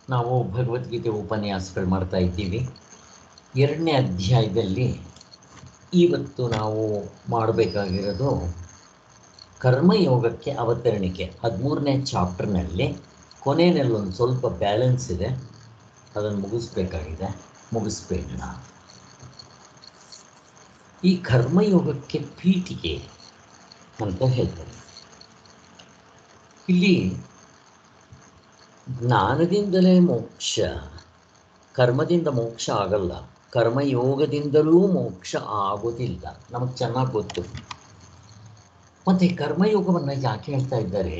ನಾವು ಭಗವದ್ಗೀತೆ ಉಪನ್ಯಾಸಗಳು ಮಾಡ್ತಾ ಇದ್ದೀವಿ. 2ನೇ ಅಧ್ಯಾಯದಲ್ಲಿ ಇವತ್ತು ನಾವು ಮಾಡಬೇಕಾಗಿರೋದು ಕರ್ಮಯೋಗಕ್ಕೆ ಅವತರಣಿಕೆ. 13ನೇ ಚಾಪ್ಟರ್ನಲ್ಲಿ ಕೊನೆಯಲ್ಲಿ ಒಂದು ಸ್ವಲ್ಪ ಬ್ಯಾಲೆನ್ಸ್ ಇದೆ, ಅದನ್ನು ಮುಗಿಸ್ಬೇಕಾಗಿದೆ, ಮುಗಿಸ್ಬೇಡ. ಈ ಕರ್ಮಯೋಗಕ್ಕೆ ಪೀಠಿಕೆ ಅಂತ ಹೇಳ್ತಾರೆ. ಇಲ್ಲಿ ಜ್ಞಾನದಿಂದಲೇ ಮೋಕ್ಷ, ಕರ್ಮದಿಂದ ಮೋಕ್ಷ ಆಗಲ್ಲ, ಕರ್ಮಯೋಗದಿಂದಲೂ ಮೋಕ್ಷ ಆಗೋದಿಲ್ಲ, ನಮಗೆ ಚೆನ್ನಾಗಿ ಗೊತ್ತು. ಮತ್ತು ಕರ್ಮಯೋಗವನ್ನು ಯಾಕೆ ಹೇಳ್ತಾ ಇದ್ದಾರೆ?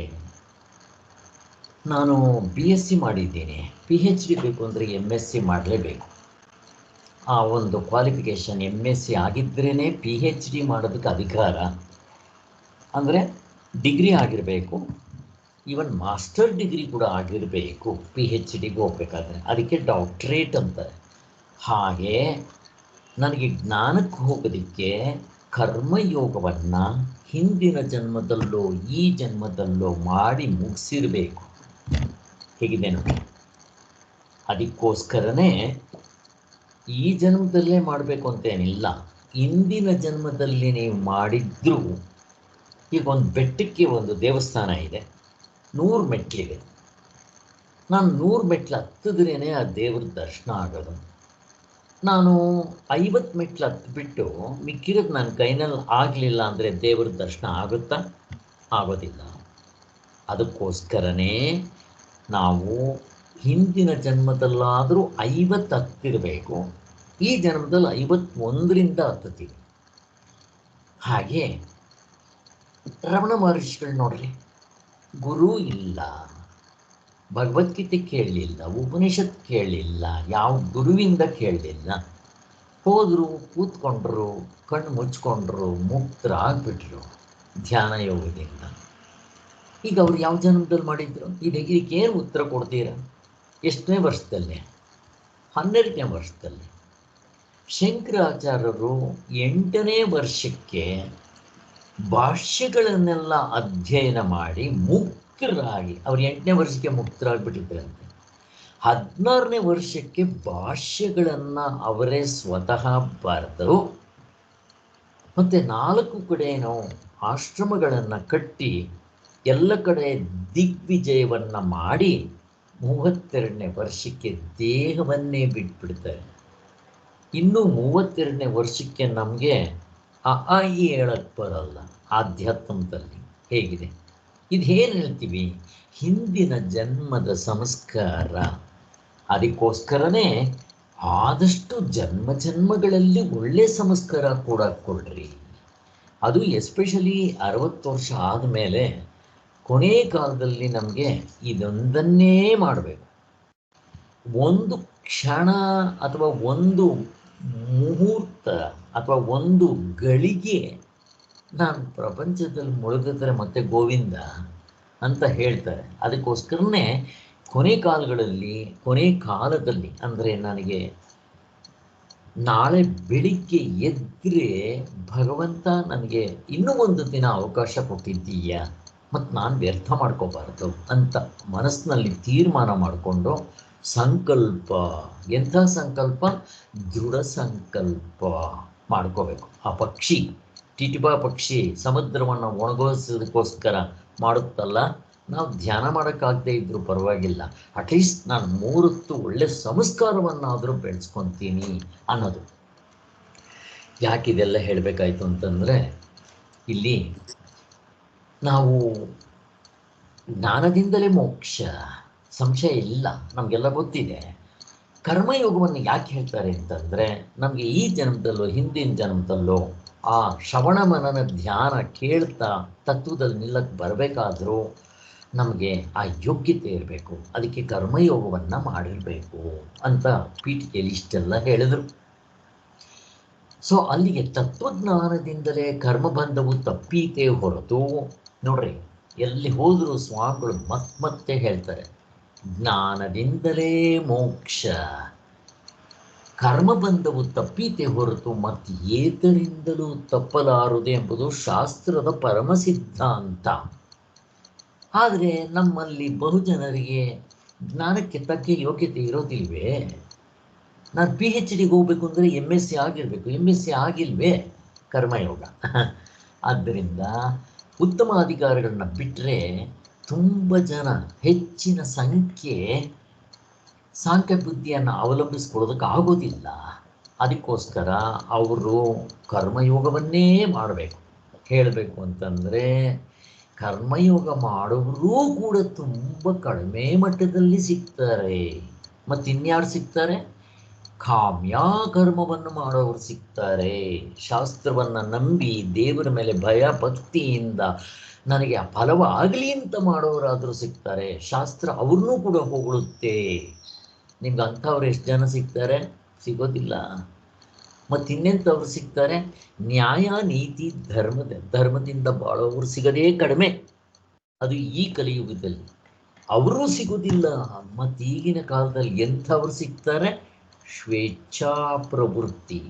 ನಾನು BSc ಮಾಡಿದ್ದೀನಿ, PhD ಬೇಕು ಅಂದರೆ MSc ಮಾಡಲೇಬೇಕು. ಆ ಒಂದು ಕ್ವಾಲಿಫಿಕೇಷನ್ MSc ಆಗಿದ್ರೇ PhD ಮಾಡೋದಕ್ಕೆ ಅಧಿಕಾರ. ಅಂದರೆ ಡಿಗ್ರಿ ಆಗಿರಬೇಕು, ಈವನ್ ಮಾಸ್ಟರ್ ಡಿಗ್ರಿ ಕೂಡ ಆಗಿರಬೇಕು PhDಗೆ ಹೋಗ್ಬೇಕಾದ್ರೆ, ಅದಕ್ಕೆ ಡಾಕ್ಟ್ರೇಟ್ ಅಂತಾರೆ. ಹಾಗೆ ನನಗೆ ಜ್ಞಾನಕ್ಕೆ ಹೋಗೋದಕ್ಕೆ ಕರ್ಮಯೋಗವನ್ನು ಹಿಂದಿನ ಜನ್ಮದಲ್ಲೋ ಈ ಜನ್ಮದಲ್ಲೋ ಮಾಡಿ ಮುಗಿಸಿರಬೇಕು. ಹೇಗಿದೆ ನೋಡಿ, ಅದಕ್ಕೋಸ್ಕರನೇ ಈ ಜನ್ಮದಲ್ಲೇ ಮಾಡಬೇಕು ಅಂತೇನಿಲ್ಲ, ಹಿಂದಿನ ಜನ್ಮದಲ್ಲಿ ನೀವು ಮಾಡಿದ್ರೂ. ಈಗ ಒಂದು ಬೆಟ್ಟಕ್ಕೆ ಒಂದು ದೇವಸ್ಥಾನ ಇದೆ, 100 ಮೆಟ್ಲಿದೆ. ನಾನು 100 ಮೆಟ್ಲು ಹತ್ತಿದ್ರೇ ಆ ದೇವ್ರ ದರ್ಶನ ಆಗೋದು. ನಾನು 50 ಮೆಟ್ಲು ಹತ್ತಿಬಿಟ್ಟು ಮಿಕ್ಕಿರೋದು ನನ್ನ ಕೈನಲ್ಲಿ ಆಗಲಿಲ್ಲ ಅಂದರೆ ದೇವ್ರ ದರ್ಶನ ಆಗುತ್ತಾ? ಆಗೋದಿಲ್ಲ. ಅದಕ್ಕೋಸ್ಕರನೇ ನಾವು ಹಿಂದಿನ ಜನ್ಮದಲ್ಲಾದರೂ 50 ಹತ್ತಿರಬೇಕು, ಈ ಜನ್ಮದಲ್ಲಿ 51ರಿಂದ ಹತ್ತುತ್ತೀವಿ. ಹಾಗೆ ರಮಣ ಮಹರ್ಷಿಗಳು ನೋಡ್ರಿ, ಗುರು ಇಲ್ಲ, ಭಗವದ್ಗೀತೆ ಕೇಳಲಿಲ್ಲ, ಉಪನಿಷತ್ ಕೇಳಲಿಲ್ಲ, ಯಾವ ಗುರುವಿಂದ ಕೇಳಲಿಲ್ಲ, ಹೋದರು, ಕೂತ್ಕೊಂಡ್ರು, ಕಣ್ಣು ಮುಚ್ಕೊಂಡ್ರು, ಮುಕ್ತರಾಗ್ಬಿಟ್ರು ಧ್ಯಾನ ಯೋಗದಿಂದ. ಈಗ ಅವ್ರು ಯಾವ ಜನ್ಮದಲ್ಲಿ ಮಾಡಿದ್ರು? ಇದಕ್ಕೇನು ಉತ್ತರ ಕೊಡ್ತೀರಾ? ಎಷ್ಟನೇ ವರ್ಷದಲ್ಲಿ? 12ನೇ ವರ್ಷದಲ್ಲಿ. ಶಂಕರಾಚಾರ್ಯರು 8ನೇ ವರ್ಷಕ್ಕೆ ಭಾಷ್ಯಗಳನ್ನೆಲ್ಲ ಅಧ್ಯಯನ ಮಾಡಿ ಮುಕ್ತರಾಗಿ, ಅವ್ರು 8ನೇ ವರ್ಷಕ್ಕೆ ಮುಕ್ತರಾಗಿಬಿಟ್ಟಿದ್ರಂತೆ. 16ನೇ ವರ್ಷಕ್ಕೆ ಭಾಷ್ಯಗಳನ್ನು ಅವರೇ ಸ್ವತಃ ಬರೆದು, ಮತ್ತು 4 ಕಡೆನೋ ಆಶ್ರಮಗಳನ್ನು ಕಟ್ಟಿ ಎಲ್ಲ ಕಡೆ ದಿಗ್ವಿಜಯವನ್ನು ಮಾಡಿ 32ನೇ ವರ್ಷಕ್ಕೆ ದೇಹವನ್ನೇ ಬಿಟ್ಬಿಡ್ತಾರೆ. ಇನ್ನು 32ನೇ ವರ್ಷಕ್ಕೆ ನಮಗೆ ಆ ಈ ಹೇಳಕ್ಕೆ ಬರಲ್ಲ. ಆಧ್ಯಾತ್ಮದಲ್ಲಿ ಹೇಗಿದೆ ಇದು? ಏನು ಹೇಳ್ತೀವಿ? ಹಿಂದಿನ ಜನ್ಮದ ಸಂಸ್ಕಾರ. ಅದಕ್ಕೋಸ್ಕರನೇ ಆದಷ್ಟು ಜನ್ಮಗಳಲ್ಲಿ ಒಳ್ಳೆ ಸಂಸ್ಕಾರ ಕೂಡ ಕೊಡ್ರಿ. ಅದು ಎಸ್ಪೆಷಲಿ 60 ವರ್ಷ ಆದಮೇಲೆ ಕೊನೆ ಕಾಲದಲ್ಲಿ ನಮಗೆ ಇದೊಂದನ್ನೇ ಮಾಡಬೇಕು. ಒಂದು ಕ್ಷಣ ಅಥವಾ ಒಂದು ಮುಹೂರ್ತ ಅಥವಾ ಒಂದು ಗಳಿಗೆ ನಾನು ಪ್ರಪಂಚದಲ್ಲಿ ಮುಳುಗಿದ್ರೆ ಮತ್ತೆ ಗೋವಿಂದ ಅಂತ ಹೇಳ್ತಾರೆ. ಅದಕ್ಕೋಸ್ಕರನೇ ಕೊನೆ ಕಾಲದಲ್ಲಿ ಅಂದರೆ ನನಗೆ ನಾಳೆ ಬೆಳಿಗ್ಗೆ ಎದ್ದರೆ ಭಗವಂತ ನನಗೆ ಇನ್ನೂ ಒಂದು ದಿನ ಅವಕಾಶ ಕೊಟ್ಟಿದ್ದೀಯಾ, ಮತ್ತು ನಾನು ವ್ಯರ್ಥ ಮಾಡ್ಕೋಬಾರ್ದು ಅಂತ ಮನಸ್ಸಿನಲ್ಲಿ ತೀರ್ಮಾನ ಮಾಡಿಕೊಂಡು ಸಂಕಲ್ಪ, ಎಂಥ ಸಂಕಲ್ಪ? ದೃಢ ಸಂಕಲ್ಪ ಮಾಡ್ಕೋಬೇಕು. ಆ ಪಕ್ಷಿ, ಟಿಟಿಬಾ ಪಕ್ಷಿ ಸಮುದ್ರವನ್ನು ಒಣಗೋಸೋದಕ್ಕೋಸ್ಕರ ಮಾಡುತ್ತಲ್ಲ, ನಾವು ಧ್ಯಾನ ಮಾಡೋಕ್ಕಾಗದೇ ಇದ್ದರೂ ಪರವಾಗಿಲ್ಲ, ಅಟ್ಲೀಸ್ಟ್ ನಾನು 3 ಹೊತ್ತು ಒಳ್ಳೆ ಸಂಸ್ಕಾರವನ್ನಾದರೂ ಬೆಳೆಸ್ಕೊತೀನಿ ಅನ್ನೋದು. ಯಾಕಿದೆಲ್ಲ ಹೇಳಬೇಕಾಯ್ತು ಅಂತಂದರೆ, ಇಲ್ಲಿ ನಾವು ಜ್ಞಾನದಿಂದಲೇ ಮೋಕ್ಷ, ಸಂಶಯ ಇಲ್ಲ, ನಮಗೆಲ್ಲ ಗೊತ್ತಿದೆ. ಕರ್ಮಯೋಗವನ್ನು ಯಾಕೆ ಹೇಳ್ತಾರೆ ಅಂತಂದರೆ, ನಮಗೆ ಈ ಜನ್ಮದಲ್ಲೋ ಹಿಂದಿನ ಜನ್ಮದಲ್ಲೋ ಆ ಶ್ರವಣ ಮನನ ಧ್ಯಾನ ಕೇಳ್ತಾ ತತ್ವದಲ್ಲಿ ನಿಲ್ಲಕ್ಕೆ ಬರಬೇಕಾದ್ರೂ ನಮಗೆ ಆ ಯೋಗ್ಯತೆ ಇರಬೇಕು. ಅದಕ್ಕೆ ಕರ್ಮಯೋಗವನ್ನು ಮಾಡಿರಬೇಕು ಅಂತ ಪೀಠಿಕೆಯಲ್ಲಿ ಇಷ್ಟೆಲ್ಲ ಹೇಳಿದರು. ಸೊ ಅಲ್ಲಿಗೆ ತತ್ವಜ್ಞಾನದಿಂದಲೇ ಕರ್ಮಬಂಧವು ತಪ್ಪೀತೆ ಹೊರತು, ನೋಡ್ರಿ, ಎಲ್ಲಿ ಹೋದರೂ ಸ್ವಾಮಿಗಳು ಮತ್ತೆ ಹೇಳ್ತಾರೆ, ಜ್ಞಾನದಿಂದಲೇ ಮೋಕ್ಷ, ಕರ್ಮಬಂಧವು ತಪ್ಪೀತೆ ಹೊರತು ಮತ್ತು ಏತರಿಂದಲೂ ತಪ್ಪಲಾರದು ಎಂಬುದು ಶಾಸ್ತ್ರದ ಪರಮ ಸಿದ್ಧಾಂತ. ಆದರೆ ನಮ್ಮಲ್ಲಿ ಬಹುಜನರಿಗೆ ಜ್ಞಾನಕ್ಕೆ ತಕ್ಕ ಯೋಗ್ಯತೆ ಇರೋದಿಲ್ವೇ? ನಾನು PhDಗೆ ಹೋಗ್ಬೇಕು ಅಂದರೆ MSc ಆಗಿರಬೇಕು, MSc ಆಗಿಲ್ವೇ? ಕರ್ಮಯೋಗ. ಆದ್ದರಿಂದ ಉತ್ತಮ ಅಧಿಕಾರಿಗಳನ್ನ ಬಿಟ್ಟರೆ ತುಂಬ ಜನ, ಹೆಚ್ಚಿನ ಸಂಖ್ಯೆ ಸಾಂಖ್ಯ ಬುದ್ಧಿಯನ್ನು ಅವಲಂಬಿಸ್ಕೊಳ್ಳೋದಕ್ಕೆ ಆಗೋದಿಲ್ಲ. ಅದಕ್ಕೋಸ್ಕರ ಅವರು ಕರ್ಮಯೋಗವನ್ನೇ ಮಾಡಬೇಕು. ಹೇಳಬೇಕು ಅಂತಂದರೆ ಕರ್ಮಯೋಗ ಮಾಡೋರೂ ಕೂಡ ತುಂಬ ಕಡಿಮೆ ಮಟ್ಟದಲ್ಲಿ ಸಿಗ್ತಾರೆ. ಮತ್ತು ಇನ್ಯಾರು ಸಿಗ್ತಾರೆ? ಕಾಮ್ಯ ಕರ್ಮವನ್ನು ಮಾಡೋರು ಸಿಗ್ತಾರೆ. ಶಾಸ್ತ್ರವನ್ನು ನಂಬಿ ದೇವರ ಮೇಲೆ ಭಯ ಭಕ್ತಿಯಿಂದ ನನಗೆ ಆ ಫಲವಾಗಲಿ ಅಂತ ಮಾಡೋರಾದರೂ ಸಿಗ್ತಾರೆ. ಶಾಸ್ತ್ರ ಅವ್ರನ್ನೂ ಕೂಡ ಹೊಗಳುತ್ತೆ. ನಿಮ್ಗೆ ಅಂಥವ್ರು ಎಷ್ಟು ಜನ ಸಿಗ್ತಾರೆ? ಸಿಗೋದಿಲ್ಲ. ಮತ್ತು ಇನ್ನೆಂಥವ್ರು ಸಿಗ್ತಾರೆ? ನ್ಯಾಯ ನೀತಿ ಧರ್ಮದಿಂದ ಬಾಳೋರು ಸಿಗದೇ ಕಡಿಮೆ, ಅದು ಈ ಕಲಿಯುಗದಲ್ಲಿ. ಅವರೂ ಸಿಗೋದಿಲ್ಲ. ಮತ್ತು ಈಗಿನ ಕಾಲದಲ್ಲಿ ಎಂಥವ್ರು ಸಿಗ್ತಾರೆ? ಸ್ವೇಚ್ಛಾ ಪ್ರವೃತ್ತಿ,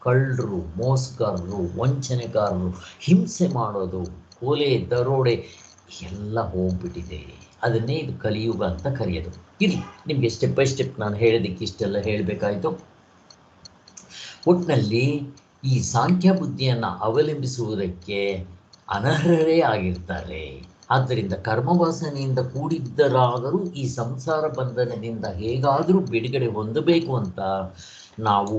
ಕಳ್ಳರು, ಮೋಸಗಾರರು, ವಂಚನೆಗಾರರು, ಹಿಂಸೆ ಮಾಡೋದು, ಕೊಲೆ ದರೋಡೆ ಎಲ್ಲ ಹೋಗ್ಬಿಟ್ಟಿದೆ. ಅದನ್ನೇ ಇದು ಕಲಿಯುಗ ಅಂತ ಕರೆಯೋದು. ಇಲ್ಲಿ ನಿಮಗೆ ಸ್ಟೆಪ್ ಬೈ ಸ್ಟೆಪ್ ನಾನು ಹೇಳೋದಕ್ಕೆ ಇಷ್ಟೆಲ್ಲ ಹೇಳಬೇಕಾಯಿತು. ಒಟ್ಟಿನಲ್ಲಿ ಈ ಸಾಂಖ್ಯ ಬುದ್ಧಿಯನ್ನು ಅವಲಂಬಿಸುವುದಕ್ಕೆ ಅನರ್ಹರೇ ಆಗಿರ್ತಾರೆ. ಆದ್ದರಿಂದ ಕರ್ಮವಾಸನೆಯಿಂದ ಕೂಡಿದ್ದರಾದರೂ ಈ ಸಂಸಾರ ಬಂಧನದಿಂದ ಹೇಗಾದರೂ ಬಿಡುಗಡೆ ಹೊಂದಬೇಕು ಅಂತ ನಾವು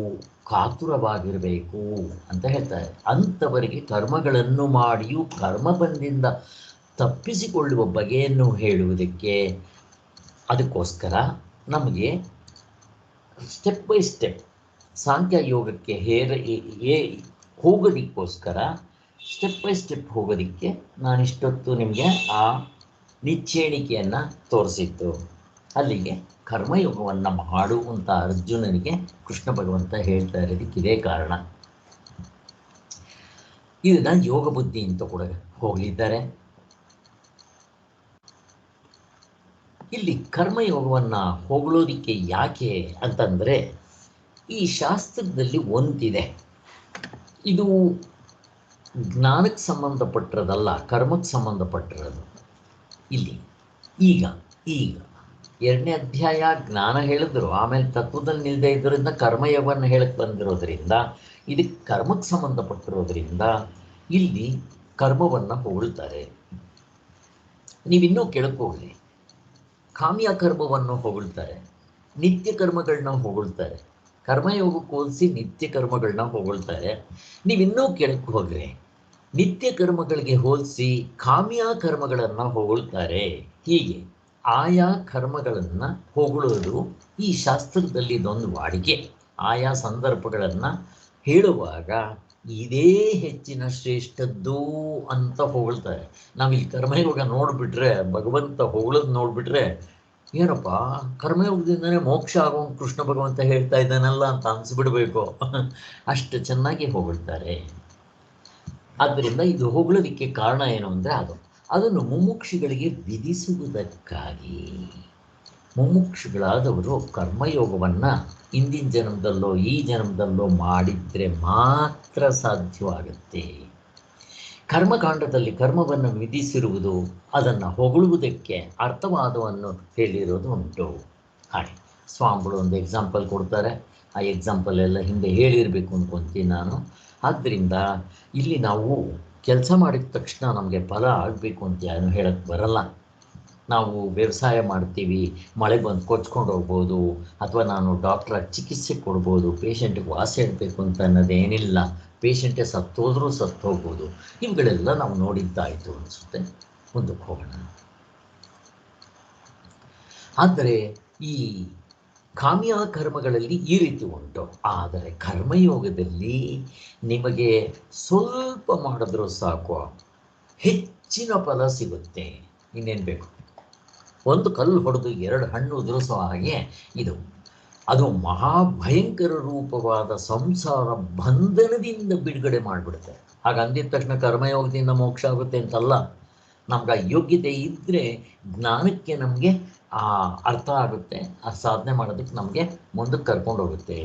ಕಾತುರವಾಗಿರಬೇಕು ಅಂತ ಹೇಳ್ತಾರೆ. ಅಂಥವರಿಗೆ ಕರ್ಮಗಳನ್ನು ಮಾಡಿಯೂ ಕರ್ಮಬಂಧದಿಂದ ತಪ್ಪಿಸಿಕೊಳ್ಳುವ ಬಗೆಯನ್ನು ಹೇಳುವುದಕ್ಕೆ, ಅದಕ್ಕೋಸ್ಕರ ನಮಗೆ ಸ್ಟೆಪ್ ಬೈ ಸ್ಟೆಪ್ ಸಾಂಖ್ಯ ಯೋಗಕ್ಕೆ ಹೋಗೋದಕ್ಕೋಸ್ಕರ ಸ್ಟೆಪ್ ಬೈ ಸ್ಟೆಪ್ ಹೋಗೋದಕ್ಕೆ ನಾನಿಷ್ಟೊತ್ತು ನಿಮಗೆ ಆ ನಿಚ್ಚೇಣಿಕೆಯನ್ನು ತೋರಿಸಿದ್ದು. ಅಲ್ಲಿಗೆ ಕರ್ಮಯೋಗವನ್ನು ಮಾಡುವಂಥ ಅರ್ಜುನನಿಗೆ ಕೃಷ್ಣ ಭಗವಂತ ಹೇಳ್ತಾ ಇರೋದಕ್ಕೆ ಇದೇ ಕಾರಣ. ಇದನ್ನ ಯೋಗ ಬುದ್ಧಿ ಅಂತ ಕೂಡ ಹೋಗಲಿದ್ದಾರೆ. ಇಲ್ಲಿ ಕರ್ಮಯೋಗವನ್ನು ಹೊಗಳೋದಿಕ್ಕೆ ಯಾಕೆ ಅಂತಂದರೆ, ಈ ಶಾಸ್ತ್ರದಲ್ಲಿ ಒಂದಿದೆ, ಇದು ಜ್ಞಾನಕ್ಕೆ ಸಂಬಂಧಪಟ್ಟಿರೋದಲ್ಲ, ಕರ್ಮಕ್ಕೆ ಸಂಬಂಧಪಟ್ಟಿರೋದು. ಇಲ್ಲಿ ಈಗ 2ನೇ ಅಧ್ಯಾಯ ಜ್ಞಾನ ಹೇಳಿದ್ರು, ಆಮೇಲೆ ತತ್ವದಲ್ಲಿ ನಿಲ್ಲದೆ ಇದ್ದರಿಂದ ಕರ್ಮಯೋಗವನ್ನು ಹೇಳಕ್ಕೆ ಬಂದಿರೋದ್ರಿಂದ, ಇದಕ್ಕೆ ಕರ್ಮಕ್ಕೆ ಸಂಬಂಧಪಟ್ಟಿರೋದ್ರಿಂದ ಇಲ್ಲಿ ಕರ್ಮವನ್ನು ಹೊಗಳ್ತಾರೆ. ನೀವಿನ್ನೂ ಕೆಳಕೋಗ್ಲಿ, ಕಾಮ್ಯ ಕರ್ಮವನ್ನು ಹೊಗಳ್ತಾರೆ, ನಿತ್ಯ ಕರ್ಮಗಳನ್ನ ಹೊಗಳ್ತಾರೆ. ಕರ್ಮಯೋಗಕ್ಕೆ ಹೋಲಿಸಿ ನಿತ್ಯ ಕರ್ಮಗಳನ್ನ ಹೊಗಳ್ತಾರೆ. ನೀವಿನ್ನೂ ಕೆಳಕ್ಕೆ ಹೋಗ್ರಿ, ನಿತ್ಯ ಕರ್ಮಗಳಿಗೆ ಹೋಲಿಸಿ ಕಾಮ್ಯ ಕರ್ಮಗಳನ್ನು ಹೊಗಳ್ತಾರೆ. ಹೀಗೆ ಆಯಾ ಕರ್ಮಗಳನ್ನು ಹೊಗಳೋದು ಈ ಶಾಸ್ತ್ರದಲ್ಲಿ ಇದೊಂದು ವಾಡಿಕೆ. ಆಯಾ ಸಂದರ್ಭಗಳನ್ನು ಹೇಳುವಾಗ ಇದೇ ಹೆಚ್ಚಿನ ಶ್ರೇಷ್ಠದ್ದು ಅಂತ ಹೊಗಳ್ತಾರೆ. ನಾವಿಲ್ಲಿ ಕರ್ಮಯೋಗ ನೋಡಿಬಿಟ್ರೆ, ಭಗವಂತ ಹೊಗಳೋದು ನೋಡಿಬಿಟ್ರೆ, ಏನಪ್ಪ ಕರ್ಮಯೋಗದಿಂದನೇ ಮೋಕ್ಷ ಆಗೋ ಕೃಷ್ಣ ಭಗವಂತ ಹೇಳ್ತಾ ಇದ್ದಾನಲ್ಲ ಅಂತ ಅನಿಸ್ಬಿಡ್ಬೇಕು. ಅಷ್ಟು ಚೆನ್ನಾಗಿ ಹೊಗಳ್ತಾರೆ. ಆದ್ದರಿಂದ ಇದು ಹೊಗಳೋದಕ್ಕೆ ಕಾರಣ ಏನು ಅಂದರೆ ಅದನ್ನು ಮುಮುಕ್ಷುಗಳಿಗೆ ವಿಧಿಸುವುದಕ್ಕಾಗಿ. ಮುಮುಕ್ಷುಗಳಾದವರು ಕರ್ಮಯೋಗವನ್ನು ಹಿಂದಿನ ಜನ್ಮದಲ್ಲೋ ಈ ಜನ್ಮದಲ್ಲೋ ಮಾಡಿದರೆ ಮಾತ್ರ ಸಾಧ್ಯವಾಗುತ್ತೆ. ಕರ್ಮಕಾಂಡದಲ್ಲಿ ಕರ್ಮವನ್ನು ವಿಧಿಸಿರುವುದು, ಅದನ್ನು ಹೊಗಳುವುದಕ್ಕೆ ಅರ್ಥವಾದವನ್ನು ಹೇಳಿರೋದು ಉಂಟು. ಹಾಗೆ ಸ್ವಾಮಿಗಳು ಒಂದು ಎಕ್ಸಾಂಪಲ್ ಕೊಡ್ತಾರೆ. ಆ ಎಕ್ಸಾಂಪಲ್ ಎಲ್ಲ ಹಿಂದೆ ಹೇಳಿರಬೇಕು ಅಂದ್ಕೊತೀನಿ ನಾನು. ಆದ್ದರಿಂದ ಇಲ್ಲಿ ನಾವು ಕೆಲಸ ಮಾಡಿದ ತಕ್ಷಣ ನಮಗೆ ಫಲ ಆಗಬೇಕು ಅಂತ ಏನು ಹೇಳಕ್ಕೆ ಬರಲ್ಲ. ನಾವು ವ್ಯವಸಾಯ ಮಾಡ್ತೀವಿ, ಮಳೆ ಬಂದು ಕೊಚ್ಕೊಂಡು ಹೋಗ್ಬೋದು, ಅಥವಾ ನಾನು ಡಾಕ್ಟ್ರಾಗಿ ಚಿಕಿತ್ಸೆ ಕೊಡ್ಬೋದು, ಪೇಷಂಟಿಗೆ ವಾಸಿ ಆಗಬೇಕು ಅಂತ ಅನ್ನೋದೇನಿಲ್ಲ. ಪೇಷಂಟೇ ಸತ್ತೋದ್ರೂ ಸತ್ತು ಹೋಗ್ಬೋದು. ಇವುಗಳೆಲ್ಲ ನಾವು ನೋಡಿದ್ದಾಯಿತು ಅನಿಸುತ್ತೆ. ಮುಂದಕ್ಕೆ ಹೋಗೋಣ. ಆದರೆ ಈ ಕಾಮ್ಯ ಕರ್ಮಗಳಲ್ಲಿ ಈ ರೀತಿ ಉಂಟು. ಆದರೆ ಕರ್ಮಯೋಗದಲ್ಲಿ ನಿಮಗೆ ಸ್ವಲ್ಪ ಮಾಡಿದ್ರೂ ಸಾಕು, ಹೆಚ್ಚಿನ ಫಲ ಸಿಗುತ್ತೆ. ಇನ್ನೇನು ಬೇಕು? ಒಂದು ಕಲ್ಲು ಹೊಡೆದು 2 ಹಣ್ಣು ಉದುರಿಸೋ ಹಾಗೆ ಅದು ಮಹಾಭಯಂಕರ ರೂಪವಾದ ಸಂಸಾರ ಬಂಧನದಿಂದ ಬಿಡುಗಡೆ ಮಾಡಿಬಿಡುತ್ತೆ. ಹಾಗೆ ಅಂದಿದ ತಕ್ಷಣ ಕರ್ಮಯೋಗದಿಂದ ಮೋಕ್ಷ ಆಗುತ್ತೆ ಅಂತಲ್ಲ. ನಮ್ಗೆ ಆ ಯೋಗ್ಯತೆ ಇದ್ದರೆ ಜ್ಞಾನಕ್ಕೆ ನಮಗೆ ಆ ಅರ್ಥ ಆಗುತ್ತೆ. ಆ ಸಾಧನೆ ಮಾಡೋದಕ್ಕೆ ನಮಗೆ ಮುಂದಕ್ಕೆ ಕರ್ಕೊಂಡು ಹೋಗುತ್ತೆ.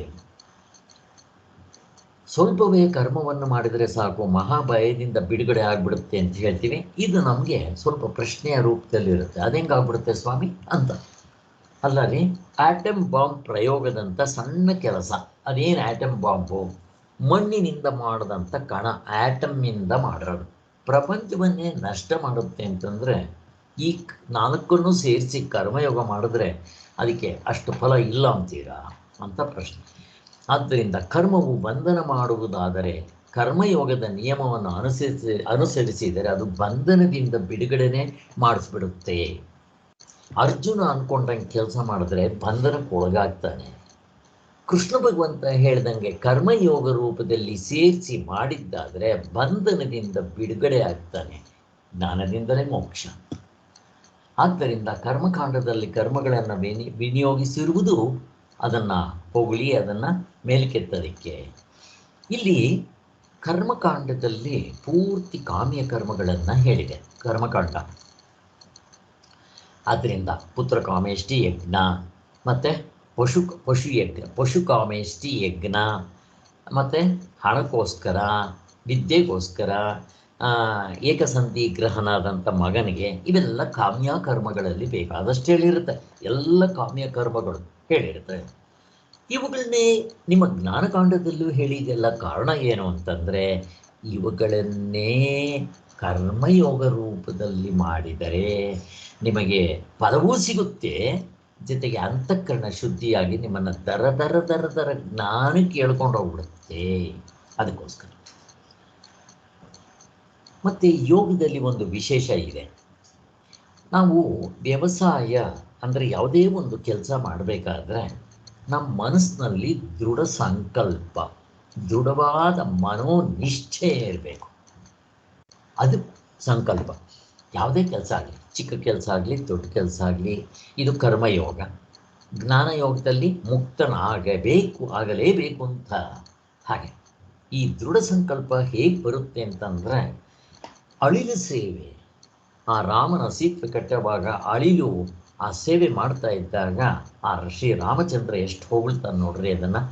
ಸ್ವಲ್ಪವೇ ಕರ್ಮವನ್ನು ಮಾಡಿದರೆ ಸಾಕು, ಮಹಾಭಯದಿಂದ ಬಿಡುಗಡೆ ಆಗಿಬಿಡುತ್ತೆ ಅಂತ ಹೇಳ್ತೀವಿ. ಇದು ನಮಗೆ ಸ್ವಲ್ಪ ಪ್ರಶ್ನೆಯ ರೂಪದಲ್ಲಿರುತ್ತೆ. ಅದೆಂಗಾಗ್ಬಿಡುತ್ತೆ ಸ್ವಾಮಿ ಅಂತ. ಅಲ್ಲದೆ ಆಟಮ್ ಬಾಂಬ್ ಪ್ರಯೋಗದಂಥ ಸಣ್ಣ ಕೆಲಸ. ಅದೇನು ಆಟಮ್ ಬಾಂಬು? ಮಣ್ಣಿನಿಂದ ಮಾಡಿದಂಥ ಕಣ, ಆಟಮ್ಮಿಂದ ಮಾಡಿರೋದು ಪ್ರಪಂಚವನ್ನೇ ನಷ್ಟ ಮಾಡುತ್ತೆ ಅಂತಂದರೆ ಈ ನಾಲ್ಕನ್ನು ಸೇರಿಸಿ ಕರ್ಮಯೋಗ ಮಾಡಿದ್ರೆ ಅದಕ್ಕೆ ಅಷ್ಟು ಫಲ ಇಲ್ಲ ಅಂತೀರಾ ಅಂತ ಪ್ರಶ್ನೆ. ಆದ್ದರಿಂದ ಕರ್ಮವು ಬಂಧನ ಮಾಡುವುದಾದರೆ ಕರ್ಮಯೋಗದ ನಿಯಮವನ್ನು ಅನುಸರಿಸಿದರೆ ಅದು ಬಂಧನದಿಂದ ಬಿಡುಗಡೆನೇ ಮಾಡಿಸ್ಬಿಡುತ್ತೆ. ಅರ್ಜುನ ಅಂದ್ಕೊಂಡಂಗೆ ಕೆಲಸ ಮಾಡಿದ್ರೆ ಬಂಧನಕ್ಕೆ ಒಳಗಾಗ್ತಾನೆ. ಕೃಷ್ಣ ಭಗವಂತ ಹೇಳ್ದಂಗೆ ಕರ್ಮಯೋಗ ರೂಪದಲ್ಲಿ ಸೇರಿಸಿ ಮಾಡಿದ್ದಾದರೆ ಬಂಧನದಿಂದ ಬಿಡುಗಡೆ ಆಗ್ತಾನೆ, ಜ್ಞಾನದಿಂದಲೇ ಮೋಕ್ಷ. ಆದ್ದರಿಂದ ಕರ್ಮಕಾಂಡದಲ್ಲಿ ಕರ್ಮಗಳನ್ನು ವಿನಿಯೋಗಿಸಿರುವುದು ಅದನ್ನು ಹೊಗಳಿ ಅದನ್ನು ಮೇಲಕ್ಕೆತ್ತಲಿಕ್ಕೆ. ಇಲ್ಲಿ ಕರ್ಮಕಾಂಡದಲ್ಲಿ ಪೂರ್ತಿ ಕಾಮ್ಯ ಕರ್ಮಗಳನ್ನು ಹೇಳಿದೆ ಕರ್ಮಕಾಂಡ. ಆದ್ದರಿಂದ ಪುತ್ರಕಾಮೇಷ್ಟಿ ಯಜ್ಞ, ಮತ್ತು ಪಶುಕಾಮೇಷ್ಟಿ ಯಜ್ಞ, ಮತ್ತು ಹಣಕ್ಕೋಸ್ಕರ, ವಿದ್ಯೆಗೋಸ್ಕರ, ಏಕಸಂಧಿ ಗ್ರಹನಾದಂಥ ಮಗನಿಗೆ, ಇವೆಲ್ಲ ಕಾಮ್ಯ ಕರ್ಮಗಳಲ್ಲಿ ಬೇಕಾದಷ್ಟು ಹೇಳಿರುತ್ತೆ. ಎಲ್ಲ ಕಾಮ್ಯ ಕರ್ಮಗಳು ಹೇಳಿರುತ್ತೆ. ಇವುಗಳನ್ನೇ ನಿಮ್ಮ ಜ್ಞಾನಕಾಂಡದಲ್ಲೂ ಹೇಳಿದೆಲ್ಲ. ಕಾರಣ ಏನು ಅಂತಂದರೆ ಇವುಗಳನ್ನೇ ಕರ್ಮಯೋಗ ರೂಪದಲ್ಲಿ ಮಾಡಿದರೆ ನಿಮಗೆ ಫಲವೂ ಸಿಗುತ್ತೆ, ಜೊತೆಗೆ ಅಂತಃಕರಣ ಶುದ್ಧಿಯಾಗಿ ನಿಮ್ಮನ್ನು ದರ ಜ್ಞಾನಕ್ಕೆ ಹೇಳ್ಕೊಂಡು ಹೋಗ್ಬಿಡುತ್ತೆ. ಅದಕ್ಕೋಸ್ಕರ ಮತ್ತು ಯೋಗದಲ್ಲಿ ಒಂದು ವಿಶೇಷ ಇದೆ. ನಾವು ವ್ಯವಸಾಯ ಅಂದರೆ ಯಾವುದೇ ಒಂದು ಕೆಲಸ ಮಾಡಬೇಕಾದ್ರೆ ನಮ್ಮ ಮನಸ್ಸಿನಲ್ಲಿ ದೃಢ ಸಂಕಲ್ಪ, ದೃಢವಾದ ಮನೋನಿಶ್ಚಯ ಇರಬೇಕು. ಅದು ಸಂಕಲ್ಪ. ಯಾವುದೇ ಕೆಲಸ ಆಗಲಿ, ಚಿಕ್ಕ ಕೆಲಸ ಆಗಲಿ, ದೊಡ್ಡ ಕೆಲಸ ಆಗಲಿ, ಇದು ಕರ್ಮಯೋಗ. ಜ್ಞಾನಯೋಗದಲ್ಲಿ ಆಗಲೇಬೇಕು ಅಂತ. ಹಾಗೆ ಈ ದೃಢ ಸಂಕಲ್ಪ ಹೇಗೆ ಬರುತ್ತೆ ಅಂತಂದರೆ, ಅಳಿಲು ಸೇವೆ, ಆ ರಾಮನ ಸೀತೆ ಕಟ್ಟುವಾಗ ಅಳಿಲು ಆ ಸೇವೆ ಮಾಡ್ತಾ ಇದ್ದಾಗ ಆ ಶ್ರೀರಾಮಚಂದ್ರ ಎಷ್ಟು ಹೊಗಳ್ತಾನೆ ನೋಡ್ರಿ ಅದನ್ನು.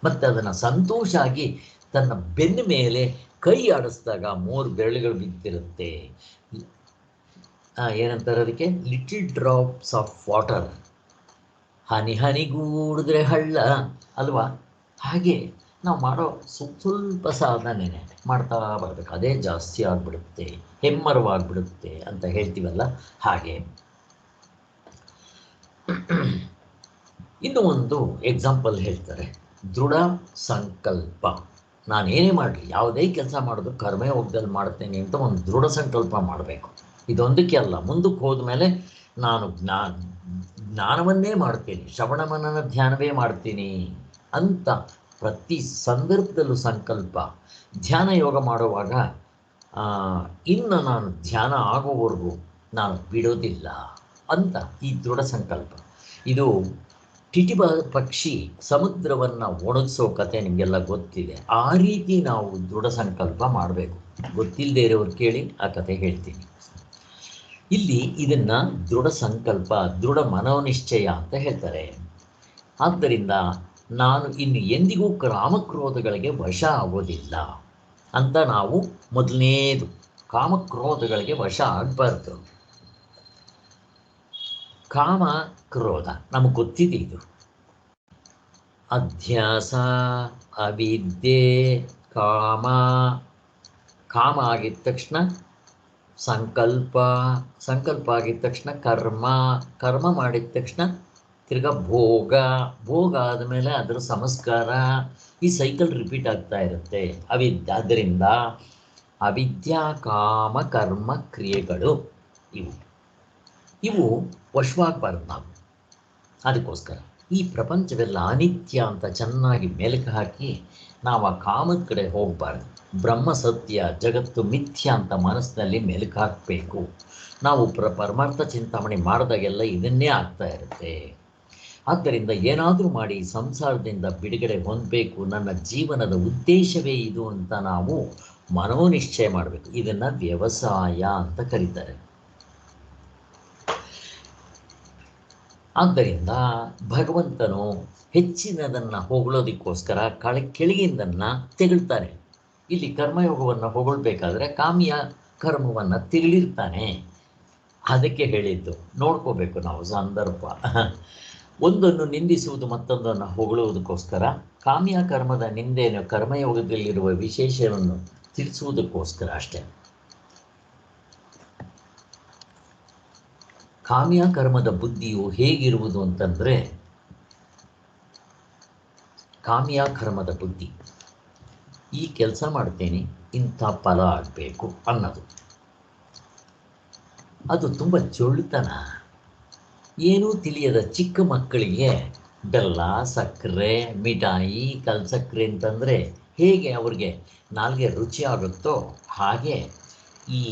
ಮತ್ತು ಅದನ್ನು ಸಂತೋಷ ಆಗಿ ತನ್ನ ಬೆನ್ನ ಮೇಲೆ ಕೈ ಆಡಿಸಿದಾಗ 3 ಬೆರಳುಗಳು ಬಿದ್ದಿರುತ್ತೆ. ಏನಂತಾರೆ ಅದಕ್ಕೆ? ಲಿಟಲ್ ಡ್ರಾಪ್ಸ್ ಆಫ್ ವಾಟರ್, ಹನಿ ಹನಿಗೂಡಿದ್ರೆ ಹಳ್ಳ ಅಲ್ವಾ? ಹಾಗೆ ನಾವು ಮಾಡೋ ಸ್ವಲ್ಪ ಸಾಧನೆ ಮಾಡ್ತಾ ಬರಬೇಕು, ಅದೇ ಜಾಸ್ತಿ ಆಗಿಬಿಡುತ್ತೆ, ಹೆಮ್ಮರವಾಗಿಬಿಡುತ್ತೆ ಅಂತ ಹೇಳ್ತೀವಲ್ಲ. ಹಾಗೆ ಇನ್ನೂ ಒಂದು ಎಕ್ಸಾಂಪಲ್ ಹೇಳ್ತಾರೆ. ದೃಢ ಸಂಕಲ್ಪ. ನಾನೇನೇ ಮಾಡಲಿ, ಯಾವುದೇ ಕೆಲಸ ಮಾಡೋದು ಕರ್ಮಯೋಗದಲ್ಲಿ ಮಾಡ್ತೇನೆ ಅಂತ ಒಂದು ದೃಢ ಸಂಕಲ್ಪ ಮಾಡಬೇಕು. ಇದೊಂದಕ್ಕೆ ಅಲ್ಲ, ಮುಂದಕ್ಕೆ ಹೋದ್ಮೇಲೆ ನಾನು ಜ್ಞಾನವನ್ನೇ ಮಾಡ್ತೀನಿ, ಶ್ರವಣ ಮನನ ಧ್ಯಾನವೇ ಮಾಡ್ತೀನಿ ಅಂತ ಪ್ರತಿ ಸಂದರ್ಭದಲ್ಲೂ ಸಂಕಲ್ಪ. ಧ್ಯಾನ ಯೋಗ ಮಾಡುವಾಗ ಇನ್ನು ನಾನು ಧ್ಯಾನ ಆಗೋವರೆಗೂ ನಾನು ಬಿಡೋದಿಲ್ಲ ಅಂತ ಈ ದೃಢ ಸಂಕಲ್ಪ. ಇದು ಟಿಟಿಬ ಪಕ್ಷಿ ಸಮುದ್ರವನ್ನು ಒಣಗಿಸೋ ಕತೆ ನಿಮಗೆಲ್ಲ ಗೊತ್ತಿದೆ. ಆ ರೀತಿ ನಾವು ದೃಢ ಸಂಕಲ್ಪ ಮಾಡಬೇಕು. ಗೊತ್ತಿಲ್ಲದೆ ಇರೋರು ಕೇಳಿ, ಆ ಕತೆ ಹೇಳ್ತೀನಿ. ಇಲ್ಲಿ ಇದನ್ನು ದೃಢ ಸಂಕಲ್ಪ, ದೃಢ ಮನೋನಿಶ್ಚಯ ಅಂತ ಹೇಳ್ತಾರೆ. ಆದ್ದರಿಂದ ನಾನು ಇನ್ನು ಎಂದಿಗೂ ಕಾಮಕ್ರೋಧಗಳಿಗೆ ವಶ ಆಗೋದಿಲ್ಲ ಅಂತ ನಾವು ಮೊದಲನೇದು ಕಾಮಕ್ರೋಧಗಳಿಗೆ ವಶ ಆಗಬಾರ್ದು. ಕಾಮ ಕ್ರೋಧ ನಮಗೆ ಗೊತ್ತಿದೆ. ಇದು ಅಧ್ಯಾಸ, ಅವಿದ್ಯೆ, ಕಾಮ. ಕಾಮ ಆಗಿದ ತಕ್ಷಣ ಸಂಕಲ್ಪ, ಸಂಕಲ್ಪ ಆಗಿದ ತಕ್ಷಣ ಕರ್ಮ, ಕರ್ಮ ಮಾಡಿದ ತಕ್ಷಣ ತಿರ್ಗಾ ಭೋಗ, ಭೋಗ ಆದಮೇಲೆ ಅದರ ಸಂಸ್ಕಾರ. ಈ ಸೈಕಲ್ ರಿಪೀಟ್ ಆಗ್ತಾ ಇರುತ್ತೆ. ಆದ್ದರಿಂದ ಅವಿದ್ಯಾ ಕಾಮ ಕರ್ಮ ಕ್ರಿಯೆಗಳು ಇವು ವಶವಾಗಬಾರ್ದು ನಾವು. ಅದಕ್ಕೋಸ್ಕರ ಈ ಪ್ರಪಂಚವೆಲ್ಲ ಅನಿತ್ಯ ಅಂತ ಚೆನ್ನಾಗಿ ಮೆಲುಕು ಹಾಕಿ ನಾವು ಆ ಕಾಮದ ಕಡೆ ಹೋಗಬಾರ್ದು. ಬ್ರಹ್ಮ ಸತ್ಯ, ಜಗತ್ತು ಮಿಥ್ಯ ಅಂತ ಮನಸ್ಸಿನಲ್ಲಿ ಮೆಲುಕು ಹಾಕಬೇಕು. ನಾವು ಪರಮಾರ್ಥ ಚಿಂತಾಮಣಿ ಮಾಡಿದಾಗೆಲ್ಲ ಇದನ್ನೇ ಆಗ್ತಾ ಇರುತ್ತೆ. ಆದ್ದರಿಂದ ಏನಾದರೂ ಮಾಡಿ ಸಂಸಾರದಿಂದ ಬಿಡುಗಡೆ ಹೊಂದಬೇಕು, ನನ್ನ ಜೀವನದ ಉದ್ದೇಶವೇ ಇದು ಅಂತ ನಾವು ಮನೋನಿಶ್ಚಯ ಮಾಡಬೇಕು. ಇದನ್ನು ವ್ಯವಸಾಯ ಅಂತ ಕರೀತಾರೆ. ಆದ್ದರಿಂದ ಭಗವಂತನು ಹೆಚ್ಚಿನದನ್ನು ಹೊಗಳೋದಕ್ಕೋಸ್ಕರ ಕೆಳಗಿಂದನ್ನು ತೆಗಳ್ತಾನೆ. ಇಲ್ಲಿ ಕರ್ಮಯೋಗವನ್ನು ಹೊಗಳ್ಬೇಕಾದ್ರೆ ಕಾಮ್ಯ ಕರ್ಮವನ್ನು ತೆಗಳಿರ್ತಾನೆ. ಅದಕ್ಕೆ ಹೇಳಿದ್ದು ನೋಡ್ಕೋಬೇಕು ನಾವು ಸಂದರ್ಭ. ಒಂದನ್ನು ನಿಂದಿಸುವುದು ಮತ್ತೊಂದನ್ನು ಹೊಗಳುವುದಕ್ಕೋಸ್ಕರ, ಕಾಮ್ಯ ಕರ್ಮದ ನಿಂದೆಯನ್ನು ಕರ್ಮಯೋಗದಲ್ಲಿರುವ ವಿಶೇಷವನ್ನು ತಿಳಿಸುವುದಕ್ಕೋಸ್ಕರ ಅಷ್ಟೇ. ಕಾಮ್ಯ ಕರ್ಮದ ಬುದ್ಧಿಯು ಹೇಗಿರುವುದು ಅಂತಂದರೆ, ಕಾಮ್ಯ ಕರ್ಮದ ಬುದ್ಧಿ ಈ ಕೆಲಸ ಮಾಡ್ತೇನೆ, ಇಂಥ ಫಲ ಆಗಬೇಕು ಅನ್ನೋದು. ಅದು ತುಂಬ ಜೊಳ್ಳುತನ. ಏನೂ ತಿಳಿಯದ ಚಿಕ್ಕ ಮಕ್ಕಳಿಗೆ ಬೆಲ್ಲ, ಸಕ್ಕರೆ, ಮಿಠಾಯಿ, ಕಲ್ಸಕ್ಕರೆ ಅಂತಂದರೆ ಹೇಗೆ ಅವ್ರಿಗೆ ನಾಲ್ಗೆ ರುಚಿ ಆಗುತ್ತೋ ಹಾಗೆ ಈ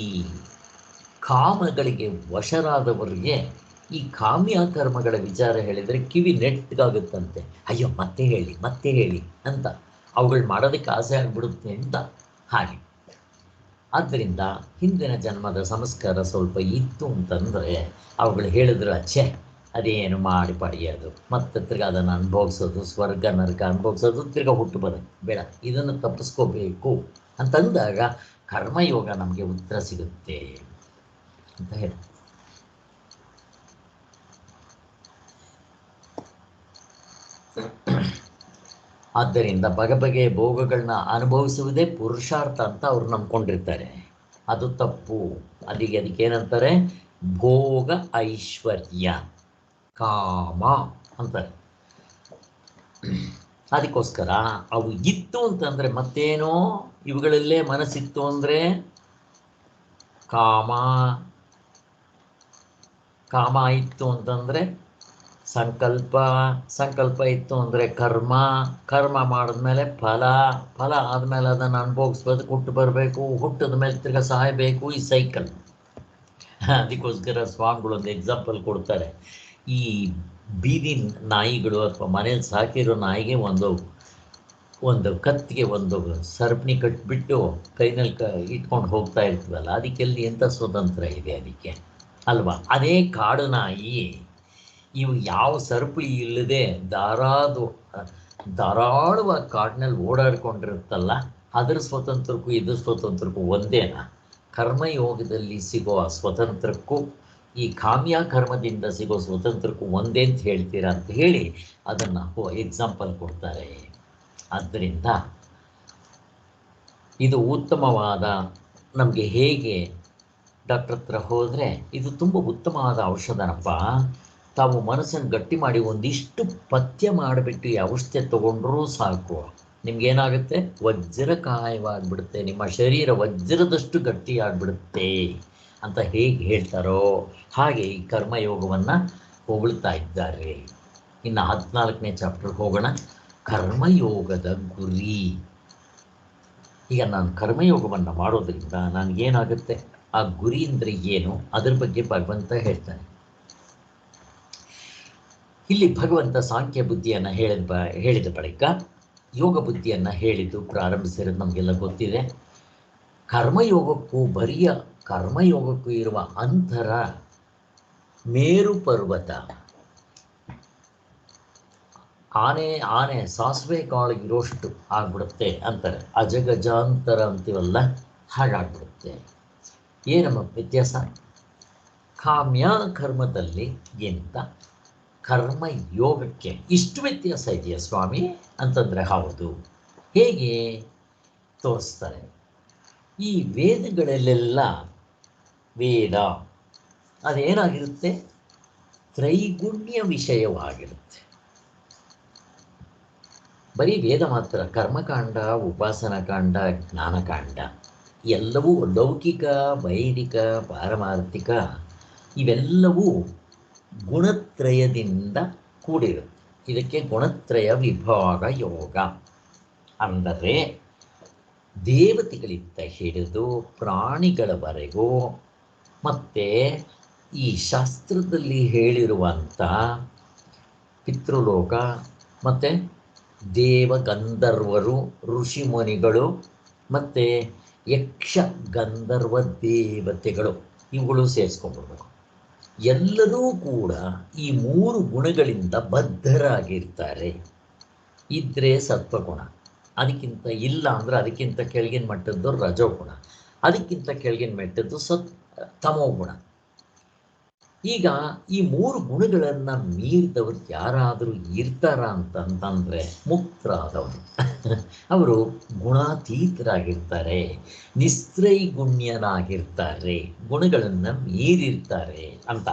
ಕಾಮಗಳಿಗೆ ವಶರಾದವರಿಗೆ ಈ ಕಾಮ್ಯ ಕರ್ಮಗಳ ವಿಚಾರ ಹೇಳಿದರೆ ಕಿವಿ ನೆಟ್ಟಗಾಗುತ್ತಂತೆ. ಅಯ್ಯೋ ಮತ್ತೆ ಹೇಳಿ ಅಂತ ಅವುಗಳು ಮಾಡೋದಕ್ಕೆ ಆಸೆ ಆಗಿಬಿಡುತ್ತೆ ಅಂತ. ಹಾಗೆ ಆದ್ದರಿಂದ ಹಿಂದಿನ ಜನ್ಮದ ಸಂಸ್ಕಾರ ಸ್ವಲ್ಪ ಇತ್ತು ಅಂತಂದರೆ ಅವುಗಳು ಹೇಳಿದ್ರೆ ಛೆ ಅದೇನು ಮಾಡಿ ಪಡೆಯೋದು, ಮತ್ತೆ ತಿರ್ಗ ಅದನ್ನು ಅನುಭವಿಸೋದು, ಸ್ವರ್ಗ ನರಕ ಅನುಭವಿಸೋದು, ತಿರ್ಗ ಹುಟ್ಟು ಬರೋದು ಬೇಡ, ಇದನ್ನು ತಪ್ಪಿಸ್ಕೋಬೇಕು ಅಂತಂದಾಗ ಕರ್ಮಯೋಗ ನಮಗೆ ಉತ್ತರ ಸಿಗುತ್ತೆ ಅಂತ ಹೇಳಿ. ಆದ್ದರಿಂದ ಬಗೆಯ ಭೋಗಗಳನ್ನ ಅನುಭವಿಸುವುದೇ ಪುರುಷಾರ್ಥ ಅಂತ ಅವ್ರು ನಂಬ್ಕೊಂಡಿರ್ತಾರೆ. ಅದು ತಪ್ಪು. ಅದಕ್ಕೇನಂತಾರೆ? ಭೋಗ ಐಶ್ವರ್ಯ ಕಾಮ ಅಂತಾರೆ. ಅದಕ್ಕೋಸ್ಕರ ಅವು ಇತ್ತು ಅಂತಂದರೆ ಮತ್ತೇನೋ, ಇವುಗಳಲ್ಲೇ ಮನಸ್ಸಿತ್ತು ಅಂದರೆ ಕಾಮ ಇತ್ತು ಅಂತಂದರೆ ಸಂಕಲ್ಪ ಇತ್ತು ಅಂದರೆ ಕರ್ಮ ಮಾಡಿದ್ಮೇಲೆ ಫಲ ಆದಮೇಲೆ ಅದನ್ನು ಅನುಭವಿಸ್ಬೇಕು, ಹುಟ್ಟು ಬರಬೇಕು, ಹುಟ್ಟಿದ ಮೇಲೆ ತಿರ್ಗ ಸಾಯಬೇಕು, ಈ ಸೈಕಲ್. ಅದಕ್ಕೋಸ್ಕರ ಸ್ವಾಮಿಗಳು ಒಂದು ಎಕ್ಸಾಂಪಲ್ ಕೊಡ್ತಾರೆ. ಈ ಬೀದಿ ನಾಯಿಗಳು ಅಥವಾ ಮನೇಲಿ ಸಾಕಿರೋ ನಾಯಿಗೆ ಒಂದು ಕತ್ತಿಗೆ ಒಂದು ಸರಪಣಿ ಕಟ್ಟಿಬಿಟ್ಟು ಕೈನಲ್ಲಿ ಇಟ್ಕೊಂಡು ಹೋಗ್ತಾ ಇರ್ತೀವಲ್ಲ, ಅದಕ್ಕೆಲ್ಲಿ ಎಂಥ ಸ್ವತಂತ್ರ ಇದೆ ಅದಕ್ಕೆ ಅಲ್ವಾ? ಅದೇ ಕಾಡು ನಾಯಿ ಇವು ಯಾವ ಸರಪಳಿ ಇಲ್ಲದೆ ಧಾರಾಳವಾಗಿ ಕಾಡಿನಲ್ಲಿ ಓಡಾಡ್ಕೊಂಡಿರುತ್ತಲ್ಲ, ಅದರ ಸ್ವತಂತ್ರಕ್ಕೂ ಇದ್ರ ಸ್ವತಂತ್ರಕ್ಕೂ ಒಂದೇನಾ? ಕರ್ಮಯೋಗದಲ್ಲಿ ಸಿಗೋ ಸ್ವತಂತ್ರಕ್ಕೂ ಈ ಕಾಮ್ಯ ಕರ್ಮದಿಂದ ಸಿಗೋ ಸ್ವತಂತ್ರಕ್ಕೂ ಒಂದೇ ಅಂತ ಹೇಳ್ತೀರಾ ಅಂತ ಹೇಳಿ ಅದನ್ನು ಎಕ್ಸಾಂಪಲ್ ಕೊಡ್ತಾರೆ. ಆದ್ದರಿಂದ ಇದು ಉತ್ತಮವಾದ, ನಮಗೆ ಹೇಗೆ ಡಾಕ್ಟರ್ ಹತ್ರ ಹೋದರೆ ಇದು ತುಂಬ ಉತ್ತಮವಾದ ಔಷಧನಪ್ಪ, ತಾವು ಮನಸ್ಸನ್ನು ಗಟ್ಟಿ ಮಾಡಿ ಒಂದಿಷ್ಟು ಪಥ್ಯ ಮಾಡಿಬಿಟ್ಟು ಈ ಔಷಧಿ ತೊಗೊಂಡ್ರೂ ಸಾಕು, ನಿಮ್ಗೇನಾಗುತ್ತೆ? ವಜ್ರಕಾಯವಾಗಿಬಿಡುತ್ತೆ, ನಿಮ್ಮ ಶರೀರ ವಜ್ರದಷ್ಟು ಗಟ್ಟಿಯಾಗಿಬಿಡುತ್ತೆ ಅಂತ ಹೇಗೆ ಹೇಳ್ತಾರೋ ಹಾಗೆ ಈ ಕರ್ಮಯೋಗವನ್ನು ಹೊಗಳ್ತಾ ಇದ್ದಾರೆ. ಇನ್ನು 14ನೇ ಚಾಪ್ಟರ್ಗೆ ಹೋಗೋಣ. ಕರ್ಮಯೋಗದ ಗುರಿ. ಈಗ ನಾನು ಕರ್ಮಯೋಗವನ್ನು ಮಾಡೋದ್ರಿಂದ ನನಗೇನಾಗುತ್ತೆ, ಆ ಗುರಿ ಅಂದರೆ ಏನು, ಅದರ ಬಗ್ಗೆ ಭಗವಂತ ಹೇಳ್ತಾನೆ. ಇಲ್ಲಿ ಭಗವಂತ ಸಾಂಖ್ಯ ಬುದ್ಧಿಯನ್ನು ಹೇಳಿದ ಬಳಿಕ ಯೋಗ ಬುದ್ಧಿಯನ್ನು ಹೇಳಿದ್ದು ಪ್ರಾರಂಭಿಸಿರೋದು ನಮಗೆಲ್ಲ ಗೊತ್ತಿದೆ. ಕರ್ಮಯೋಗಕ್ಕೂ ಇರುವ ಅಂತರ ಮೇರು ಪರ್ವತ, ಆನೆ ಸಾಸಿವೆ ಕಾಳಿಗಿರೋಷ್ಟು ಆಗ್ಬಿಡುತ್ತೆ ಅಂತಾರೆ. ಅಜಗಜಾಂತರ ಅಂತೀವಲ್ಲ, ಹಾಗಾಗ್ಬಿಡುತ್ತೆ. ಏನಮ್ಮ ವ್ಯತ್ಯಾಸ? ಕಾಮ್ಯ ಕರ್ಮದಲ್ಲಿ ಎಂತ ಕರ್ಮಯೋಗಕ್ಕೆ ಇಷ್ಟು ವ್ಯತ್ಯಾಸ ಇದೆಯಾ ಸ್ವಾಮಿ ಅಂತಂದರೆ ಹೌದು. ಹೇಗೆ ತೋರಿಸ್ತಾರೆ? ಈ ವೇದಗಳಲ್ಲೆಲ್ಲ ವೇದ ಅದೇನಾಗಿರುತ್ತೆ? ತ್ರೈಗುಣ್ಯ ವಿಷಯವಾಗಿರುತ್ತೆ. ಬರೀ ವೇದ ಮಾತ್ರ, ಕರ್ಮಕಾಂಡ, ಉಪಾಸನಕಾಂಡ, ಜ್ಞಾನಕಾಂಡ ಎಲ್ಲವೂ ಲೌಕಿಕ, ವೈದಿಕ, ಪಾರಮಾರ್ಥಿಕ ಇವೆಲ್ಲವೂ ಗುಣತ್ರಯದಿಂದ ಕೂಡಿರುತ್ತೆ. ಇದಕ್ಕೆ ಗುಣತ್ರಯ ವಿಭಾಗ ಯೋಗ ಅಂದರೆ ದೇವತೆಗಳಿಂದ ಹಿಡಿದು ಪ್ರಾಣಿಗಳವರೆಗೂ, ಮತ್ತು ಈ ಶಾಸ್ತ್ರದಲ್ಲಿ ಹೇಳಿರುವಂಥ ಪಿತೃಲೋಕ ಮತ್ತು ದೇವಗಂಧರ್ವರು, ಋಷಿಮುನಿಗಳು ಮತ್ತು ಯಕ್ಷ ಗಂಧರ್ವ ದೇವತೆಗಳು ಇವುಗಳು ಸೇರಿಸ್ಕೊಂಡ್ಬಿಡ್ಬೇಕು. ಎಲ್ಲರೂ ಕೂಡ ಈ 3 ಗುಣಗಳಿಂದ ಬದ್ಧರಾಗಿರ್ತಾರೆ. ಇದ್ದರೆ ಸತ್ವಗುಣ, ಅದಕ್ಕಿಂತ ಇಲ್ಲ ಅಂದರೆ ಅದಕ್ಕಿಂತ ಕೆಳಗಿನ ಮಟ್ಟದ್ದು ರಜೋಗುಣ, ಅದಕ್ಕಿಂತ ಕೆಳಗಿನ ಮಟ್ಟದ್ದು ತಮೋಗುಣ. ಈಗ ಈ 3 ಗುಣಗಳನ್ನು ಮೀರಿದವರು ಯಾರಾದರೂ ಇರ್ತಾರ ಅಂತಂತಂದರೆ ಮುಕ್ತರಾದವರು. ಅವರು ಗುಣಾತೀತರಾಗಿರ್ತಾರೆ, ನಿಸ್ತ್ರೈಗುಣ್ಯರಾಗಿರ್ತಾರೆ, ಗುಣಗಳನ್ನು ಮೀರಿರ್ತಾರೆ ಅಂತ.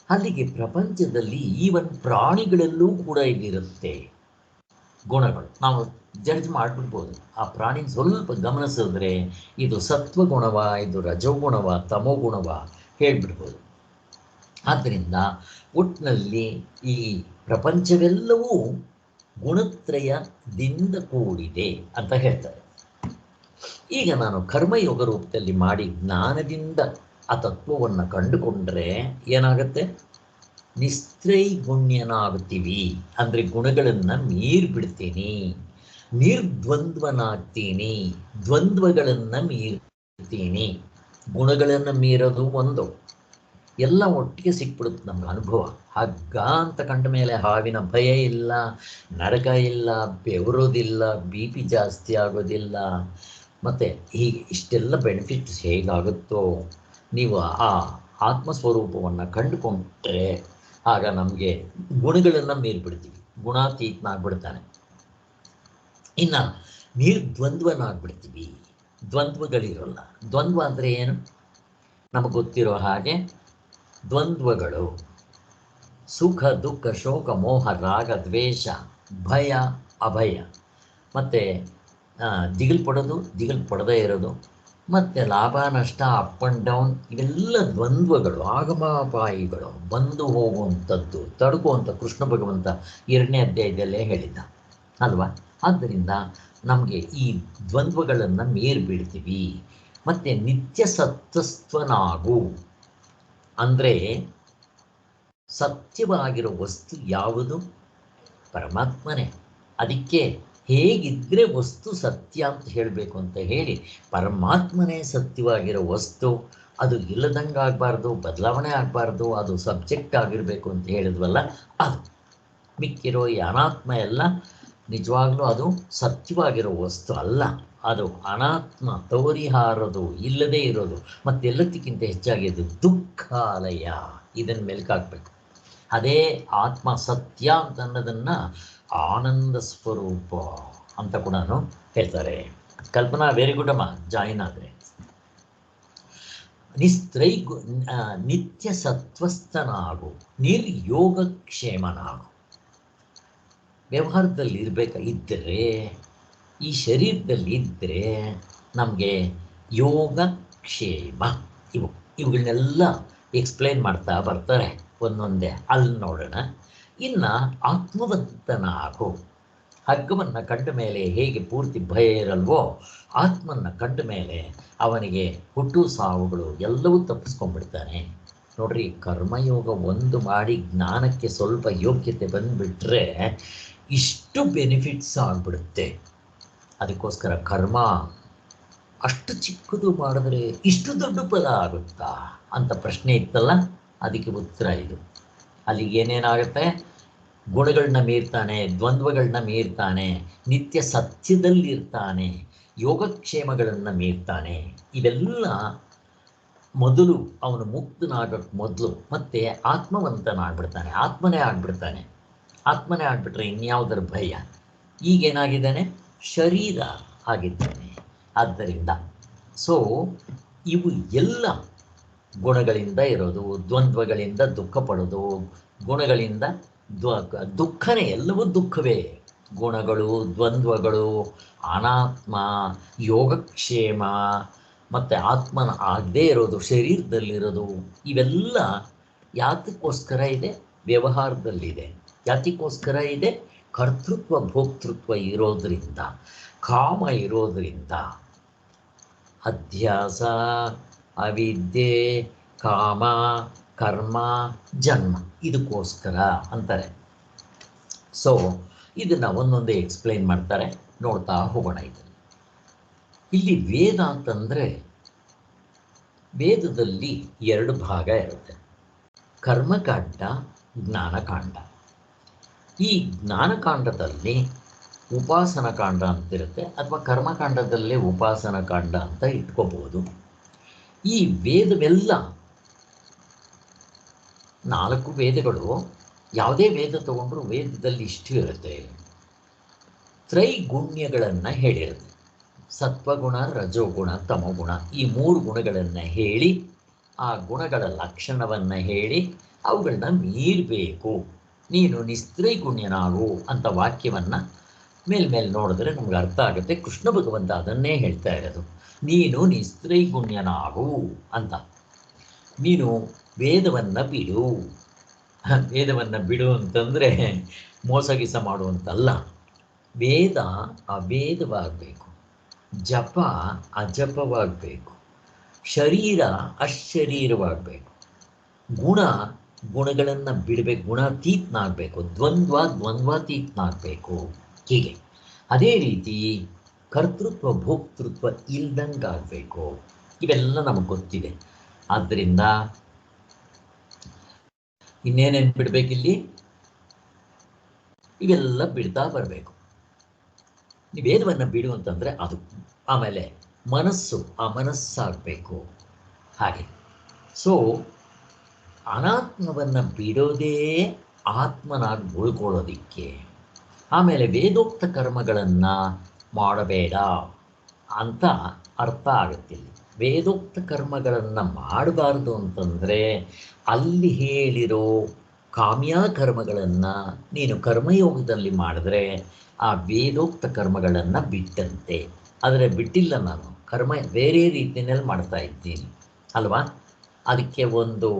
ಅಲ್ಲಿಗೆ ಪ್ರಪಂಚದಲ್ಲಿ ಈವನ್ ಪ್ರಾಣಿಗಳಲ್ಲೂ ಕೂಡ ಇಲ್ಲಿರುತ್ತೆ ಗುಣಗಳು. ನಾವು ಜಡ್ಜ್ ಮಾಡಿಬಿಡ್ಬೋದು. ಆ ಪ್ರಾಣಿ ಸ್ವಲ್ಪ ಗಮನಿಸಿದ್ರೆ ಇದು ಸತ್ವಗುಣವ, ಇದು ರಜೋಗುಣವ, ತಮೋಗುಣವ ಹೇಳ್ಬಿಡ್ಬೋದು. ಆದ್ದರಿಂದ ಒಟ್ಟಿನಲ್ಲಿ ಈ ಪ್ರಪಂಚವೆಲ್ಲವೂ ಗುಣತ್ರಯದಿಂದ ಕೂಡಿದೆ ಅಂತ ಹೇಳ್ತಾರೆ. ಈಗ ನಾನು ಕರ್ಮಯೋಗ ರೂಪದಲ್ಲಿ ಮಾಡಿ ಜ್ಞಾನದಿಂದ ಆ ತತ್ವವನ್ನು ಕಂಡುಕೊಂಡ್ರೆ ಏನಾಗುತ್ತೆ? ನಿಸ್ತ್ರೈಗುಣ್ಯನಾಗ್ತೀವಿ, ಅಂದರೆ ಗುಣಗಳನ್ನು ಮೀರ್ಬಿಡ್ತೀನಿ, ನಿರ್ದ್ವಂದ್ವನಾಗ್ತೀನಿ, ದ್ವಂದ್ವಗಳನ್ನು ಮೀರ್ತೀನಿ. ಗುಣಗಳನ್ನು ಮೀರೋದು ಒಂದು, ಎಲ್ಲ ಒಟ್ಟಿಗೆ ಸಿಕ್ಬಿಡುತ್ತೆ ನಮ್ಗೆ ಅನುಭವ. ಹಗ್ಗ ಅಂತ ಕಂಡ ಮೇಲೆ ಹಾವಿನ ಭಯ ಇಲ್ಲ, ನರಕ ಇಲ್ಲ, ಬೆವರೋದಿಲ್ಲ, ಬಿ ಪಿ ಜಾಸ್ತಿ ಆಗೋದಿಲ್ಲ. ಮತ್ತು ಹೀಗೆ ಇಷ್ಟೆಲ್ಲ ಬೆನಿಫಿಟ್ಸ್ ಹೇಗಾಗುತ್ತೋ ನೀವು ಆ ಆತ್ಮಸ್ವರೂಪವನ್ನು ಕಂಡುಕೊಂಡ್ರೆ ಆಗ ನಮಗೆ ಗುಣಗಳನ್ನು ಮೀರಿಬಿಡ್ತೀವಿ, ಗುಣಾತೀತನಾಗ್ಬಿಡ್ತಾನೆ. ಇನ್ನು ನಿರ್ದ್ವಂದ್ವನಾಗ್ಬಿಡ್ತೀವಿ, ದ್ವಂದ್ವಗಳಿರೋಲ್ಲ. ದ್ವಂದ್ವ ಅಂದರೆ ಏನು? ನಮಗೆ ಗೊತ್ತಿರೋ ಹಾಗೆ ದ್ವಂದ್ವಗಳು ಸುಖ ದುಃಖ ಶೋಕ ಮೋಹ ರಾಗ ದ್ವೇಷ ಭಯ ಅಭಯ, ಮತ್ತು ದಿಗಿಲು ಪಡೋದು ದಿಗಿಲು ಪಡದೇ ಇರೋದು, ಮತ್ತು ಲಾಭ ನಷ್ಟ ಅಪ್ ಆ್ಯಂಡ್ ಡೌನ್, ಇವೆಲ್ಲ ದ್ವಂದ್ವಗಳು, ಆಗಮಾಪಾಯಿಗಳು, ಬಂದು ಹೋಗುವಂಥದ್ದು, ತಡ್ಕುವಂಥ ಕೃಷ್ಣ ಭಗವಂತ 2ನೇ ಅಧ್ಯಾಯದಲ್ಲೇ ಹೇಳಿದ್ದ ಅಲ್ವಾ. ಆದ್ದರಿಂದ ನಮಗೆ ಈ ದ್ವಂದ್ವಗಳನ್ನು ಮೀರಿಬಿಡ್ತೀವಿ. ಮತ್ತು ನಿತ್ಯ ಸತ್ವಸ್ಥನಾಗು ಅಂದರೆ ಸತ್ಯವಾಗಿರೋ ವಸ್ತು ಯಾವುದು? ಪರಮಾತ್ಮನೇ. ಅದಕ್ಕೆ ಹೇಗಿದ್ದರೆ ವಸ್ತು ಸತ್ಯ ಅಂತ ಹೇಳಬೇಕು ಅಂತ ಹೇಳಿ ಪರಮಾತ್ಮನೇ ಸತ್ಯವಾಗಿರೋ ವಸ್ತು, ಅದು ಇಲ್ಲದಂಗೆ ಆಗಬಾರ್ದು, ಬದಲಾವಣೆ ಆಗಬಾರ್ದು, ಅದು ಸಬ್ಜೆಕ್ಟ್ ಆಗಿರಬೇಕು ಅಂತ ಹೇಳಿದ್ವಲ್ಲ, ಅದು ಮಿಕ್ಕಿರೋ ಈ ಅನಾತ್ಮ ಎಲ್ಲ ನಿಜವಾಗ್ಲೂ ಅದು ಸತ್ಯವಾಗಿರೋ ವಸ್ತು ಅಲ್ಲ, ಅದು ಅನಾತ್ಮ, ತೋರಿಹಾರದು, ಇಲ್ಲದೇ ಇರೋದು, ಮತ್ತೆಲ್ಲದಕ್ಕಿಂತ ಹೆಚ್ಚಾಗಿ ಅದು ದುಃಖಾಲಯ. ಇದನ್ನು ಮೆಲುಕಾಗಬೇಕು. ಅದೇ ಆತ್ಮ ಸತ್ಯ ಅಂತ ಅನ್ನೋದನ್ನು ಆನಂದ ಸ್ವರೂಪ ಅಂತ ಕೂಡ ಹೇಳ್ತಾರೆ. ಕಲ್ಪನಾ ವೆರಿ ಗುಡ್ ಅಮ್ಮ, ಜಾಯಿನ್ ಆದರೆ. ನಿತ್ಯ ಸತ್ವಸ್ಥನಾಗು, ನಿರ್ಯೋಗಕ್ಷೇಮನಾಗು. ವ್ಯವಹಾರದಲ್ಲಿ ಇದ್ದರೆ, ಈ ಶರೀರದಲ್ಲಿ ಇದ್ದರೆ ನಮಗೆ ಯೋಗಕ್ಷೇಮ ಇವುಗಳನ್ನೆಲ್ಲ ಎಕ್ಸ್ಪ್ಲೈನ್ ಮಾಡ್ತಾ ಬರ್ತಾರೆ ಒಂದೊಂದೇ. ಅಲ್ಲಿ ನೋಡೋಣ. ಇನ್ನು ಆತ್ಮವಂತನಾಗು. ಹಗ್ಗವನ್ನು ಕಂಡ ಮೇಲೆ ಹೇಗೆ ಪೂರ್ತಿ ಭಯ ಇರಲ್ವೋ, ಆತ್ಮನ್ನು ಕಂಡ ಮೇಲೆ ಅವನಿಗೆ ಹುಟ್ಟು ಸಾವುಗಳು ಎಲ್ಲವೂ ತಪ್ಪಿಸ್ಕೊಂಡ್ಬಿಡ್ತಾನೆ. ನೋಡ್ರಿ, ಕರ್ಮಯೋಗ ಒಂದು ಮಾಡಿ ಜ್ಞಾನಕ್ಕೆ ಸ್ವಲ್ಪ ಯೋಗ್ಯತೆ ಬಂದುಬಿಟ್ರೆ ಇಷ್ಟು ಬೆನಿಫಿಟ್ಸ್ ಆಗಿಬಿಡುತ್ತೆ. ಅದಕ್ಕೋಸ್ಕರ ಕರ್ಮ ಅಷ್ಟು ಚಿಕ್ಕದು ಮಾಡಿದ್ರೆ ಇಷ್ಟು ದೊಡ್ಡ ಫಲ ಆಗುತ್ತಾ ಅಂತ ಪ್ರಶ್ನೆ ಇತ್ತಲ್ಲ, ಅದಕ್ಕೆ ಉತ್ತರ ಇದು. ಅಲ್ಲಿಗೆ ಏನೇನಾಗುತ್ತೆ? ಗುಣಗಳನ್ನ ಮೀರ್ತಾನೆ, ದ್ವಂದ್ವಗಳನ್ನ ಮೀರ್ತಾನೆ, ನಿತ್ಯ ಸತ್ಯದಲ್ಲಿರ್ತಾನೆ, ಯೋಗಕ್ಷೇಮಗಳನ್ನು ಮೀರ್ತಾನೆ. ಇವೆಲ್ಲ ಮೊದಲು ಅವನು ಮುಕ್ತನಾಗಕ್ಕೆ ಮೊದಲು. ಮತ್ತು ಆತ್ಮವಂತನಾಗ್ಬಿಡ್ತಾನೆ, ಆತ್ಮನೇ ಆಗ್ಬಿಡ್ತಾನೆ. ಆತ್ಮನೇ ಆಗ್ಬಿಟ್ರೆ ಇನ್ಯಾವುದರ ಭಯ? ಈಗೇನಾಗಿದ್ದಾನೆ? ಶರೀರ ಆಗಿದ್ದಾನೆ. ಆದ್ದರಿಂದ ಇವು ಎಲ್ಲ ಗುಣಗಳಿಂದ ಇರೋದು, ದ್ವಂದ್ವಗಳಿಂದ ದುಃಖ ಪಡೋದು, ಗುಣಗಳಿಂದ ದುಃಖನೇ, ಎಲ್ಲವೂ ದುಃಖವೇ. ಗುಣಗಳು, ದ್ವಂದ್ವಗಳು, ಅನಾತ್ಮ, ಯೋಗಕ್ಷೇಮ, ಮತ್ತು ಆತ್ಮನ ಆಗದೇ ಇರೋದು, ಶರೀರದಲ್ಲಿರೋದು, ಇವೆಲ್ಲ ಯಾತಕ್ಕೋಸ್ಕರ ಇದೆ? ವ್ಯವಹಾರದಲ್ಲಿದೆ. ಯಾತಕ್ಕೋಸ್ಕರ ಇದೆ? ಕರ್ತೃತ್ವ ಭೋಕ್ತೃತ್ವ ಇರೋದರಿಂದ, ಕಾಮ ಇರೋದರಿಂದ. ಅಧ್ಯಾಸ, ಅವಿದ್ಯೆ, ಕಾಮ, ಕರ್ಮ, ಜನ್ಮ, ಇದಕ್ಕೋಸ್ಕರ ಅಂತಾರೆ. ಇದನ್ನು ಒಂದೊಂದೇ ಎಕ್ಸ್ಪ್ಲೈನ್ ಮಾಡ್ತಾರೆ, ನೋಡ್ತಾ ಹೋಗೋಣ. ಇಲ್ಲಿ ವೇದ ಅಂತಂದರೆ ವೇದದಲ್ಲಿ 2 ಭಾಗ ಇರುತ್ತೆ, ಕರ್ಮಕಾಂಡ, ಜ್ಞಾನಕಾಂಡ. ಈ ಜ್ಞಾನಕಾಂಡದಲ್ಲಿ ಉಪಾಸನಕಾಂಡ ಅಂತಿರುತ್ತೆ, ಅಥವಾ ಕರ್ಮಕಾಂಡದಲ್ಲೇ ಉಪಾಸನಕಾಂಡ ಅಂತ ಇಟ್ಕೋಬಹುದು. ಈ ವೇದವೆಲ್ಲ 4 ವೇದಗಳು, ಯಾವುದೇ ವೇದ ತಗೊಂಡ್ರು ವೇದದಲ್ಲಿ ಇಷ್ಟು ಇರುತ್ತೆ. ತ್ರೈಗುಣ್ಯಗಳನ್ನು ಹೇಳಿರುತ್ತೆ. ಸತ್ವಗುಣ, ರಜೋಗುಣ, ತಮೋಗುಣ, ಈ 3 ಗುಣಗಳನ್ನು ಹೇಳಿ, ಆ ಗುಣಗಳ ಲಕ್ಷಣವನ್ನು ಹೇಳಿ ಅವುಗಳನ್ನ ಮೀರಬೇಕು. ನೀನು ನಿಸ್ತ್ರೈಗುಣ್ಯನಾಗು ಅಂತ ವಾಕ್ಯವನ್ನು ಮೇಲ್ಮೇಲೆ ನೋಡಿದ್ರೆ ನಮ್ಗೆ ಅರ್ಥ ಆಗುತ್ತೆ. ಕೃಷ್ಣ ಭಗವಂತ ಅದನ್ನೇ ಹೇಳ್ತಾ ಇರೋದು, ನೀನು ನಿಸ್ತ್ರೈಗುಣ್ಯನಾಗು ಅಂತ. ನೀನು ವೇದವನ್ನು ಬಿಡು. ವೇದವನ್ನು ಬಿಡು ಅಂತಂದರೆ ಮೋಸಗಿಸ ಮಾಡುವಂತಲ್ಲ. ವೇದ ಅವೇದವಾಗಬೇಕು, ಜಪ ಅಜಪವಾಗಬೇಕು, ಶರೀರ ಅಶರೀರವಾಗಬೇಕು, ಗುಣ ಗುಣಗಳನ್ನು ಬಿಡಬೇಕು, ಗುಣಾತೀತನಾಗಬೇಕು, ದ್ವಂದ್ವಾತೀತನಾಗಬೇಕು. ಹೀಗೆ ಅದೇ ರೀತಿ ಕರ್ತೃತ್ವ ಭೋಕ್ತೃತ್ವ ಇಲ್ದಂಗಾಗಬೇಕು. ಇವೆಲ್ಲ ನಮಗೆ ಗೊತ್ತಿದೆ. ಆದ್ದರಿಂದ ಇನ್ನೇನೇನು ಬಿಡಬೇಕಿಲ್ಲಿ? ಇವೆಲ್ಲ ಬಿಡ್ತಾ ಬರಬೇಕು. ನೀವು ವೇದವನ್ನು ಬಿಡು ಅಂತಂದರೆ ಅದು. ಆಮೇಲೆ ಮನಸ್ಸು ಅಮನಸ್ಸಾಗಬೇಕು. ಹಾಗೆ ಸೊ ಅನಾತ್ಮವನ್ನು ಬಿಡೋದೇ ಆತ್ಮನಾಗಿ ಉಳ್ಕೊಳ್ಳೋದಿಕ್ಕೆ. ಆಮೇಲೆ ವೇದೋಕ್ತ ಕರ್ಮಗಳನ್ನು ಮಾಡಬೇಡ ಅಂತ ಅರ್ಥ ಆಗುತ್ತಿಲ್ಲ. ವೇದೋಕ್ತ ಕರ್ಮಗಳನ್ನು ಮಾಡಬಾರ್ದು ಅಂತಂದರೆ ಅಲ್ಲಿ ಹೇಳಿರೋ ಕಾಮ್ಯ ಕರ್ಮಗಳನ್ನು ನೀನು ಕರ್ಮಯೋಗದಲ್ಲಿ ಮಾಡಿದ್ರೆ ಆ ವೇದೋಕ್ತ ಕರ್ಮಗಳನ್ನು ಬಿಟ್ಟಂತೆ. ಆದರೆ ಬಿಟ್ಟಿಲ್ಲ, ನಾನು ಕರ್ಮ ಬೇರೆ ರೀತಿಯಲ್ಲಿ ಮಾಡ್ತಾ ಇದ್ದೀನಿ ಅಲ್ವಾ. ಅದಕ್ಕೆ ಒಂದು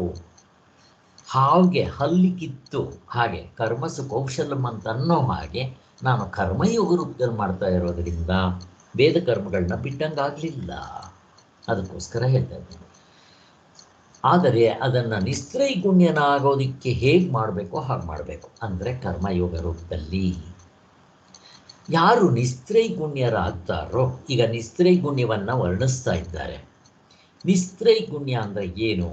ಹಾಗೆ ಹಲ್ಲಿಕ್ಕಿತ್ತು ಹಾಗೆ ಕರ್ಮಸು ಕೌಶಲಂ ಅಂತ ಅನ್ನೋ ಹಾಗೆ ನಾನು ಕರ್ಮಯೋಗ ರೂಪದಲ್ಲಿ ಮಾಡ್ತಾ ಇರೋದರಿಂದ ವೇದ ಕರ್ಮಗಳನ್ನ ಬಿಟ್ಟಂಗಾಗಲಿಲ್ಲ. ಅದಕ್ಕೋಸ್ಕರ ಹೇಳ್ತಾ ಇದ್ದೀನಿ. ಆದರೆ ಅದನ್ನು ನಿಸ್ತ್ರೈಗುಣ್ಯನಾಗೋದಕ್ಕೆ ಹೇಗೆ ಮಾಡಬೇಕೋ ಹಾಗೆ ಮಾಡಬೇಕು, ಅಂದರೆ ಕರ್ಮಯೋಗ ರೂಪದಲ್ಲಿ. ಯಾರು ನಿಸ್ತ್ರೈಗುಣ್ಯರಾಗ್ತಾರೋ, ಈಗ ನಿಸ್ತ್ರೈಗುಣ್ಯವನ್ನು ವರ್ಣಿಸ್ತಾ ಇದ್ದಾರೆ. ನಿಸ್ತ್ರೈಗುಣ್ಯ ಅಂದರೆ ಏನು?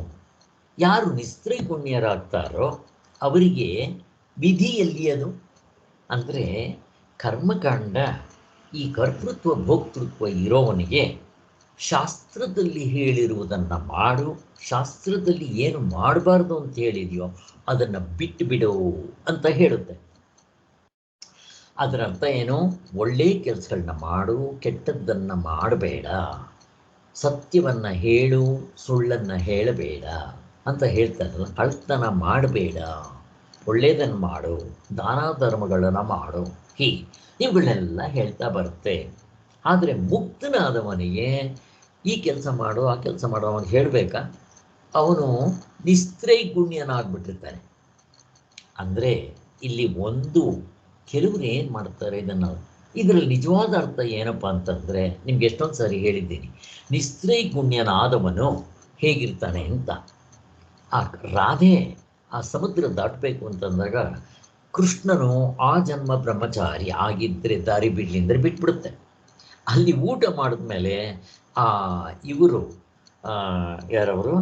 ಯಾರು ನಿಸ್ತ್ರೈಗುಣ್ಯರಾಗ್ತಾರೋ ಅವರಿಗೆ ವಿಧಿಯಲ್ಲಿ ಅದು ಅಂದರೆ ಕರ್ಮಕಾಂಡ, ಈ ಕರ್ತೃತ್ವ ಭೋಕ್ತೃತ್ವ ಇರೋವನಿಗೆ ಶಾಸ್ತ್ರದಲ್ಲಿ ಹೇಳಿರುವುದನ್ನು ಮಾಡು, ಶಾಸ್ತ್ರದಲ್ಲಿ ಏನು ಮಾಡಬಾರ್ದು ಅಂತ ಹೇಳಿದೆಯೋ ಅದನ್ನು ಬಿಟ್ಟು ಬಿಡು ಅಂತ ಹೇಳುತ್ತೆ. ಅದರ ಅರ್ಥ ಏನು? ಒಳ್ಳೆಯ ಕೆಲಸಗಳನ್ನ ಮಾಡು, ಕೆಟ್ಟದ್ದನ್ನು ಮಾಡಬೇಡ, ಸತ್ಯವನ್ನು ಹೇಳು, ಸುಳ್ಳನ್ನು ಹೇಳಬೇಡ ಅಂತ ಹೇಳ್ತಾರಲ್ಲ. ಕಳ್ತನ ಮಾಡಬೇಡ, ಒಳ್ಳೆಯದನ್ನು ಮಾಡು, ದಾನ ಧರ್ಮಗಳನ್ನು ಮಾಡು, ಹೀಗೆ ಇವುಗಳನ್ನೆಲ್ಲ ಹೇಳ್ತಾ ಬರುತ್ತೆ. ಆದರೆ ಮುಕ್ತನಾದವನಿಗೆ ಈ ಕೆಲಸ ಮಾಡು, ಆ ಕೆಲಸ ಮಾಡು ಅವನಿಗೆ ಹೇಳಬೇಕಾ? ಅವನು ನಿಸ್ತ್ರೈಗುಣ್ಯನಾಗ್ಬಿಟ್ಟಿರ್ತಾನೆ. ಅಂದರೆ ಇಲ್ಲಿ ಒಂದು ಕೆಲವರು ಏನು ಮಾಡ್ತಾರೆ, ಇದರಲ್ಲಿ ನಿಜವಾದ ಅರ್ಥ ಏನಪ್ಪ ಅಂತಂದರೆ, ನಿಮ್ಗೆ ಎಷ್ಟೊಂದು ಸಾರಿ ಹೇಳಿದ್ದೀನಿ, ನಿಸ್ತ್ರೈಗುಣ್ಯನಾದವನು ಹೇಗಿರ್ತಾನೆ ಅಂತ. ಆ ರಾಧೆ ಆ ಸಮುದ್ರ ದಾಟಬೇಕು ಅಂತಂದಾಗ ಕೃಷ್ಣನು ಆ ಜನ್ಮ ಬ್ರಹ್ಮಚಾರಿ ಆಗಿದ್ದರೆ ದಾರಿ ಬಿಡಲಿ ಅಂದರೆ ಬಿಟ್ಬಿಡುತ್ತೆ. ಅಲ್ಲಿ ಊಟ ಮಾಡಿದ್ಮೇಲೆ ಇವರು ಯಾರವರು,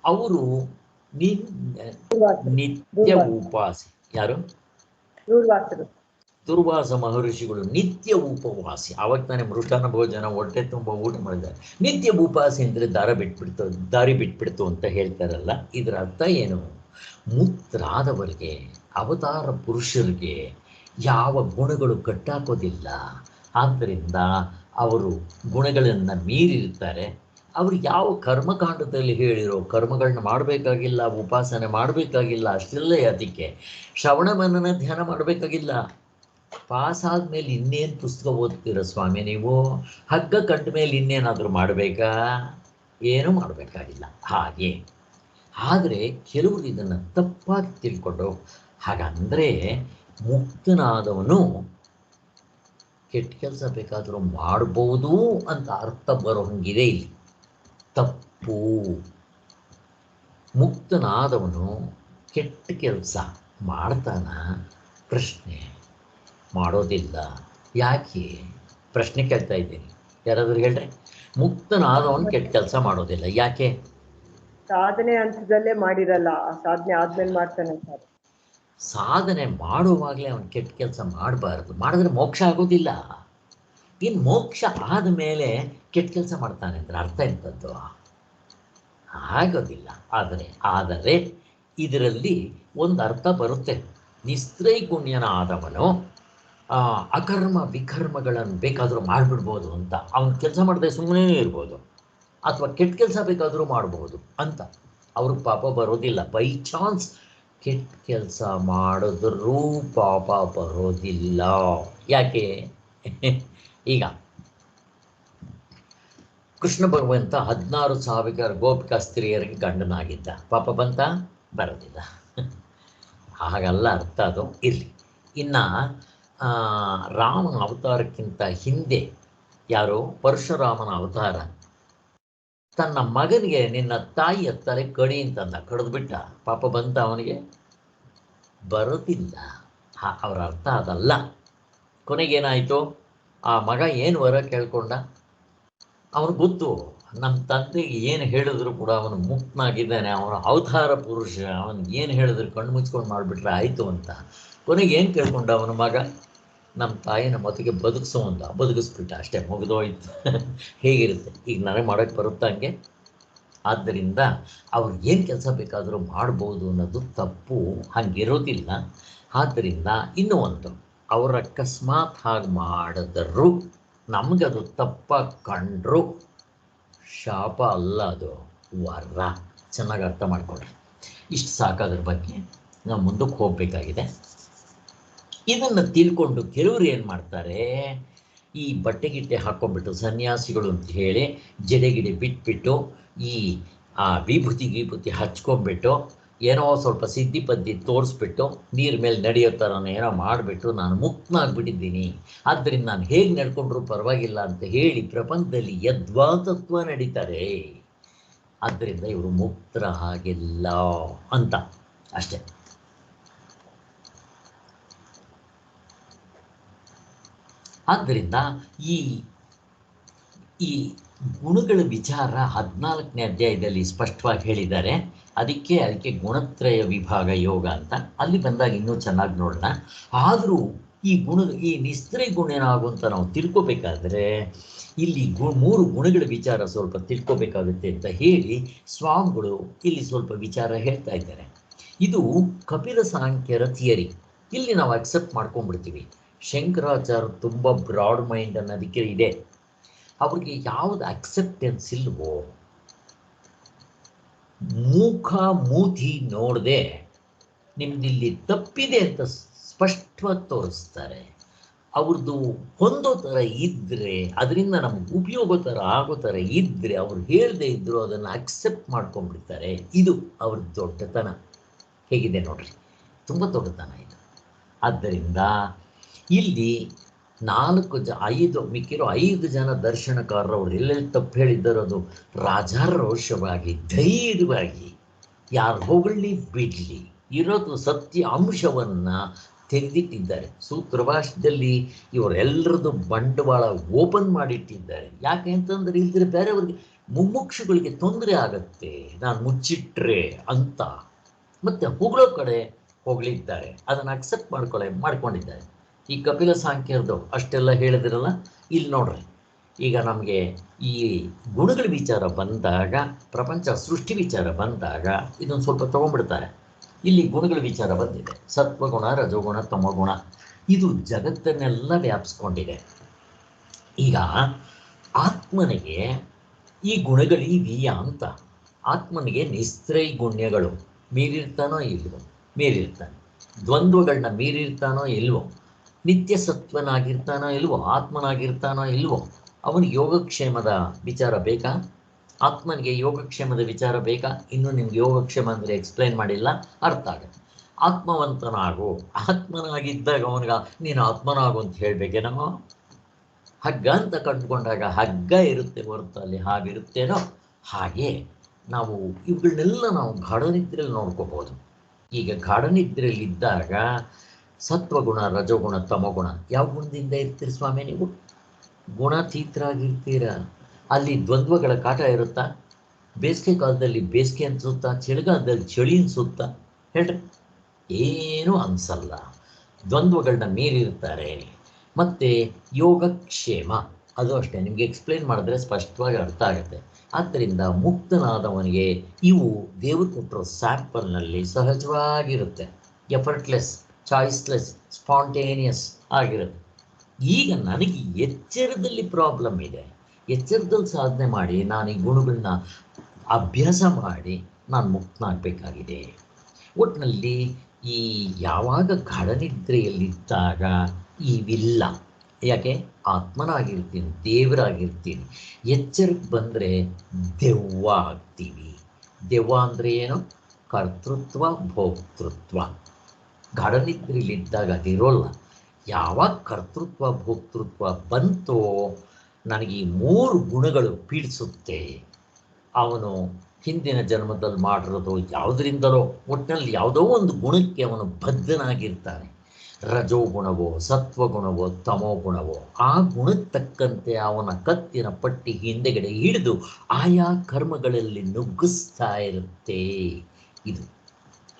ಅವರು ನಿತ್ಯ ಉಪವಾಸಿ. ಯಾರು? ದುರ್ವಾಸ ಮಹರ್ಷಿಗಳು ನಿತ್ಯ ಉಪವಾಸಿ. ಆವಾಗ ತಾನೇ ಮೃಷ್ಟಾನ್ನ ಭೋಜನ ಹೊಟ್ಟೆ ತುಂಬ ಊಟ ಮಾಡಿದ್ದಾರೆ. ನಿತ್ಯ ಉಪವಾಸಿ ಅಂದರೆ ದಾರಿ ಬಿಟ್ಬಿಡ್ತು ಅಂತ ಹೇಳ್ತಾರಲ್ಲ. ಇದರ ಅರ್ಥ ಏನು? ಮುಕ್ತರಾದವರಿಗೆ, ಅವತಾರ ಪುರುಷರಿಗೆ ಯಾವ ಗುಣಗಳು ಕಟ್ಟಾಕೋದಿಲ್ಲ. ಆದ್ದರಿಂದ ಅವರು ಗುಣಗಳನ್ನು ಮೀರಿರ್ತಾರೆ. ಅವರು ಯಾವ ಕರ್ಮಕಾಂಡದಲ್ಲಿ ಹೇಳಿರೋ ಕರ್ಮಗಳನ್ನ ಮಾಡಬೇಕಾಗಿಲ್ಲ, ಉಪಾಸನೆ ಮಾಡಬೇಕಾಗಿಲ್ಲ, ಅಷ್ಟೆಲ್ಲ ಅದಕ್ಕೆ ಶ್ರವಣ ಮನನ ಧ್ಯಾನ ಮಾಡಬೇಕಾಗಿಲ್ಲ. ಪಾಸಾದ್ಮೇಲೆ ಇನ್ನೇನು ಪುಸ್ತಕ ಓದ್ತೀರ ಸ್ವಾಮಿ ನೀವು? ಹಗ್ಗ ಕಟ್ಟ ಮೇಲೆ ಇನ್ನೇನಾದರೂ ಮಾಡಬೇಕಾ? ಏನೂ ಮಾಡಬೇಕಾಗಿಲ್ಲ. ಹಾಗೆ ಆದರೆ ಕೆಲವರು ಇದನ್ನು ತಪ್ಪಾಗಿ ತಿಳ್ಕೊಂಡು, ಹಾಗಂದರೆ ಮುಕ್ತನಾದವನು ಕೆಟ್ಟ ಕೆಲಸ ಬೇಕಾದರೂ ಮಾಡ್ಬೋದು ಅಂತ ಅರ್ಥ ಬರೋ ಹಂಗಿದೆ ಇಲ್ಲಿ. ತಪ್ಪು. ಮುಕ್ತನಾದವನು ಕೆಟ್ಟ ಕೆಲಸ ಮಾಡ್ತಾನ? ಪ್ರಶ್ನೆ ಮಾಡೋದಿಲ್ಲ. ಯಾಕೆ? ಪ್ರಶ್ನೆ ಕೇಳ್ತಾ ಇದ್ದೀನಿ, ಯಾರಾದರೂ ಹೇಳ್ರೆ. ಮುಕ್ತನಾದವನು ಕೆಟ್ಟ ಕೆಲಸ ಮಾಡೋದಿಲ್ಲ, ಯಾಕೆ? ಸಾಧನೆ ಹಂತದಲ್ಲೇ ಮಾಡಿರಲ್ಲ, ಸಾಧನೆ ಆದ್ಮೇಲೆ ಮಾಡ್ತಾನೆ. ಸಾಧನೆ ಮಾಡುವಾಗಲೇ ಅವನು ಕೆಟ್ಟ ಕೆಲಸ ಮಾಡಬಾರ್ದು. ಮಾಡಿದ್ರೆ ಮೋಕ್ಷ ಆಗೋದಿಲ್ಲ. ಇನ್ನು ಮೋಕ್ಷ ಆದಮೇಲೆ ಕೆಟ್ಟ ಕೆಲಸ ಮಾಡ್ತಾನೆ ಅಂದ್ರೆ ಅರ್ಥ ಇರ್ತದ್ದು ಆಗೋದಿಲ್ಲ. ಆದರೆ ಇದರಲ್ಲಿ ಒಂದು ಅರ್ಥ ಬರುತ್ತೆ. ನಿಸ್ತ್ರೈಗುಣ್ಯನಾದವನು ಅಕರ್ಮ ವಿಕರ್ಮಗಳನ್ನು ಬೇಕಾದರೂ ಮಾಡಿಬಿಡ್ಬೋದು ಅಂತ. ಅವನು ಕೆಲಸ ಮಾಡದೆ ಸುಮ್ಮನೆ ಇರ್ಬೋದು, ಅಥವಾ ಕೆಟ್ಟ ಕೆಲಸ ಬೇಕಾದರೂ ಮಾಡಬಹುದು ಅಂತ. ಅವ್ರಿಗೆ ಪಾಪ ಬರೋದಿಲ್ಲ. ಬೈ ಚಾನ್ಸ್ ಕೆಟ್ಟ ಕೆಲಸ ಮಾಡಿದ್ರೂ ಪಾಪ ಬರೋದಿಲ್ಲ. ಯಾಕೆ? ಈಗ ಕೃಷ್ಣ ಭಗವಂತ 16,000 ಗೋಪಿಕಾ ಸ್ತ್ರೀಯರಿಗೆ ಗಂಡನಾಗಿದ್ದ, ಪಾಪ ಬಂತ? ಬರೋದಿಲ್ಲ. ಹಾಗಲ್ಲ ಅರ್ಥ ಅದು. ಇರಲಿ. ಇನ್ನು ರಾಮನ ಅವತಾರಕ್ಕಿಂತ ಹಿಂದೆ ಯಾರೋ ಪರಶುರಾಮನ ಅವತಾರ, ತನ್ನ ಮಗನಿಗೆ ನಿನ್ನ ತಾಯಿಯ ತಲೆ ಕಡಿ ಅಂತಂದ, ಕಡಿದ್ಬಿಟ್ಟ, ಪಾಪ ಬಂತ ಅವನಿಗೆ? ಬರೋದಿಲ್ಲ. ಅವರ ಅರ್ಥ ಅದಲ್ಲ. ಕೊನೆಗೇನಾಯಿತು? ಆ ಮಗ ಏನು ವರ ಕೇಳ್ಕೊಂಡ? ಅವನಿಗೆ ಗೊತ್ತು ನಮ್ಮ ತಂದೆಗೆ ಏನು ಹೇಳಿದ್ರು ಕೂಡ ಅವನು ಮುಕ್ತನಾಗಿದ್ದಾನೆ, ಅವನ ಅವತಾರ ಪುರುಷ, ಅವನಿಗೆ ಏನು ಹೇಳಿದ್ರು ಕಣ್ಣು ಮುಚ್ಕೊಂಡು ಮಾಡಿಬಿಟ್ರೆ ಆಯಿತು ಅಂತ. ಕೊನೆಗೆ ಏನು ಕೇಳ್ಕೊಂಡ ಅವನ ಮಗ? ನಮ್ಮ ತಾಯಿನ ಮತ್ತಿಗೆ ಬದುಕಿಸ್ಬಿಟ್ಟ. ಅಷ್ಟೇ, ಮುಗಿದೋಯ್ತು. ಹೇಗಿರುತ್ತೆ? ಈಗ ನನಗೆ ಮಾಡೋಕ್ಕೆ ಬರುತ್ತಾ ಹಂಗೆ? ಆದ್ದರಿಂದ ಅವ್ರು ಏನು ಕೆಲಸ ಬೇಕಾದರೂ ಮಾಡ್ಬೋದು ಅನ್ನೋದು ತಪ್ಪು, ಹಂಗಿರೋದಿಲ್ಲ. ಆದ್ದರಿಂದ ಇನ್ನೂ ಒಂದು, ಅವ್ರು ಅಕಸ್ಮಾತ್ ಹಾಗೆ ಮಾಡಿದ್ರು, ನಮಗದು ತಪ್ಪಾಗಿ ಕಂಡ್ರು, ಶಾಪ ಅಲ್ಲ, ಅದು ವರ. ಚೆನ್ನಾಗಿ ಅರ್ಥ ಮಾಡ್ಕೊಳ್ಳಿ. ಇಷ್ಟು ಸಾಕಾದ್ರ ಬಗ್ಗೆ ನಾವು ಮುಂದಕ್ಕೆ ಹೋಗಬೇಕಾಗಿದೆ. ಇದನ್ನು ತಿಳ್ಕೊಂಡು ಕೆಲವರು ಏನು ಮಾಡ್ತಾರೆ, ಈ ಬಟ್ಟೆಗಿಟ್ಟೆ ಹಾಕ್ಕೊಂಡ್ಬಿಟ್ಟು ಸನ್ಯಾಸಿಗಳು ಅಂತ ಹೇಳಿ ಜಡೆಗಿಡೆ ಬಿಟ್ಬಿಟ್ಟು ಈ ವಿಭೂತಿ ಹಚ್ಕೊಂಡ್ಬಿಟ್ಟು ಏನೋ ಸ್ವಲ್ಪ ಸಿದ್ಧಿ ಪದ್ಧತಿ ತೋರಿಸ್ಬಿಟ್ಟು ನೀರ ಮೇಲೆ ನಡೆಯೋ ಥರನೋ ಏನೋ ಮಾಡಿಬಿಟ್ಟು ನಾನು ಮುಕ್ತನಾಗ್ಬಿಟ್ಟಿದ್ದೀನಿ, ಆದ್ದರಿಂದ ನಾನು ಹೇಗೆ ನಡ್ಕೊಂಡ್ರೂ ಪರವಾಗಿಲ್ಲ ಅಂತ ಹೇಳಿ ಪ್ರಪಂಚದಲ್ಲಿ ಯದ್ವಾತತ್ವ ನಡೀತಾರೆ. ಆದ್ದರಿಂದ ಇವರು ಮುಕ್ತರ ಹಾಗಿಲ್ಲ ಅಂತ ಅಷ್ಟೆ. ಆದ್ದರಿಂದ ಈ ಗುಣಗಳ ವಿಚಾರ 14ನೇ ಅಧ್ಯಾಯದಲ್ಲಿ ಸ್ಪಷ್ಟವಾಗಿ ಹೇಳಿದ್ದಾರೆ. ಅದಕ್ಕೆ ಗುಣತ್ರಯ ವಿಭಾಗ ಯೋಗ ಅಂತ. ಅಲ್ಲಿ ಬಂದಾಗ ಇನ್ನೂ ಚೆನ್ನಾಗಿ ನೋಡೋಣ. ಆದರೂ ಈ ನಿಸ್ತ್ರೈ ಗುಣೇನಾಗುವಂತ ನಾವು ತಿಳ್ಕೊಬೇಕಾದ್ರೆ ಇಲ್ಲಿ 3 ಗುಣಗಳ ವಿಚಾರ ಸ್ವಲ್ಪ ತಿಳ್ಕೊಬೇಕಾಗುತ್ತೆ ಅಂತ ಹೇಳಿ ಸ್ವಾಮಿಗಳು ಇಲ್ಲಿ ಸ್ವಲ್ಪ ವಿಚಾರ ಹೇಳ್ತಾ ಇದ್ದಾರೆ. ಇದು ಕಪಿಲ ಸಾಂಖ್ಯರ ಥಿಯರಿ. ಇಲ್ಲಿ ನಾವು ಅಕ್ಸೆಪ್ಟ್ ಮಾಡ್ಕೊಂಡ್ಬಿಡ್ತೀವಿ. ಶಂಕರಾಚಾರ್ಯ ತುಂಬ ಬ್ರಾಡ್ ಮೈಂಡ್ ಅನ್ನೋದಕ್ಕೆ ಇದೆ. ಅವ್ರಿಗೆ ಯಾವುದು ಅಕ್ಸೆಪ್ಟೆನ್ಸ್ ಇಲ್ವೋ, ಮೂತಿ ನೋಡದೆ ನಿಮ್ದಿಲ್ಲಿ ತಪ್ಪಿದೆ ಅಂತ ಸ್ಪಷ್ಟವಾಗಿ ತೋರಿಸ್ತಾರೆ. ಅವ್ರದ್ದು ಹೊಂದೋ ಥರ ಇದ್ದರೆ, ಅದರಿಂದ ನಮ್ಗೆ ಉಪಯೋಗ ಥರ ಆಗೋ ಥರ ಇದ್ದರೆ, ಅವ್ರು ಹೇಳದೇ ಇದ್ದರೂ ಅದನ್ನು ಅಕ್ಸೆಪ್ಟ್ ಮಾಡ್ಕೊಂಡ್ಬಿಡ್ತಾರೆ. ಇದು ಅವ್ರ ದೊಡ್ಡತನ. ಹೇಗಿದೆ ನೋಡ್ರಿ, ತುಂಬ ದೊಡ್ಡತನ ಇದು. ಆದ್ದರಿಂದ ಇಲ್ಲಿ 5 ಜನ ದರ್ಶನಕಾರರು ಅವ್ರು ಎಲ್ಲೆಲ್ಲಿ ತಪ್ಪು ಹೇಳಿದ್ದಾರೋ ಅದು ರಾಜಾರೋಷವಾಗಿ ಧೈರ್ಯವಾಗಿ ಯಾರು ಹೊಗಳಿ ಬಿಡಲಿ ಇರೋದು ಸತ್ಯ ಅಂಶವನ್ನು ತೆಗೆದಿಟ್ಟಿದ್ದಾರೆ. ಸೂತ್ರಭಾಷೆಯಲ್ಲಿ ಇವರೆಲ್ಲರದ್ದು ಬಂಡವಾಳ ಓಪನ್ ಮಾಡಿಟ್ಟಿದ್ದಾರೆ. ಯಾಕೆ ಅಂತಂದರೆ ಇಲ್ದಿದ್ರೆ ಬೇರೆಯವ್ರಿಗೆ ಮುಮುಕ್ಷುಗಳಿಗೆ ತೊಂದರೆ ಆಗತ್ತೆ ನಾನು ಮುಚ್ಚಿಟ್ರೆ ಅಂತ. ಮತ್ತು ಹೊಗಳೋ ಕಡೆ ಹೊಗಳಿದ್ದಾರೆ, ಅದನ್ನು ಅಕ್ಸೆಪ್ಟ್ ಮಾಡ್ಕೊಂಡಿದ್ದಾರೆ. ಈ ಕಪಿಲ ಸಾಂಖ್ಯರದು ಅಷ್ಟೆಲ್ಲ ಹೇಳಿದ್ರಲ್ಲ, ಇಲ್ಲಿ ನೋಡ್ರಿ. ಈಗ ನಮಗೆ ಈ ಗುಣಗಳ ವಿಚಾರ ಬಂದಾಗ, ಪ್ರಪಂಚ ಸೃಷ್ಟಿ ವಿಚಾರ ಬಂದಾಗ ಇದೊಂದು ಸ್ವಲ್ಪ ತೊಗೊಂಡ್ಬಿಡ್ತಾರೆ. ಇಲ್ಲಿ ಗುಣಗಳ ವಿಚಾರ ಬಂದಿದೆ. ಸತ್ವಗುಣ, ರಜೋಗುಣ, ತಮೋಗುಣ. ಇದು ಜಗತ್ತನ್ನೆಲ್ಲ ವ್ಯಾಪಿಸ್ಕೊಂಡಿದೆ. ಈಗ ಆತ್ಮನಿಗೆ ಈ ಗುಣಗಳಿವೆಯಾ ಅಂತ. ಆತ್ಮನಿಗೆ ನಿಸ್ತ್ರೈ ಗುಣ್ಯಗಳು ಮೀರಿರ್ತಾನೋ ಇಲ್ವೋ? ಮೀರಿರ್ತಾನೆ. ದ್ವಂದ್ವಗಳನ್ನ ಮೀರಿರ್ತಾನೋ ಇಲ್ವೋ? ನಿತ್ಯ ಸತ್ವನಾಗಿರ್ತಾನೋ ಇಲ್ವೋ? ಆತ್ಮನಾಗಿರ್ತಾನೋ ಇಲ್ವೋ? ಅವನಿಗೆ ಯೋಗಕ್ಷೇಮದ ವಿಚಾರ ಬೇಕಾ? ಆತ್ಮನಿಗೆ ಯೋಗಕ್ಷೇಮದ ವಿಚಾರ ಬೇಕಾ? ಇನ್ನೂ ನಿಮ್ಗೆ ಯೋಗಕ್ಷೇಮ ಅಂದರೆ ಎಕ್ಸ್ಪ್ಲೈನ್ ಮಾಡಿಲ್ಲ, ಅರ್ಥ ಆಗುತ್ತೆ. ಆತ್ಮವಂತನಾಗು. ಆತ್ಮನಾಗಿದ್ದಾಗ ಅವನಿಗೆ ನೀನು ಆತ್ಮನಾಗು ಅಂತ ಹೇಳಬೇಕೇನೋ? ಹಗ್ಗ ಅಂತ ಕಂಡುಕೊಂಡಾಗ ಹಗ್ಗ ಇರುತ್ತೆ ಹೊರತು ಅಲ್ಲಿ ಹಾಗಿರುತ್ತೇನೋ? ಹಾಗೆ ನಾವು ಇವುಗಳನ್ನೆಲ್ಲ ನಾವು ಗಾಢನಿದ್ರೆಯಲ್ಲಿ ನೋಡ್ಕೋಬೋದು. ಈಗ ಗಾಢನಿದ್ರೆಯಲ್ಲಿದ್ದಾಗ ಸತ್ವಗುಣ, ರಜೋಗುಣ, ತಮೋಗುಣ ಯಾವ ಗುಣದಿಂದ ಇರ್ತೀರಿ ಸ್ವಾಮಿ ನೀವು? ಗುಣಾತೀತರಾಗಿರ್ತೀರ. ಅಲ್ಲಿ ದ್ವಂದ್ವಗಳ ಕಾಟ ಇರುತ್ತಾ? ಬೇಸಿಗೆ ಕಾಲದಲ್ಲಿ ಬೇಸಿಗೆ ಅನಿಸುತ್ತಾ? ಚಳಿಗಾಲದಲ್ಲಿ ಚಳಿ ಅನಿಸುತ್ತಾ? ಹೇಳ್ರಿ, ಏನೂ ಅನಿಸಲ್ಲ. ದ್ವಂದ್ವಗಳನ್ನ ಮೀರಿರ್ತಾರೆ. ಮತ್ತು ಯೋಗಕ್ಷೇಮ ಅದು ಅಷ್ಟೇ. ನಿಮಗೆ ಎಕ್ಸ್ಪ್ಲೇನ್ ಮಾಡಿದ್ರೆ ಸ್ಪಷ್ಟವಾಗಿ ಅರ್ಥ ಆಗುತ್ತೆ. ಆದ್ದರಿಂದ ಮುಕ್ತನಾದವನಿಗೆ ಇವು ದೇವರು ಕೊಟ್ಟಿರೋ ಸ್ಯಾಂಪಲ್ನಲ್ಲಿ ಸಹಜವಾಗಿರುತ್ತೆ, ಎಫರ್ಟ್ಲೆಸ್, ಚಾಯ್ಸ್ಲೆಸ್, ಸ್ಪಾಂಟೇನಿಯಸ್ ಆಗಿರುತ್ತೆ. ಈಗ ನನಗೆ ಎಚ್ಚರದಲ್ಲಿ ಪ್ರಾಬ್ಲಮ್ ಇದೆ. ಎಚ್ಚರದಲ್ಲಿ ಸಾಧನೆ ಮಾಡಿ ನಾನು ಈ ಗುಣಗಳನ್ನ ಅಭ್ಯಾಸ ಮಾಡಿ ನಾನು ಮುಕ್ತನಾಗಬೇಕಾಗಿದೆ. ಒಟ್ಟಿನಲ್ಲಿ ಈ ಯಾವಾಗ ಗಾಢನಿದ್ರೆಯಲ್ಲಿದ್ದಾಗ ಇವಿಲ್ಲ. ಯಾಕೆ? ಆತ್ಮನಾಗಿರ್ತೀನಿ, ದೇವರಾಗಿರ್ತೀನಿ. ಎಚ್ಚರಕ್ಕೆ ಬಂದರೆ ದೆವ್ವ ಆಗ್ತೀವಿ. ದೆವ್ವ ಅಂದರೆ ಏನು? ಕರ್ತೃತ್ವ, ಭೋಕ್ತೃತ್ವ. ಗಾಢನಿದ್ರೆಯಲ್ಲಿದ್ದಾಗ ಅದಿರೋಲ್ಲ. ಯಾವಾಗ ಕರ್ತೃತ್ವ ಭೋಕ್ತೃತ್ವ ಬಂತೋ ನನಗೆ ಈ 3 ಗುಣಗಳು ಪೀಡಿಸುತ್ತೆ. ಅವನು ಹಿಂದಿನ ಜನ್ಮದಲ್ಲಿ ಮಾಡಿರೋದು ಯಾವುದರಿಂದಲೋ, ಒಟ್ಟಿನಲ್ಲಿ ಯಾವುದೋ ಒಂದು ಗುಣಕ್ಕೆ ಅವನು ಬದ್ಧನಾಗಿರ್ತಾನೆ. ರಜೋಗುಣವೋ, ಸತ್ವಗುಣವೋ, ತಮೋಗುಣವೋ, ಆ ಗುಣಕ್ಕೆ ತಕ್ಕಂತೆ ಅವನ ಕತ್ತಿನ ಪಟ್ಟಿ ಹಿಂದೆಗಡೆ ಹಿಡಿದು ಆಯಾ ಕರ್ಮಗಳಲ್ಲಿ ನುಗ್ಗಿಸ್ತಾ ಇರುತ್ತೆ. ಇದು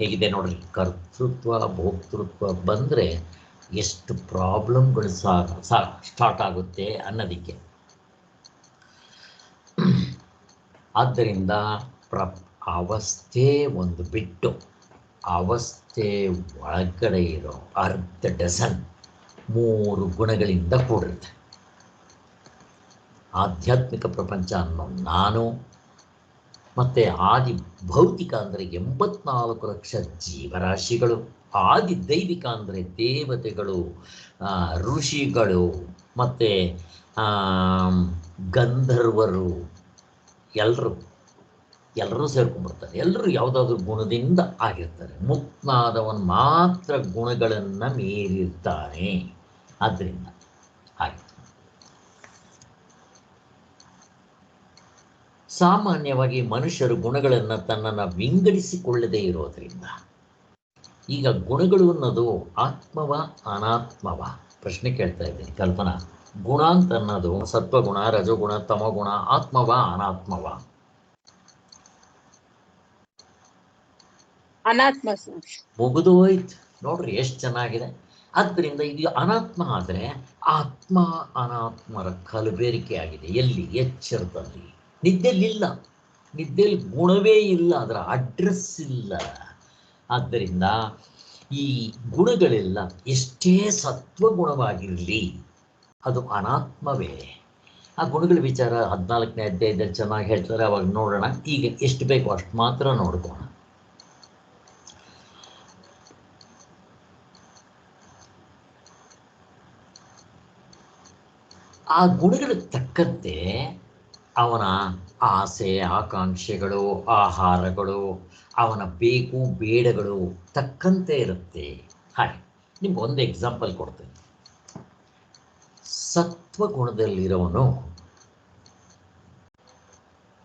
ಹೇಗಿದೆ ನೋಡ್ರಿ, ಕರ್ತೃತ್ವ ಭೋಕ್ತೃತ್ವ ಬಂದರೆ ಎಷ್ಟು ಪ್ರಾಬ್ಲಮ್ಗಳು ಸ್ಟಾರ್ಟ್ ಆಗುತ್ತೆ ಅನ್ನೋದಕ್ಕೆ. ಆದ್ದರಿಂದ ಅವಸ್ಥೆ ಒಂದು ಬಿಟ್ಟು ಅವಸ್ಥೆ ಒಳಗಡೆ ಇರೋ 1/2 ಡಜನ್ 3 ಗುಣಗಳಿಂದ ಕೂಡಿರುತ್ತೆ. ಆಧ್ಯಾತ್ಮಿಕ ಪ್ರಪಂಚ ಅನ್ನೋ ನಾನು, ಮತ್ತು ಆದಿ ಭೌತಿಕ ಅಂದರೆ 84 ಲಕ್ಷ ಜೀವರಾಶಿಗಳು, ಆದಿ ದೈವಿಕ ಅಂದರೆ ದೇವತೆಗಳು, ಋಷಿಗಳು, ಮತ್ತು ಗಂಧರ್ವರು, ಎಲ್ಲರೂ ಸೇರ್ಕೊಂಡ್ಬಿಡ್ತಾರೆ. ಎಲ್ಲರೂ ಯಾವುದಾದ್ರೂ ಗುಣದಿಂದ ಆಗಿರ್ತಾರೆ. ಮುಕ್ತನಾದವನು ಮಾತ್ರ ಗುಣಗಳನ್ನು ಮೀರಿರ್ತಾನೆ. ಆದ್ದರಿಂದ ಹಾಗೆ ಸಾಮಾನ್ಯವಾಗಿ ಮನುಷ್ಯರು ಗುಣಗಳನ್ನು ತನ್ನನ್ನು ವಿಂಗಡಿಸಿಕೊಳ್ಳದೇ ಇರೋದ್ರಿಂದ, ಈಗ ಗುಣಗಳು ಅನ್ನೋದು ಆತ್ಮವ ಅನಾತ್ಮವ ಪ್ರಶ್ನೆ ಕೇಳ್ತಾ ಇದ್ದೀನಿ. ಕಲ್ಪನಾ, ಗುಣ ಅಂತ ಅನ್ನೋದು ಸತ್ವಗುಣ, ರಜೋಗುಣ, ತಮೋಗುಣ, ಆತ್ಮವ ಅನಾತ್ಮವ? ಅನಾತ್ಮ. ಮುಗಿದೋಯ್ತು ನೋಡ್ರಿ, ಎಷ್ಟು ಚೆನ್ನಾಗಿದೆ. ಆದ್ದರಿಂದ ಇದು ಅನಾತ್ಮ ಆದರೆ ಆತ್ಮ ಅನಾತ್ಮರ ಕಲಬೇರಿಕೆ ಆಗಿದೆ. ಎಲ್ಲಿ? ಎಚ್ಚರದಲ್ಲಿ. ನಿದ್ದೆಲಿಲ್ಲ, ನಿದ್ದೆಯಲ್ಲಿ ಗುಣವೇ ಇಲ್ಲ, ಅದರ ಅಡ್ರೆಸ್ ಇಲ್ಲ. ಆದ್ದರಿಂದ ಈ ಗುಣಗಳೆಲ್ಲ ಎಷ್ಟೇ ಸತ್ವಗುಣವಾಗಿರಲಿ ಅದು ಅನಾತ್ಮವೇ. ಆ ಗುಣಗಳ ವಿಚಾರ 14ನೇ ಅಧ್ಯಾಯದಲ್ಲಿ ಚೆನ್ನಾಗಿ ಹೇಳ್ತಾರೆ, ಅವಾಗ ನೋಡೋಣ. ಈಗ ಎಷ್ಟು ಬೇಕೋ ಅಷ್ಟು ಮಾತ್ರ ನೋಡ್ಕೋಣ. ಆ ಗುಣಗಳಿಗೆ ತಕ್ಕಂತೆ ಅವನ ಆಸೆ, ಆಕಾಂಕ್ಷೆಗಳು, ಆಹಾರಗಳು, ಅವನ ಬೇಕು ಬೇಡಗಳು ತಕ್ಕಂತೆ ಇರುತ್ತೆ. ಹಾಗೆ ನಿಮ್ಗೆ ಒಂದು ಎಕ್ಸಾಂಪಲ್ ಕೊಡ್ತೇನೆ. ಸತ್ವಗುಣದಲ್ಲಿರೋವನು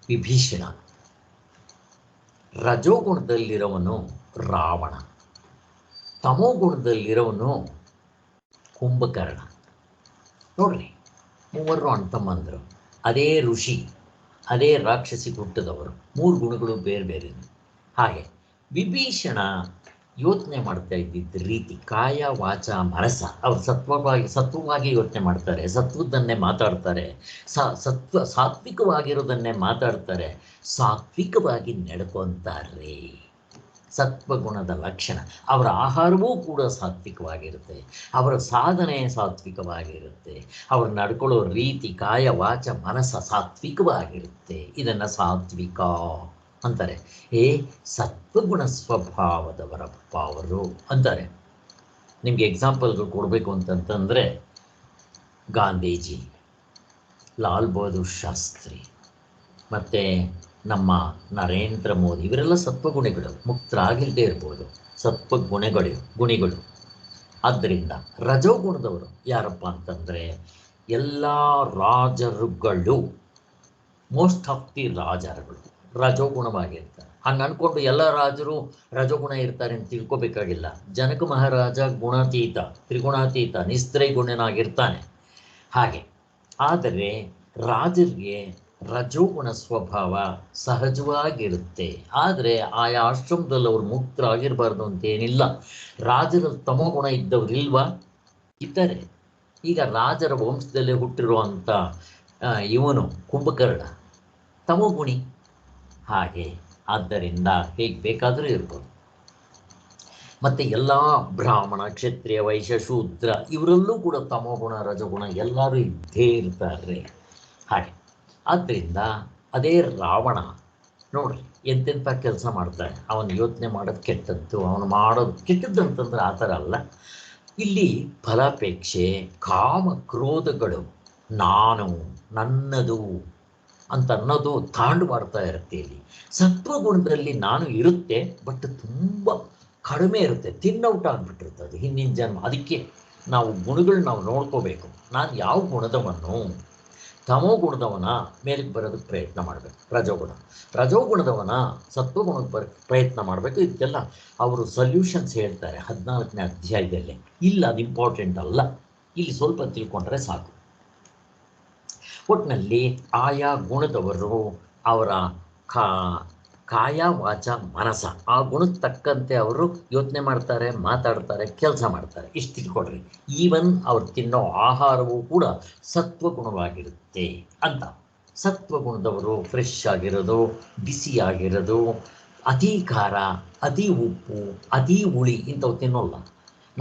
ವಿಭೀಷಣ, ರಜೋಗುಣದಲ್ಲಿರೋವನು ರಾವಣ, ತಮೋಗುಣದಲ್ಲಿರೋವನು ಕುಂಭಕರ್ಣ. ನೋಡ್ರಿ, 3 ಅಣ್ತಮ್ಮಂದರು, ಅದೇ ಋಷಿ, ಅದೇ ರಾಕ್ಷಸಿ ಹುಟ್ಟಿದವರು, 3 ಗುಣಗಳು ಬೇರೆ ಬೇರೆ. ಹಾಗೆ ವಿಭೀಷಣ ಯೋಚನೆ ಮಾಡ್ತಾ ಇದ್ದಿದ್ದ ರೀತಿ, ಕಾಯ ವಾಚ ಮನಸ, ಅವರು ಸತ್ವವಾಗಿ ಯೋಚನೆ ಮಾಡ್ತಾರೆ, ಸತ್ವದನ್ನೇ ಮಾತಾಡ್ತಾರೆ, ಸಾತ್ವಿಕವಾಗಿರೋದನ್ನೇ ಮಾತಾಡ್ತಾರೆ, ಸಾತ್ವಿಕವಾಗಿ ನಡ್ಕೊತಾರೆ. ಸತ್ವಗುಣದ ಲಕ್ಷಣ. ಅವರ ಆಹಾರವೂ ಕೂಡ ಸಾತ್ವಿಕವಾಗಿರುತ್ತೆ, ಅವರ ಸಾಧನೆ ಸಾತ್ವಿಕವಾಗಿರುತ್ತೆ, ಅವರು ನಡ್ಕೊಳ್ಳೋ ರೀತಿ, ಕಾಯ ವಾಚ ಮನಸ್ಸ ಸಾತ್ವಿಕವಾಗಿರುತ್ತೆ. ಇದನ್ನು ಸಾತ್ವಿಕ ಅಂತಾರೆ. ಸತ್ವಗುಣ ಸ್ವಭಾವದವರಪ್ಪ ಅವರು ಅಂತಾರೆ. ನಿಮಗೆ ಎಕ್ಸಾಂಪಲ್ಗಳು ಕೊಡಬೇಕು ಅಂತಂತಂದರೆ ಗಾಂಧೀಜಿ, ಲಾಲ್ ಬಹದ್ದೂರ್ ಶಾಸ್ತ್ರಿ, ಮತ್ತು ನಮ್ಮ ನರೇಂದ್ರ ಮೋದಿ, ಇವರೆಲ್ಲ ಸತ್ವಗುಣಿಗಳು. ಮುಕ್ತರಾಗಿಲ್ಲದೆ ಇರ್ಬೋದು, ಗುಣಿಗಳು. ಆದ್ದರಿಂದ ರಜೋಗುಣದವರು ಯಾರಪ್ಪ ಅಂತಂದರೆ ಎಲ್ಲ ರಾಜರುಗಳು, ಮೋಸ್ಟ್ ಆಫ್ ದಿ ರಾಜರುಗಳು ರಜೋಗುಣವಾಗಿರ್ತಾರೆ. ಹಂಗೆ ಅಂದ್ಕೊಂಡು ಎಲ್ಲ ರಾಜರು ರಜೋಗುಣ ಇರ್ತಾರೆ ಅಂತ ತಿಳ್ಕೊಬೇಕಾಗಿಲ್ಲ. ಜನಕ ಮಹಾರಾಜ ಗುಣಾತೀತ, ತ್ರಿಗುಣಾತೀತ, ನಿಸ್ತ್ರೈಗುಣನಾಗಿರ್ತಾನೆ. ಹಾಗೆ ಆದರೆ ರಾಜರಿಗೆ ರಜೋಗುಣ ಸ್ವಭಾವ ಸಹಜವಾಗಿರುತ್ತೆ. ಆದರೆ ಆಯಾ ಆಶ್ರಮದಲ್ಲಿ ಅವರು ಮುಕ್ತರಾಗಿರಬಾರ್ದು ಅಂತೇನಿಲ್ಲ. ರಾಜರಲ್ಲಿ ತಮೋಗುಣ ಇದ್ದವ್ರು ಇಲ್ವಾ? ಇದ್ದಾರೆ. ಈಗ ರಾಜರ ವಂಶದಲ್ಲೇ ಹುಟ್ಟಿರುವಂಥ ಇವನು ಕುಂಭಕರ್ಣ ತಮೋಗುಣಿ. ಹಾಗೆ ಆದ್ದರಿಂದ ಹೇಗೆ ಬೇಕಾದರೂ ಇರ್ಬೋದು. ಮತ್ತು ಎಲ್ಲ ಬ್ರಾಹ್ಮಣ, ಕ್ಷತ್ರಿಯ, ವೈಶ್ಯ, ಶೂದ್ರ ಇವರಲ್ಲೂ ಕೂಡ ತಮೋಗುಣ, ರಜಗುಣ ಎಲ್ಲರೂ ಇದ್ದೇ ಇರ್ತಾರೆ. ಹಾಗೆ ಆದ್ದರಿಂದ ಅದೇ ರಾವಣ ನೋಡ್ರಿ ಎಂತೆಂಥ ಕೆಲಸ ಮಾಡ್ತಾನೆ. ಅವನು ಯೋಚನೆ ಮಾಡೋದು ಕೆಟ್ಟದ್ದು, ಅವನು ಮಾಡೋದು ಕೆಟ್ಟದ್ದು ಅಂತಂದ್ರೆ ಆ ಥರ ಅಲ್ಲ. ಇಲ್ಲಿ ಫಲಾಪೇಕ್ಷೆ, ಕಾಮ, ಕ್ರೋಧಗಳು, ನಾನು, ನನ್ನದು ಅಂತ ಅನ್ನೋದು ತಾಂಡು ಮಾಡ್ತಾ ಇರುತ್ತೆ. ಇಲ್ಲಿ ಸತ್ವಗುಣದಲ್ಲಿ ನಾನು ಇರುತ್ತೆ, ಬಟ್ ತುಂಬ ಕಡಿಮೆ ಇರುತ್ತೆ, ತಿನ್ನೌಟ್ ಆಗಿಬಿಟ್ಟಿರುತ್ತೆ ಅದು ಹಿಂದಿನ ಜನ್ಮ. ಅದಕ್ಕೆ ನಾವು ಗುಣಗಳು ನಾವು ನೋಡ್ಕೋಬೇಕು. ನಾನು ಯಾವ ಗುಣದವನು, ತಮೋ ಗುಣದವನ ಮೇಲಕ್ಕೆ ಬರೋದಕ್ಕೆ ಪ್ರಯತ್ನ ಮಾಡಬೇಕು, ರಜೋಗುಣದವನ ಸತ್ವಗುಣಕ್ಕೆ ಪ್ರಯತ್ನ ಮಾಡಬೇಕು. ಇದಕ್ಕೆಲ್ಲ ಅವರು ಸೊಲ್ಯೂಷನ್ಸ್ ಹೇಳ್ತಾರೆ 14ನೇ ಅಧ್ಯಾಯದಲ್ಲಿ. ಇಲ್ಲ, ಅದು ಇಂಪಾರ್ಟೆಂಟ್ ಅಲ್ಲ, ಇಲ್ಲಿ ಸ್ವಲ್ಪ ತಿಳ್ಕೊಂಡ್ರೆ ಸಾಕು. ಒಟ್ಟಿನಲ್ಲಿ ಆಯಾ ಗುಣದವರು ಅವರ ಕಾಯ, ವಾಚ, ಮನಸ ಆ ಗುಣಕ್ಕೆ ತಕ್ಕಂತೆ ಅವರು ಯೋಚನೆ ಮಾಡ್ತಾರೆ, ಮಾತಾಡ್ತಾರೆ, ಕೆಲಸ ಮಾಡ್ತಾರೆ. ಇಷ್ಟು ತಿಳ್ಕೊಡ್ರಿ. ಈವನ್ ಅವ್ರು ತಿನ್ನೋ ಆಹಾರವೂ ಕೂಡ ಸತ್ವಗುಣವಾಗಿರುತ್ತೆ ಅಂತ. ಸತ್ವಗುಣದವರು ಫ್ರೆಶ್ ಆಗಿರೋದು, ಬಿಸಿಯಾಗಿರೋದು, ಅತಿ ಖಾರ, ಅತಿ ಉಪ್ಪು, ಅತಿ ಹುಳಿ ಇಂಥವು ತಿನ್ನೋಲ್ಲ,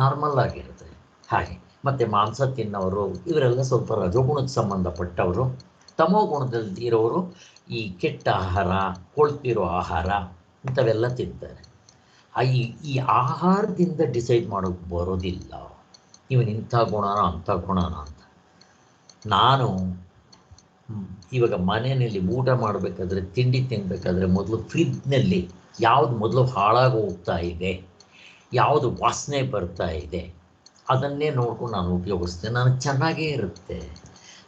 ನಾರ್ಮಲ್ ಆಗಿರುತ್ತೆ. ಹಾಗೆ ಮತ್ತು ಮಾಂಸ ತಿನ್ನೋರು ಇವರೆಲ್ಲ ಸ್ವಲ್ಪ ರಜೋಗುಣಕ್ಕೆ ಸಂಬಂಧಪಟ್ಟವರು. ತಮೋ ಗುಣದಲ್ಲಿ ಇರೋರು ಈ ಕೆಟ್ಟ ಆಹಾರ, ಕೊಳ್ತಿರೋ ಆಹಾರ ಇಂಥವೆಲ್ಲ ತಿಂತಾರೆ. ಈ ಆಹಾರದಿಂದ ಡಿಸೈಡ್ ಮಾಡೋಕ್ಕೆ ಬರೋದಿಲ್ಲ ಇವನು ಇಂಥ ಗುಣನ ಅಂಥ ಗುಣನ ಅಂತ. ನಾನು ಇವಾಗ ಮನೆಯಲ್ಲಿ ಊಟ ಮಾಡಬೇಕಾದ್ರೆ, ತಿಂಡಿ ತಿನ್ನಬೇಕಾದ್ರೆ ಮೊದಲು ಫ್ರಿಜ್ನಲ್ಲಿ ಯಾವುದು ಮೊದಲು ಹಾಳಾಗಿ ಹೋಗ್ತಾ ಇದೆ, ಯಾವುದು ವಾಸನೆ ಬರ್ತಾ ಇದೆ ಅದನ್ನೇ ನೋಡ್ಕೊಂಡು ನಾನು ಉಪಯೋಗಿಸ್ತೇನೆ. ನನಗೆ ಚೆನ್ನಾಗೇ ಇರುತ್ತೆ.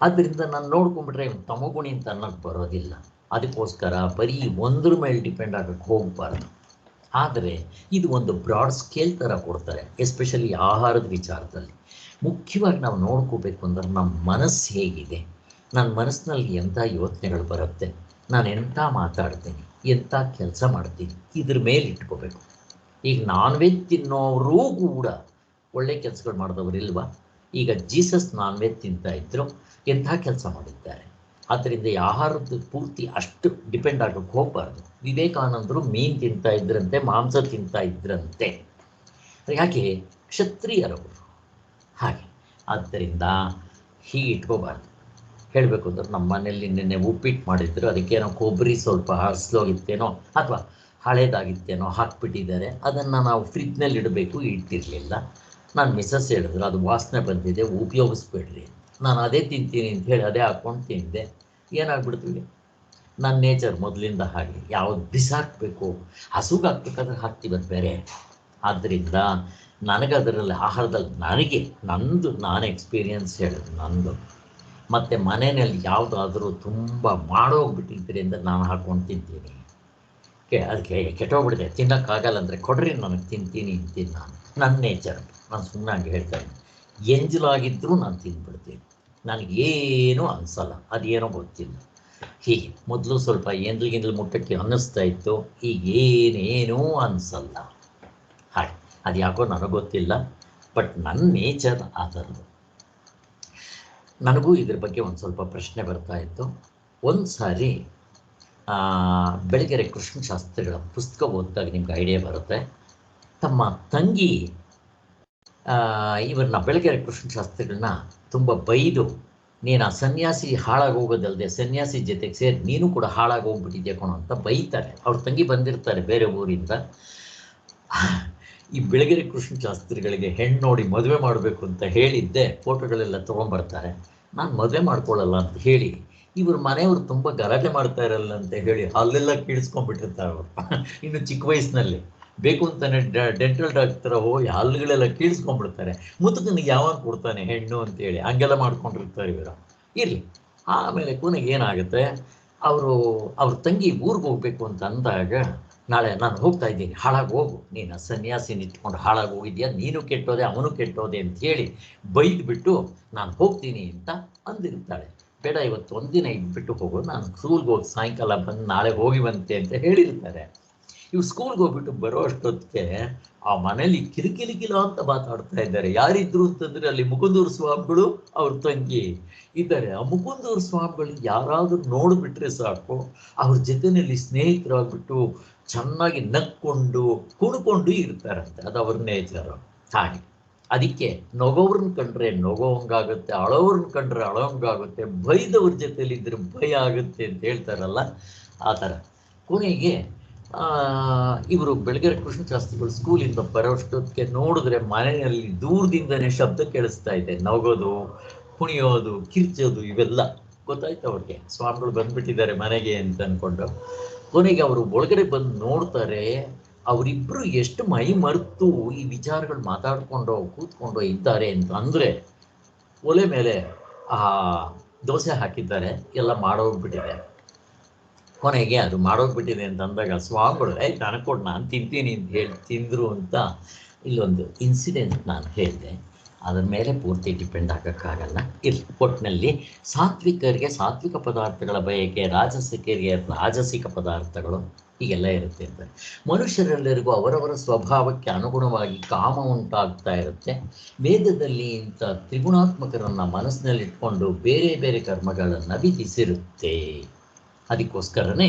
ಆದ್ದರಿಂದ ನಾನು ನೋಡ್ಕೊಂಡ್ಬಿಟ್ರೆ ತಮೋಗುಣಿ ಅಂತ ಅನ್ನೋಕ್ಕೆ ಬರೋದಿಲ್ಲ. ಅದಕ್ಕೋಸ್ಕರ ಬರೀ ಒಂದ್ರ ಮೇಲೆ ಡಿಪೆಂಡ್ ಆಗೋಕ್ಕೆ ಹೋಗಬಾರ್ದು. ಆದರೆ ಇದು ಒಂದು ಬ್ರಾಡ್ ಸ್ಕೇಲ್ ಥರ ಕೊಡ್ತಾರೆ, ಎಸ್ಪೆಷಲಿ ಆಹಾರದ ವಿಚಾರದಲ್ಲಿ. ಮುಖ್ಯವಾಗಿ ನಾವು ನೋಡ್ಕೋಬೇಕು ಅಂದ್ರೆ ನಮ್ಮ ಮನಸ್ಸು ಹೇಗಿದೆ, ನನ್ನ ಮನಸ್ಸಿನಲ್ಲಿ ಎಂಥ ಯೋಚನೆಗಳು ಬರುತ್ತೆ, ನಾನು ಎಂಥ ಮಾತಾಡ್ತೀನಿ, ಎಂಥ ಕೆಲಸ ಮಾಡ್ತೀನಿ, ಇದ್ರ ಮೇಲೆ ಇಟ್ಕೋಬೇಕು. ಈಗ ನಾನ್ ವೆಜ್ ತಿನ್ನೋರೂ ಕೂಡ ಒಳ್ಳೆ ಕೆಲಸಗಳು ಮಾಡಿದವರು ಇಲ್ವಾ? ಈಗ ಜೀಸಸ್ ನಾನ್ ವೆಜ್ ತಿಂತಾಯಿದ್ರು, ಎಂಥ ಕೆಲಸ ಮಾಡಿದ್ದಾರೆ. ಆದ್ದರಿಂದ ಈ ಆಹಾರದ ಪೂರ್ತಿ ಅಷ್ಟು ಡಿಪೆಂಡ್ ಆಗೋಕ್ಕೆ ಹೋಗಬಾರ್ದು. ವಿವೇಕಾನಂದರು ಮೀನು ತಿಂತಾ ಇದ್ರಂತೆ, ಮಾಂಸ ತಿಂತಾ ಇದ್ರಂತೆ. ಯಾಕೆ? ಕ್ಷತ್ರಿಯರವರು. ಹಾಗೆ ಆದ್ದರಿಂದ ಹೀಗೆ ಇಟ್ಕೋಬಾರ್ದು. ಹೇಳಬೇಕು ಅಂದ್ರೆ ನಮ್ಮ ಮನೆಯಲ್ಲಿ ನಿನ್ನೆ ಉಪ್ಪಿಟ್ಟು ಮಾಡಿದ್ರು, ಅದಕ್ಕೇನೋ ಕೊಬ್ಬರಿ ಸ್ವಲ್ಪ ಹರಿಸ್ಲೋಗಿತ್ತೇನೋ ಅಥವಾ ಹಳೇದಾಗಿತ್ತೇನೋ ಹಾಕ್ಬಿಟ್ಟಿದ್ದಾರೆ. ಅದನ್ನು ನಾವು ಫ್ರಿಜ್ನಲ್ಲಿ ಇಡಬೇಕು, ಇಟ್ಟಿರಲಿಲ್ಲ. ನಾನು ಮಿಸಸ್ ಹೇಳಿದ್ರು ಅದು ವಾಸನೆ ಬಂದಿದೆ, ಉಪಯೋಗಿಸ್ಬೇಡ್ರಿ. ನಾನು ಅದೇ ತಿಂತೀನಿ ಅಂತ ಹೇಳಿ ಅದೇ ಹಾಕ್ಕೊಂಡು ತಿಂದೆ. ಏನಾಗ್ಬಿಡ್ತೀವಿ, ನನ್ನ ನೇಚರ್ ಮೊದಲಿಂದ ಹಾಗೆ. ಯಾವುದು ಬಿಸಾಕಬೇಕು, ಹಸುಗೆ ಹಾಕ್ಬೇಕಾದ್ರೆ ಹಾಕ್ತೀವಿ, ಅದು ಬೇರೆ. ಆದ್ದರಿಂದ ನನಗದರಲ್ಲಿ ಆಹಾರದಲ್ಲಿ ನನಗೆ ನಾನು ಎಕ್ಸ್ಪೀರಿಯನ್ಸ್ ಹೇಳಿದ್ರು ನಂದು. ಮತ್ತು ಮನೆಯಲ್ಲಿ ಯಾವುದಾದ್ರೂ ತುಂಬ ಮಾಡೋಗ್ಬಿಟ್ಟಿದ್ರೆ ಅಂದರೆ ನಾನು ಹಾಕ್ಕೊಂಡು ತಿಂತೀನಿ. ಅದಕ್ಕೆ ಕೆಟ್ಟೋಗ್ಬಿಡಿದೆ, ತಿನ್ನೋಕ್ಕಾಗಲ್ಲ ಅಂದರೆ ಕೊಡ್ರಿ ನನಗೆ, ತಿಂತೀನಿ ಅಂತೀನಿ ನಾನು. ನನ್ನ ನೇಚರ್, ನಾನು ಸುಮ್ಮನೆ ಹೇಳ್ತಾ ಇದ್ದೀನಿ. ಎಂಜಲಾಗಿದ್ದರೂ ನಾನು ತಿಂದ್ಬಿಡ್ತೀನಿ, ನನಗೇನೂ ಅನಿಸಲ್ಲ, ಅದೇನೋ ಗೊತ್ತಿಲ್ಲ. ಹೀಗೆ ಮೊದಲು ಸ್ವಲ್ಪ ಎಂದ್ಲು ಮುಟ್ಟಕ್ಕೆ ಅನ್ನಿಸ್ತಾ ಇತ್ತು, ಈಗ ಏನೇನೂ ಅನಿಸಲ್ಲ. ಹಾಗೆ ಅದು ಯಾಕೋ ನನಗೆ ಗೊತ್ತಿಲ್ಲ, ಬಟ್ ನನ್ನ ನೇಚರ್ ಆ ಥರದ್ದು. ನನಗೂ ಇದ್ರ ಬಗ್ಗೆ ಒಂದು ಸ್ವಲ್ಪ ಪ್ರಶ್ನೆ ಬರ್ತಾ ಇತ್ತು. ಒಂದು ಸಾರಿ ಬೆಳಗೆರೆ ಕೃಷ್ಣಶಾಸ್ತ್ರಿಗಳ ಪುಸ್ತಕ ಓದಿದಾಗ ನಿಮ್ಗೆ ಐಡಿಯಾ ಬರುತ್ತೆ. ತಮ್ಮ ತಂಗಿ ಇವ್ರನ್ನ ಬೆಳಗೆರೆ ಕೃಷ್ಣಶಾಸ್ತ್ರಿಗಳನ್ನ ತುಂಬ ಬೈದು, ನೀನು ಆ ಸನ್ಯಾಸಿ ಹಾಳಾಗಿ ಹೋಗೋದಲ್ಲದೆ ಸನ್ಯಾಸಿ ಜೊತೆಗೆ ಸೇರಿ ನೀನು ಕೂಡ ಹಾಳಾಗಿ ಹೋಗ್ಬಿಟ್ಟಿದ್ಯಾ ಕಣೋ ಅಂತ ಬೈತಾರೆ. ಅವ್ರ ತಂಗಿ ಬಂದಿರ್ತಾರೆ ಬೇರೆ ಊರಿಂದ. ಈ ಬೆಳಗೆರೆ ಕೃಷ್ಣಶಾಸ್ತ್ರಿಗಳಿಗೆ ಹೆಣ್ಣು ನೋಡಿ ಮದುವೆ ಮಾಡಬೇಕು ಅಂತ ಹೇಳಿದ್ದೆ, ಫೋಟೋಗಳೆಲ್ಲ ತೊಗೊಂಬರ್ತಾರೆ. ನಾನು ಮದುವೆ ಮಾಡ್ಕೊಳ್ಳಲ್ಲ ಅಂತ ಹೇಳಿ ಇವ್ರ ಮನೆಯವರು ತುಂಬ ಗಲಾಟೆ ಮಾಡ್ತಾ ಇರಲ್ಲ ಅಂತ ಹೇಳಿ ಅಲ್ಲೆಲ್ಲ ಕೀಳಿಸ್ಕೊಂಡ್ಬಿಟ್ಟಿರ್ತಾರೆ ಅವರು. ಇನ್ನು ಚಿಕ್ಕ ವಯಸ್ಸಿನಲ್ಲಿ ಬೇಕು ಅಂತಾನೆ ಡೆಂಟಲ್ ಡಾಕ್ಟರ್ ಹೋಗಿ ಹಲ್ಲುಗಳೆಲ್ಲ ಕೀಳಿಸ್ಕೊಂಡ್ಬಿಡ್ತಾರೆ. ಮುದುಕನಿಗೆ ಯಾವಾಗ ಕೊಡ್ತಾನೆ ಹೆಣ್ಣು ಅಂತೇಳಿ ಹಂಗೆಲ್ಲ ಮಾಡ್ಕೊಂಡಿರ್ತಾರೆ ಇವರು. ಇರಲಿ, ಆಮೇಲೆ ಕೊನೆಗೆ ಏನಾಗುತ್ತೆ, ಅವ್ರ ತಂಗಿ ಊರಿಗೆ ಹೋಗ್ಬೇಕು ಅಂತ ಅಂದಾಗ, ನಾಳೆ ನಾನು ಹೋಗ್ತಾ ಇದ್ದೀನಿ, ಹಾಳಾಗಿ ಹೋಗು, ನೀನು ಸನ್ಯಾಸಿನ ಇಟ್ಕೊಂಡು ಹಾಳಾಗಿ ಹೋಗಿದ್ಯಾ, ನೀನು ಕೆಟ್ಟೋದೆ ಅವನು ಕೆಟ್ಟೋದೆ ಅಂತ ಹೇಳಿ ಬೈದ್ಬಿಟ್ಟು ನಾನು ಹೋಗ್ತೀನಿ ಅಂತ ಅಂದಿರ್ತಾಳೆ. ಬೇಡ, ಇವತ್ತು ಒಂದಿನ ಇದ್ಬಿಟ್ಟು ಹೋಗು, ನಾನು ಸ್ಕೂಲ್ಗೆ ಹೋಗಿ ಸಾಯಂಕಾಲ ಬಂದು ನಾಳೆ ಹೋಗಿ ಬಂತೆ ಅಂತ ಹೇಳಿರ್ತಾರೆ. ಇವು ಸ್ಕೂಲ್ಗೆ ಹೋಗ್ಬಿಟ್ಟು ಬರೋ ಅಷ್ಟೊತ್ತಿಗೆ ಆ ಮನೇಲಿ ಕಿರಿಕಿರಿಕಿಲ ಅಂತ ಮಾತಾಡ್ತಾ ಇದ್ದಾರೆ. ಯಾರಿದ್ರು ಅಂತಂದ್ರೆ ಅಲ್ಲಿ ಮುಕುಂದೂರು ಸ್ವಾಮಿಗಳು ಅವ್ರ ತಂಗಿ ಇದ್ದಾರೆ. ಆ ಮುಕುಂದೂರು ಸ್ವಾಮಿಗಳು ಯಾರಾದ್ರೂ ನೋಡ್ಬಿಟ್ರೆ ಸಾಕು, ಅವ್ರ ಜೊತೆಯಲ್ಲಿ ಸ್ನೇಹಿತರಾಗ್ಬಿಟ್ಟು ಚೆನ್ನಾಗಿ ನಕ್ಕೊಂಡು ಕುಣ್ಕೊಂಡು ಇರ್ತಾರಂತೆ. ಅದು ಅವ್ರ ನೇಚರ್. ಹಾಗೆ ಅದಕ್ಕೆ ನಗೋವ್ರನ್ನ ಕಂಡ್ರೆ ನಗೋವಂಗಾಗುತ್ತೆ, ಅಳೋವ್ರನ್ನ ಕಂಡ್ರೆ ಅಳೋವಂಗಾಗುತ್ತೆ, ಬೈದವ್ರ ಜೊತೆಲಿ ಇದ್ರೆ ಭಯ ಆಗುತ್ತೆ ಅಂತ ಹೇಳ್ತಾರಲ್ಲ, ಆ ಥರ. ಕೊನೆಗೆ ಇವರು ಬೆಳಗೆರೆ ಕೃಷ್ಣಶಾಸ್ತ್ರಿಗಳು ಸ್ಕೂಲಿಂದ ಬರೋಷ್ಟೊತ್ತಿಗೆ ನೋಡಿದ್ರೆ ಮನೆಯಲ್ಲಿ ದೂರದಿಂದನೇ ಶಬ್ದ ಕೇಳಿಸ್ತಾ ಇದೆ. ನಗೋದು, ಕುಣಿಯೋದು, ಕಿರ್ಚೋದು ಇವೆಲ್ಲ ಗೊತ್ತಾಯ್ತು ಅವ್ರಿಗೆ. ಸ್ವಾಮಿಗಳು ಬಂದ್ಬಿಟ್ಟಿದ್ದಾರೆ ಮನೆಗೆ ಅಂತ ಅನ್ಕೊಂಡು. ಕೊನೆಗೆ ಅವರು ಒಳಗಡೆ ಬಂದು ನೋಡ್ತಾರೆ, ಅವರಿಬ್ರು ಎಷ್ಟು ಮೈ ಮರೆತು ಈ ವಿಚಾರಗಳು ಮಾತಾಡ್ಕೊಂಡು ಕೂತ್ಕೊಂಡು ಇದ್ದಾರೆ ಅಂತ ಅಂದ್ರೆ, ಒಲೆ ಮೇಲೆ ಆ ದೋಸೆ ಹಾಕಿದ್ದಾರೆ, ಎಲ್ಲ ಮಾಡೋಗ್ಬಿಟ್ಟಿದೆ. ಕೊನೆಗೆ ಅದು ಮಾಡೋಗ್ಬಿಟ್ಟಿದೆ ಅಂತ ಅಂದಾಗ ಸ್ವಾಮಿಗಳು ನನಗೆ ಕೊಡು, ನಾನು ತಿಂತೀನಿ ಅಂತ ಹೇಳಿ ತಿಂದ್ರು ಅಂತ ಇಲ್ಲೊಂದು ಇನ್ಸಿಡೆಂಟ್ ನಾನು ಹೇಳಿದೆ. ಅದರ ಮೇಲೆ ಪೂರ್ತಿ ಡಿಪೆಂಡ್ ಆಗೋಕ್ಕಾಗಲ್ಲ. ಒಟ್ಟಿನಲ್ಲಿ ಸಾತ್ವಿಕರಿಗೆ ಸಾತ್ವಿಕ ಪದಾರ್ಥಗಳ ಬಯಕೆ, ರಾಜಸಿಕರಿಗೆ ರಾಜಸಿಕ ಪದಾರ್ಥಗಳು ಹೀಗೆಲ್ಲ ಇರುತ್ತೆ ಅಂತ. ಮನುಷ್ಯರೆಲ್ಲರಿಗೂ ಅವರವರ ಸ್ವಭಾವಕ್ಕೆ ಅನುಗುಣವಾಗಿ ಕಾಮ ಉಂಟಾಗ್ತಾ ಇರುತ್ತೆ. ವೇದದಲ್ಲಿ ಇಂಥ ತ್ರಿಗುಣಾತ್ಮಕರನ್ನು ಮನಸ್ಸಿನಲ್ಲಿ ಇಟ್ಕೊಂಡು ಬೇರೆ ಬೇರೆ ಕರ್ಮಗಳನ್ನು ವಿಧಿಸಿರುತ್ತೆ. ಅದಕ್ಕೋಸ್ಕರನೇ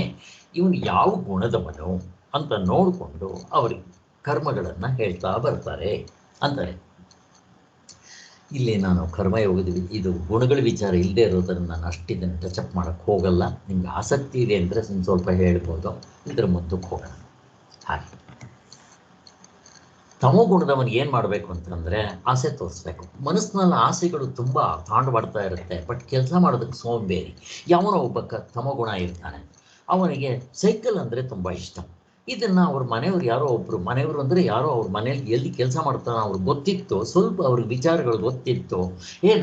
ಇವನು ಯಾವ ಗುಣದವನು ಅಂತ ನೋಡಿಕೊಂಡು ಅವರಿಗೆ ಕರ್ಮಗಳನ್ನು ಹೇಳ್ತಾ ಬರ್ತಾರೆ ಅಂತಾರೆ. ಇಲ್ಲಿ ನಾನು ಕರ್ಮಯೋಗದ ಇದು ಗುಣಗಳ ವಿಚಾರ ಇಲ್ಲದೆ ಇರೋದನ್ನು ನಾನು ಅಷ್ಟಿದನ್ನು ಟಚಪ್ ಮಾಡೋಕ್ಕೆ ಹೋಗಲ್ಲ. ನಿಮ್ಗೆ ಆಸಕ್ತಿ ಇದೆ ಅಂದರೆ ಸ್ವಲ್ಪ ಹೇಳ್ಬೋದು, ಇದರ ಮುಂದಕ್ಕೆ ಹೋಗೋಣ. ಹಾಗೆ ತಮೋ ಗುಣದವನಿಗೆ ಏನು ಮಾಡಬೇಕು ಅಂತಂದರೆ ಆಸೆ ತೋರಿಸ್ಬೇಕು. ಮನಸ್ಸಿನಲ್ಲಿ ಆಸೆಗಳು ತುಂಬ ತಾಂಡವಾಡ್ತಾ ಇರುತ್ತೆ, ಬಟ್ ಕೆಲಸ ಮಾಡೋದಕ್ಕೆ ಸೋಂಬೇರಿ. ಯಾವನೋ ಒಬ್ಬ ತಮೋಗುಣ ಇರ್ತಾನೆ, ಅವನಿಗೆ ಸೈಕಲ್ ಅಂದರೆ ತುಂಬ ಇಷ್ಟ. ಇದನ್ನು ಅವ್ರ ಮನೆಯವ್ರು ಯಾರೋ ಒಬ್ಬರು, ಮನೆಯವರು ಅಂದರೆ ಯಾರೋ ಅವ್ರ ಮನೇಲಿ ಎಲ್ಲಿ ಕೆಲಸ ಮಾಡ್ತಾನೆ ಅವ್ರಿಗೆ ಗೊತ್ತಿತ್ತು, ಸ್ವಲ್ಪ ಅವ್ರಿಗೆ ವಿಚಾರಗಳು ಗೊತ್ತಿತ್ತು.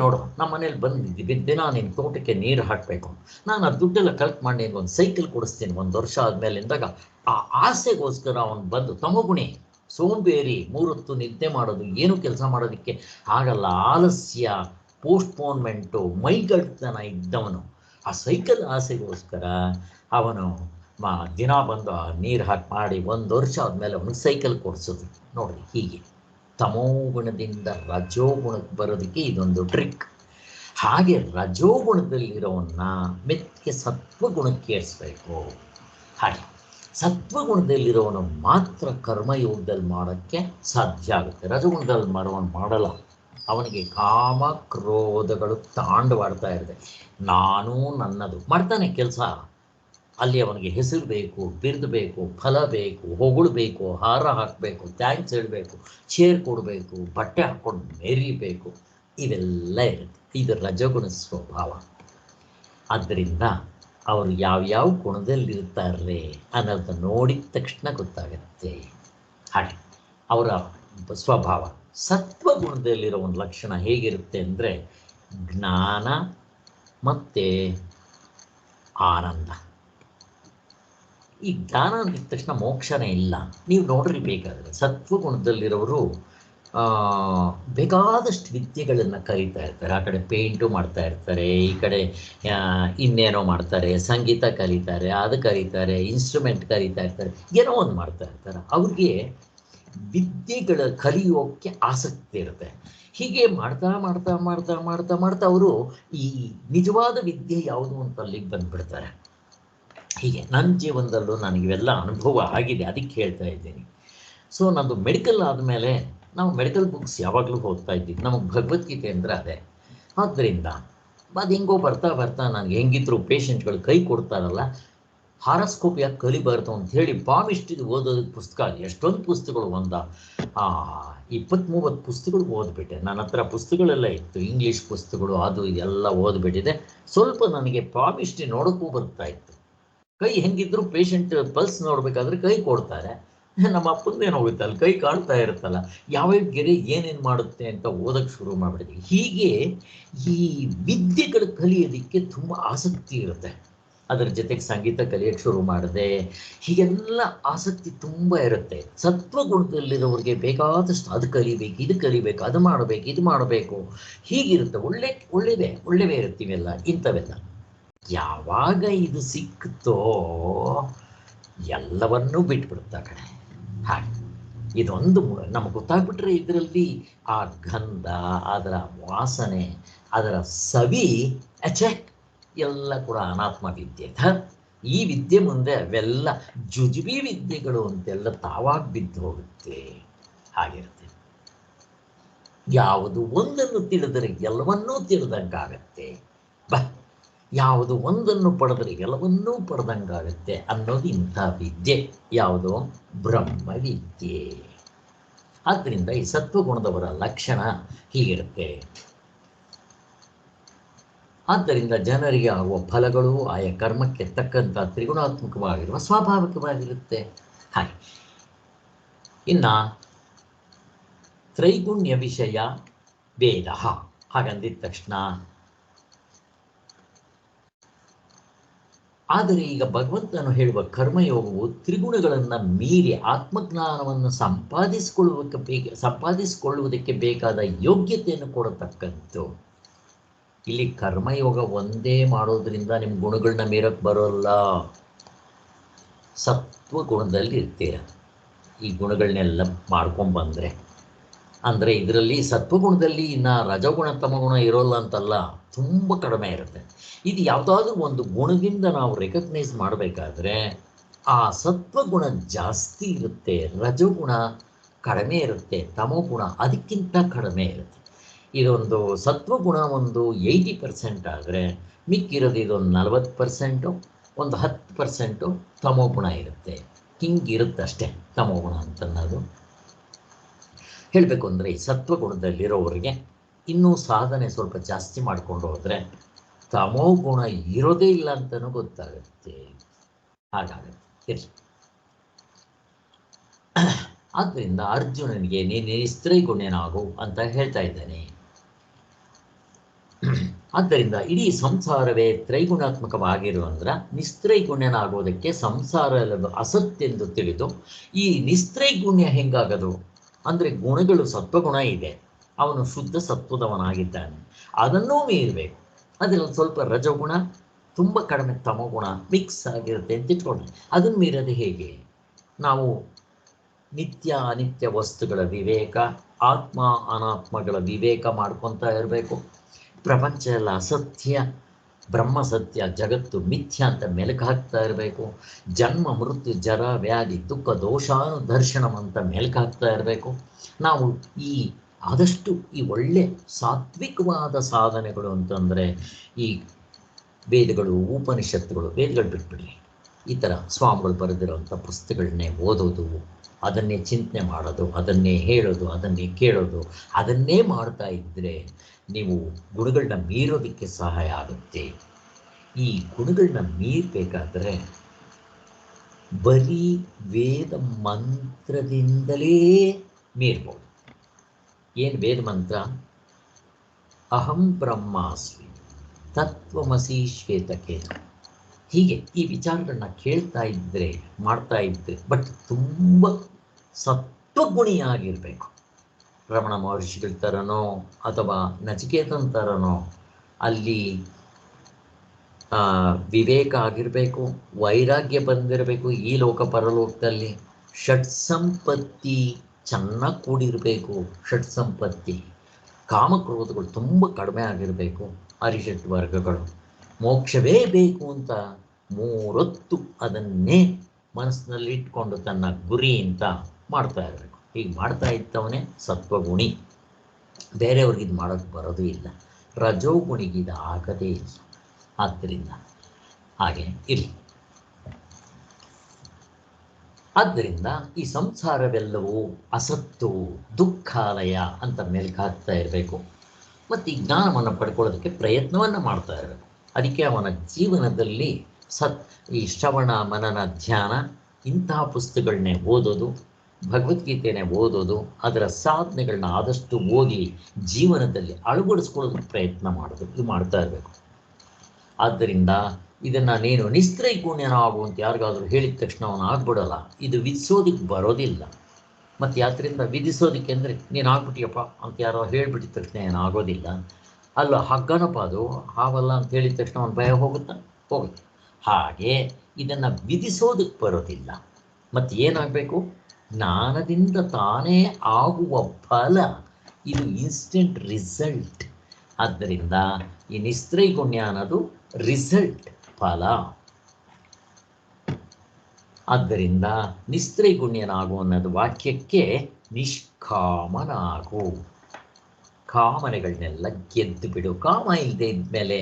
ನೋಡು, ನಮ್ಮ ಮನೇಲಿ ಬಂದಿದ್ದೀವಿ, ದಿನ ನಿನ್ನ ತೋಟಕ್ಕೆ ನೀರು ಹಾಕಬೇಕು, ನಾನು ಆ ದುಡ್ಡೆಲ್ಲ ಕಲೆಕ್ಟ್ ಮಾಡಿ ಒಂದು ಸೈಕಲ್ ಕೊಡಿಸ್ತೀನಿ 1 ವರ್ಷ ಆದಮೇಲೆ ಅಂದಾಗ ಆ ಆಸೆಗೋಸ್ಕರ ಅವನು ಬಂದು ತಮೋಗುಣಿ, ಸೋಂಬೇರಿ, 3 ಹೊತ್ತು ನಿದ್ದೆ ಮಾಡೋದು, ಏನು ಕೆಲಸ ಮಾಡೋದಕ್ಕೆ ಆಗಲ್ಲ, ಆಲಸ್ಯ, ಪೋಸ್ಟ್ಪೋನ್ಮೆಂಟು, ಮೈಗಳ್ತನ ಇದ್ದವನು ಆ ಸೈಕಲ್ ಆಸೆಗೋಸ್ಕರ ಅವನು ದಿನ ಬಂದು ನೀರು ಹಾಕಿ ಮಾಡಿ 1 ವರ್ಷ ಆದಮೇಲೆ ಅವನಿಗೆ ಸೈಕಲ್ ಕೊಡಿಸೋದು. ನೋಡಿ, ಹೀಗೆ ತಮೋಗುಣದಿಂದ ರಜೋಗುಣಕ್ಕೆ ಬರೋದಕ್ಕೆ ಇದೊಂದು ಟ್ರಿಕ್. ಹಾಗೆ ರಜೋಗುಣದಲ್ಲಿರೋವನ್ನ ಮೆತ್ತಿಗೆ ಸತ್ವಗುಣಕ್ಕೆ ಏರಿಸ್ಬೇಕು. ಹಾಗೆ ಸತ್ವಗುಣದಲ್ಲಿರೋವನು ಮಾತ್ರ ಕರ್ಮಯೋಗದಲ್ಲಿ ಮಾಡೋಕ್ಕೆ ಸಾಧ್ಯ ಆಗುತ್ತೆ. ರಜಗುಣದಲ್ಲಿ ಮಾಡಲ್ಲ. ಅವನಿಗೆ ಕಾಮ ಕ್ರೋಧಗಳು ತಾಂಡವಾಡ್ತಾ ಇರುತ್ತೆ. ನಾನು ನನ್ನದು ಮಾಡ್ತಾನೆ ಕೆಲಸ, ಅಲ್ಲಿ ಅವನಿಗೆ ಹೆಸರು ಬೇಕು, ಬಿರುದು ಬೇಕು, ಫಲ ಬೇಕು, ಹೊಗಳಬೇಕು, ಹಾರ ಹಾಕಬೇಕು, ಥ್ಯಾಂಕ್ಸ್ ಹೇಳಬೇಕು, ಚೇರ್ ಕೊಡಬೇಕು, ಬಟ್ಟೆ ಹಾಕ್ಕೊಂಡು ಮೆರಿಬೇಕು, ಇವೆಲ್ಲ ಇರುತ್ತೆ. ಇದು ರಜಗುಣ ಸ್ವಭಾವ. ಆದ್ದರಿಂದ ಅವರು ಯಾವ್ಯಾವ ಗುಣದಲ್ಲಿರ್ತಾರೆ ಅನ್ನೋದನ್ನ ನೋಡಿದ ತಕ್ಷಣ ಗೊತ್ತಾಗುತ್ತೆ. ಹಾಗೆ ಅವರ ಸ್ವಭಾವ. ಸತ್ವಗುಣದಲ್ಲಿರೋ ಒಂದು ಲಕ್ಷಣ ಹೇಗಿರುತ್ತೆ ಅಂದರೆ ಜ್ಞಾನ ಮತ್ತು ಆನಂದ. ಈ ಜ್ಞಾನ ಅಂದಿದ ತಕ್ಷಣ ಮೋಕ್ಷನೇ ಇಲ್ಲ. ನೀವು ನೋಡ್ರಿ, ಬೇಕಾದರೆ ಸತ್ವಗುಣದಲ್ಲಿರೋರು ಬೇಕಾದಷ್ಟು ವಿದ್ಯೆಗಳನ್ನು ಕಲಿತಾ ಇರ್ತಾರೆ. ಆ ಕಡೆ ಪೇಂಟು ಮಾಡ್ತಾ ಇರ್ತಾರೆ, ಈ ಕಡೆ ಇನ್ನೇನೋ ಮಾಡ್ತಾರೆ, ಸಂಗೀತ ಕಲಿತಾರೆ, ಅದು ಕಲಿತಾರೆ, ಇನ್ಸ್ಟ್ರೂಮೆಂಟ್ ಕಲಿತಾ ಇರ್ತಾರೆ, ಏನೋ ಒಂದು ಮಾಡ್ತಾ ಇರ್ತಾರೆ. ಅವ್ರಿಗೆ ವಿದ್ಯೆಗಳ ಕಲಿಯೋಕ್ಕೆ ಆಸಕ್ತಿ ಇರುತ್ತೆ. ಹೀಗೆ ಮಾಡ್ತಾ ಮಾಡ್ತಾ ಮಾಡ್ತಾ ಮಾಡ್ತಾ ಮಾಡ್ತಾ ಅವರು ಈ ನಿಜವಾದ ವಿದ್ಯೆ ಯಾವುದು ಅಂತ ಅಲ್ಲಿಗೆ ಬಂದ್ಬಿಡ್ತಾರೆ. ಹೀಗೆ ನನ್ನ ಜೀವನದಲ್ಲೂ ನನಗಿವೆಲ್ಲ ಅನುಭವ ಆಗಿದೆ, ಅದಕ್ಕೆ ಹೇಳ್ತಾ ಇದ್ದೀನಿ. ಸೊ ನಂದು ಮೆಡಿಕಲ್ ಆದಮೇಲೆ ನಾವು ಮೆಡಿಕಲ್ ಬುಕ್ಸ್ ಯಾವಾಗಲೂ ಓದ್ತಾ ಇದ್ದೀವಿ. ನಮಗೆ ಭಗವದ್ಗೀತೆ ಅಂದರೆ ಅದೇ. ಆದ್ದರಿಂದ ಅದು ಹೆಂಗೋ ಬರ್ತಾ ಬರ್ತಾ ನನಗೆ ಹೆಂಗಿದ್ರು ಪೇಷಂಟ್ಗಳು ಕೈ ಕೊಡ್ತಾರಲ್ಲ, ಹಾರಸ್ಕೋಪ್ ಯಾಕೆ ಕಲಿಬಾರ್ದು ಅಂತ ಹೇಳಿ ಪಾಮಿಷ್ಟಿದು ಓದೋದಕ್ಕೆ ಪುಸ್ತಕ, ಎಷ್ಟೊಂದು ಪುಸ್ತಕಗಳು, 20-30 ಪುಸ್ತಕಗಳು ಓದ್ಬಿಟ್ಟೆ. ನನ್ನ ಹತ್ರ ಪುಸ್ತಕಗಳೆಲ್ಲ ಇತ್ತು, ಇಂಗ್ಲೀಷ್ ಪುಸ್ತಕಗಳು, ಅದು ಇದೆಲ್ಲ ಓದ್ಬಿಟ್ಟಿದೆ. ಸ್ವಲ್ಪ ನನಗೆ ಪಾಮಿಷ್ಟಿ ನೋಡೋಕ್ಕೂ ಬರ್ತಾ ಇತ್ತು. ಕೈ ಹೆಂಗಿದ್ರು ಪೇಷಂಟ್ ಪಲ್ಸ್ ನೋಡ್ಬೇಕಾದ್ರೆ ಕೈ ಕೊಡ್ತಾರೆ, ನಮ್ಮ ಅಪ್ಪಂದೇನು ಹೋಗುತ್ತೆ ಅಲ್ಲಿ ಕೈ ಕಾಣ್ತಾ ಇರುತ್ತಲ್ಲ, ಯಾವ್ಯಾವ ಗೆರೆ ಏನೇನು ಮಾಡುತ್ತೆ ಅಂತ ಓದಕ್ಕೆ ಶುರು ಮಾಡಿಬಿಟ್ಟಿದ್ವಿ. ಹೀಗೆ ಈ ವಿದ್ಯೆಗಳು ಕಲಿಯೋದಕ್ಕೆ ತುಂಬ ಆಸಕ್ತಿ ಇರುತ್ತೆ. ಅದರ ಜೊತೆಗೆ ಸಂಗೀತ ಕಲಿಯೋಕ್ಕೆ ಶುರು ಮಾಡಿದೆ. ಹೀಗೆಲ್ಲ ಆಸಕ್ತಿ ತುಂಬ ಇರುತ್ತೆ. ಸತ್ವಗುಣದಲ್ಲಿರೋರಿಗೆ ಬೇಕಾದಷ್ಟು ಅದು ಕಲಿಬೇಕು, ಇದು ಕಲಿಬೇಕು, ಅದು ಮಾಡಬೇಕು, ಇದು ಮಾಡಬೇಕು, ಹೀಗಿರುತ್ತೆ. ಒಳ್ಳೆವೇ ಇರುತ್ತೀವೆಲ್ಲ ಇಂಥವೆಲ್ಲ. ಯಾವಾಗ ಇದು ಸಿಕ್ತೋ ಎಲ್ಲವನ್ನೂ ಬಿಟ್ಬಿಡುತ್ತಾ ಕಡೆ. ಹಾಗೆ ಇದೊಂದು ನಮಗೆ ಗೊತ್ತಾಗ್ಬಿಟ್ರೆ ಇದರಲ್ಲಿ ಆ ಗಂಧ, ಅದರ ವಾಸನೆ, ಅದರ ಸವಿ, ಅಚ್ಚೆ ಎಲ್ಲ ಕೂಡ ಅನಾತ್ಮ ವಿದ್ಯೆ. ಈ ವಿದ್ಯೆ ಮುಂದೆ ಅವೆಲ್ಲ ಜುಜುಬಿ ವಿದ್ಯೆಗಳು ಅಂತೆಲ್ಲ ತಾವಾಗಿ ಬಿದ್ದು ಹೋಗುತ್ತೆ. ಹಾಗಿರುತ್ತೆ. ಯಾವುದು ಒಂದನ್ನು ತಿಳಿದರೆ ಎಲ್ಲವನ್ನೂ ತಿಳಿದಂಗಾಗತ್ತೆ. ಯಾವುದು ಒಂದನ್ನು ಪಡೆದರೆ ಎಲ್ಲವನ್ನೂ ಪಡೆದಂಗಾಗತ್ತೆ ಅನ್ನೋದು ಇಂಥ ವಿದ್ಯೆ. ಯಾವುದೋ ಬ್ರಹ್ಮವಿದ್ಯೆ. ಆದ್ದರಿಂದ ಈ ಸತ್ವಗುಣದವರ ಲಕ್ಷಣ ಹೀಗಿರುತ್ತೆ. ಆದ್ದರಿಂದ ಜನರಿಗೆ ಆಗುವ ಫಲಗಳು ಆಯಾ ಕರ್ಮಕ್ಕೆ ತಕ್ಕಂಥ ತ್ರಿಗುಣಾತ್ಮಕವಾಗಿರುವ ಸ್ವಾಭಾವಿಕವಾಗಿರುತ್ತೆ. ಹಾಗೆ ಇನ್ನು ತ್ರೈಗುಣ್ಯ ವಿಷಯ ವೇದ. ಹಾಗಂದಿದ ತಕ್ಷಣ ಆದರೆ ಈಗ ಭಗವಂತನು ಹೇಳುವ ಕರ್ಮಯೋಗವು ತ್ರಿಗುಣಗಳನ್ನು ಮೀರಿ ಆತ್ಮಜ್ಞಾನವನ್ನು ಸಂಪಾದಿಸಿಕೊಳ್ಳುವುದಕ್ಕೆ ಬೇಕಾದ ಯೋಗ್ಯತೆಯನ್ನು ಕೊಡತಕ್ಕಂಥದ್ದು. ಇಲ್ಲಿ ಕರ್ಮಯೋಗ ಒಂದೇ ಮಾಡೋದ್ರಿಂದ ನಿಮ್ಮ ಗುಣಗಳನ್ನ ಮೀರಕ್ಕೆ ಬರೋಲ್ಲ. ಸತ್ವಗುಣದಲ್ಲಿ ಇರ್ತೀರ ಈ ಗುಣಗಳನ್ನೆಲ್ಲ ಮಾಡ್ಕೊಂಡ್ಬಂದರೆ. ಅಂದರೆ ಇದರಲ್ಲಿ ಸತ್ವಗುಣದಲ್ಲಿ ಇನ್ನು ರಜಗುಣ ತಮಗುಣ ಇರೋಲ್ಲ ಅಂತಲ್ಲ, ತುಂಬ ಕಡಿಮೆ ಇರುತ್ತೆ. ಇದು ಯಾವುದಾದ್ರೂ ಒಂದು ಗುಣದಿಂದ ನಾವು ರೆಕಗ್ನೈಸ್ ಮಾಡಬೇಕಾದ್ರೆ ಆ ಸತ್ವಗುಣ ಜಾಸ್ತಿ ಇರುತ್ತೆ, ರಜಗುಣ ಕಡಿಮೆ ಇರುತ್ತೆ, ತಮೋಗುಣ ಅದಕ್ಕಿಂತ ಕಡಿಮೆ ಇರುತ್ತೆ. ಇದೊಂದು ಸತ್ವಗುಣ ಒಂದು 80% ಆದರೆ ಮಿಕ್ಕಿರೋದು ಇದೊಂದು 40%, ಒಂದು 10% ತಮೋಗುಣ ಇರುತ್ತೆ. ಹಿಂಗಿರುತ್ತಷ್ಟೇ ತಮೋಗುಣ ಅಂತನ್ನೋದು. ಹೇಳಬೇಕು ಅಂದರೆ ಈ ಸತ್ವಗುಣದಲ್ಲಿರೋರಿಗೆ ಇನ್ನೂ ಸಾಧನೆ ಸ್ವಲ್ಪ ಜಾಸ್ತಿ ಮಾಡಿಕೊಂಡು ಹೋದರೆ ತಮೋಗುಣ ಇರೋದೇ ಇಲ್ಲ ಅಂತಲೂ ಗೊತ್ತಾಗುತ್ತೆ. ಹಾಗಾಗುತ್ತೆ. ಆದ್ದರಿಂದ ಅರ್ಜುನನಿಗೆ ನೀನು ನಿಸ್ತ್ರೈಗುಣ್ಯನಾಗು ಅಂತ ಹೇಳ್ತಾ ಇದ್ದಾನೆ. ಆದ್ದರಿಂದ ಇಡೀ ಸಂಸಾರವೇ ತ್ರೈಗುಣಾತ್ಮಕವಾಗಿರುವಂದ್ರೆ ನಿಸ್ತ್ರೈಗುಣ್ಯನಾಗೋದಕ್ಕೆ ಸಂಸಾರ ಅಸತ್ಯೆಂದು ತಿಳಿದು ಈ ನಿಸ್ತ್ರೈಗುಣ್ಯ ಹೆಂಗಾಗದು ಅಂದರೆ ಗುಣಗಳು ಸತ್ವಗುಣ ಇದೆ, ಅವನು ಶುದ್ಧ ಸತ್ವದವನಾಗಿದ್ದಾನೆ, ಅದನ್ನೂ ಮೀರಬೇಕು. ಅದರಲ್ಲಿ ಸ್ವಲ್ಪ ರಜಗುಣ, ತುಂಬ ಕಡಿಮೆ ತಮೋಗುಣ ಮಿಕ್ಸ್ ಆಗಿರುತ್ತೆ ಅಂತ ಇಟ್ಕೊಂಡ್ರೆ ಅದನ್ನು ಮೀರೋದು ಹೇಗೆ? ನಾವು ನಿತ್ಯ ಅನಿತ್ಯ ವಸ್ತುಗಳ ವಿವೇಕ, ಆತ್ಮ ಅನಾತ್ಮಗಳ ವಿವೇಕ ಮಾಡ್ಕೊತಾ ಇರಬೇಕು. ಪ್ರಪಂಚ ಎಲ್ಲ ಅಸತ್ಯ, ಬ್ರಹ್ಮ ಸತ್ಯ, ಜಗತ್ತು ಮಿಥ್ಯ ಅಂತ ಮೆಲುಕು ಹಾಕ್ತಾ ಇರಬೇಕು. ಜನ್ಮ ಮೃತ್ಯು ಜರ ವ್ಯಾಧಿ ದುಃಖ ದೋಷಾನುದರ್ಶನಂ ಅಂತ ಮೆಲುಕು ಹಾಕ್ತಾ ಇರಬೇಕು. ನಾವು ಆದಷ್ಟು ಈ ಒಳ್ಳೆ ಸಾತ್ವಿಕವಾದ ಸಾಧನೆಗಳು ಅಂತಂದರೆ ಈ ವೇದಗಳು, ಉಪನಿಷತ್ತುಗಳು, ವೇದಗಳು ಬಿಟ್ಬಿಡ್ರಿ, ಈ ಥರ ಸ್ವಾಮಿಗಳು ಬರೆದಿರೋಂಥ ಪುಸ್ತಕಗಳನ್ನೇ ಓದೋದು, ಅದನ್ನೇ ಚಿಂತನೆ ಮಾಡೋದು, ಅದನ್ನೇ ಹೇಳೋದು, ಅದನ್ನೇ ಕೇಳೋದು, ಅದನ್ನೇ ಮಾಡ್ತಾ ಇದ್ದರೆ ನೀವು ಗುಣಗಳನ್ನ ಮೀರೋದಕ್ಕೆ ಸಹಾಯ ಆಗುತ್ತೆ. ಈ ಗುಣಗಳನ್ನ ಮೀರಬೇಕಾದ್ರೆ ಬರೀ ವೇದ ಮಂತ್ರದಿಂದಲೇ ಮೀರ್ಬೋದು. ಏನು ವೇದ ಮಂತ್ರ? ಅಹಂ ಬ್ರಹ್ಮಾಸ್ಮಿ ತತ್ವಮಸಿ ಶ್ವೇತಕೇತು. ಹೀಗೆ ಈ ವಿಚಾರಗಳನ್ನ ಕೇಳ್ತಾ ಇದ್ದರೆ, ಮಾಡ್ತಾ ಇದ್ದರೆ, ಬಟ್ ತುಂಬ ಸತ್ವಗುಣಿಯಾಗಿರಬೇಕು. ರಮಣ ಮಹರ್ಷಿಗಳ ಥರನೋ ಅಥವಾ ನಚಿಕೇತನ ಥರನೋ ಅಲ್ಲಿ ವಿವೇಕ ಆಗಿರಬೇಕು, ವೈರಾಗ್ಯ ಬಂದಿರಬೇಕು. ಈ ಲೋಕ ಪರಲೋಕದಲ್ಲಿ ಷಟ್ ಸಂಪತ್ತಿ ಚೆನ್ನಾಗಿ ಕೂಡಿರಬೇಕು. ಷಟ್ ಸಂಪತ್ತಿ, ಕಾಮಕ್ರೋಧಗಳು ತುಂಬ ಕಡಿಮೆ ಆಗಿರಬೇಕು. ಅರಿಷಟ್ ವರ್ಗಗಳು ಮೋಕ್ಷವೇ ಬೇಕು ಅಂತ ಮೂರೊತ್ತು ಅದನ್ನೇ ಮನಸ್ಸಿನಲ್ಲಿ ಇಟ್ಕೊಂಡು ತನ್ನ ಗುರಿ ಅಂತ ಮಾಡ್ತಾ ಇರಬೇಕು. ಹೀಗೆ ಮಾಡ್ತಾ ಇದ್ದವನೇ ಸತ್ವಗುಣಿ. ಬೇರೆಯವ್ರಿಗೆ ಇದು ಮಾಡೋಕ್ಕೆ ಬರೋದು ಇಲ್ಲ. ರಜೋಗುಣಿಗಿದು ಆಗದೇ ಇಲ್ಲ. ಆದ್ದರಿಂದ ಹಾಗೆ ಇರಲಿ. ಆದ್ದರಿಂದ ಈ ಸಂಸಾರವೆಲ್ಲವೂ ಅಸತ್ತು, ದುಃಖಾಲಯ ಅಂತ ಮೆಲುಕು ಹಾಕ್ತಾ ಇರಬೇಕು. ಮತ್ತು ಈ ಜ್ಞಾನವನ್ನು ಪಡ್ಕೊಳ್ಳೋದಕ್ಕೆ ಪ್ರಯತ್ನವನ್ನು ಮಾಡ್ತಾ ಇರಬೇಕು. ಅದಕ್ಕೆ ಅವನ ಜೀವನದಲ್ಲಿ ಈ ಶ್ರವಣ, ಮನನ, ಧ್ಯಾನ ಇಂತಹ ಪುಸ್ತಕಗಳನ್ನೇ ಓದೋದು, ಭಗವದ್ಗೀತೆಯನ್ನೇ ಓದೋದು, ಅದರ ಸಾಧನೆಗಳನ್ನ ಆದಷ್ಟು ಓದಿ ಜೀವನದಲ್ಲಿ ಅಳವಡಿಸ್ಕೊಳ್ಳೋದಕ್ಕೆ ಪ್ರಯತ್ನ ಮಾಡೋದು ಮಾಡ್ತಾ ಇರಬೇಕು. ಆದ್ದರಿಂದ ಇದನ್ನು ನೀನು ನಿಸ್ತ್ರೈಗುಣ್ಯನಾಗು ಅಂತ ಯಾರಿಗಾದರೂ ಹೇಳಿದ ತಕ್ಷಣ ಅವನು ಆಗ್ಬಿಡೋಲ್ಲ. ಇದು ವಿಧಿಸೋದಕ್ಕೆ ಬರೋದಿಲ್ಲ. ಮತ್ತು ಯಾತ್ರಿಂದ ವಿಧಿಸೋದಕ್ಕೆ ಅಂದರೆ ನೀನು ಆಗ್ಬಿಟ್ಟಿಯಪ್ಪ ಅಂತ ಯಾರೋ ಹೇಳಿಬಿಟ್ಟಿದ ತಕ್ಷಣ ಏನಾಗೋದಿಲ್ಲ. ಅಲ್ಲ, ಹಗ್ಗನಪ್ಪ ಅದು ಹಾವಲ್ಲ ಅಂತ ಹೇಳಿದ ತಕ್ಷಣ ಅವನ ಭಯ ಹೋಗುತ್ತೆ. ಹಾಗೆ ಇದನ್ನು ವಿಧಿಸೋದಕ್ಕೆ ಬರೋದಿಲ್ಲ. ಮತ್ತು ಏನಾಗಬೇಕು? ಜ್ಞಾನದಿಂದ ತಾನೇ ಆಗುವ ಫಲ, ಇದು ಇನ್ಸ್ಟೆಂಟ್ ರಿಸಲ್ಟ್. ಆದ್ದರಿಂದ ಈ ನಿಸ್ತ್ರೈಗುಣ್ಯ ಅನ್ನೋದು ರಿಸಲ್ಟ್, ಫಲ. ಆದ್ದರಿಂದ ನಿಸ್ತ್ರೈಗುಣ್ಯನಾಗು ಅನ್ನೋದು ವಾಕ್ಯಕ್ಕೆ ನಿಷ್ಕಾಮನಾಗು, ಕಾಮನೆಗಳನ್ನೆಲ್ಲ ಗೆದ್ದು ಬಿಡು. ಕಾಮ ಇಲ್ಲದೆ ಇದ್ಮೇಲೆ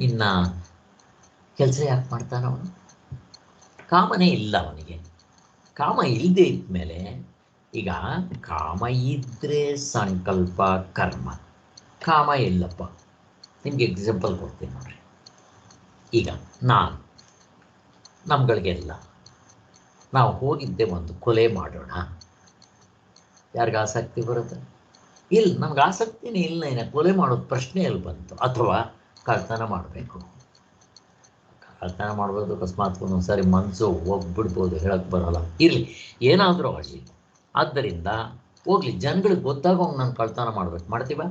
ಇನ್ನು ಕೆಲಸ ಯಾಕೆ ಮಾಡ್ತಾನ ಅವನು? ಕಾಮನೇ ಇಲ್ಲ ಅವನಿಗೆ. ಕಾಮ ಇಲ್ಲದೆ ಇದ್ಮೇಲೆ, ಈಗ ಕಾಮ ಇದ್ದರೆ ಸಂಕಲ್ಪ ಕರ್ಮ. ಕಾಮ ಇಲ್ಲಪ್ಪ. ನಿಮ್ಗೆ ಎಕ್ಸಾಂಪಲ್ ಕೊಡ್ತೀನಿ ನೋಡ್ರಿ. ಈಗ ನಮ್ಗಳಿಗೆಲ್ಲ ನಾವು ಹೋಗಿದ್ದೆ ಒಂದು ಕೊಲೆ ಮಾಡೋಣ, ಯಾರಿಗೆ ಆಸಕ್ತಿ ಬರುತ್ತೆ? ಇಲ್ಲ, ನಮ್ಗೆ ಆಸಕ್ತಿನೇ ಇಲ್ಲ. ಇನ್ನು ಕೊಲೆ ಮಾಡೋದು ಪ್ರಶ್ನೆ ಎಲ್ಲಿ ಬಂತು? ಅಥವಾ ಕಳ್ತನ ಮಾಡಬೇಕು. ಕಳ್ತನ ಮಾಡ್ಬೋದು, ಅಕಸ್ಮಾತ್ ಒಂದೊಂದ್ಸರಿ ಮನಸ್ಸು ಹೋಗ್ಬಿಡ್ಬೋದು, ಹೇಳಕ್ಕೆ ಬರೋಲ್ಲ. ಇರಲಿ, ಏನಾದರೂ ಆಗಲಿ. ಆದ್ದರಿಂದ ಹೋಗ್ಲಿ, ಜನಗಳಿಗೆ ಗೊತ್ತಾಗೋಂಗೆ ನಾನು ಕಳ್ತನ ಮಾಡ್ತೀವ?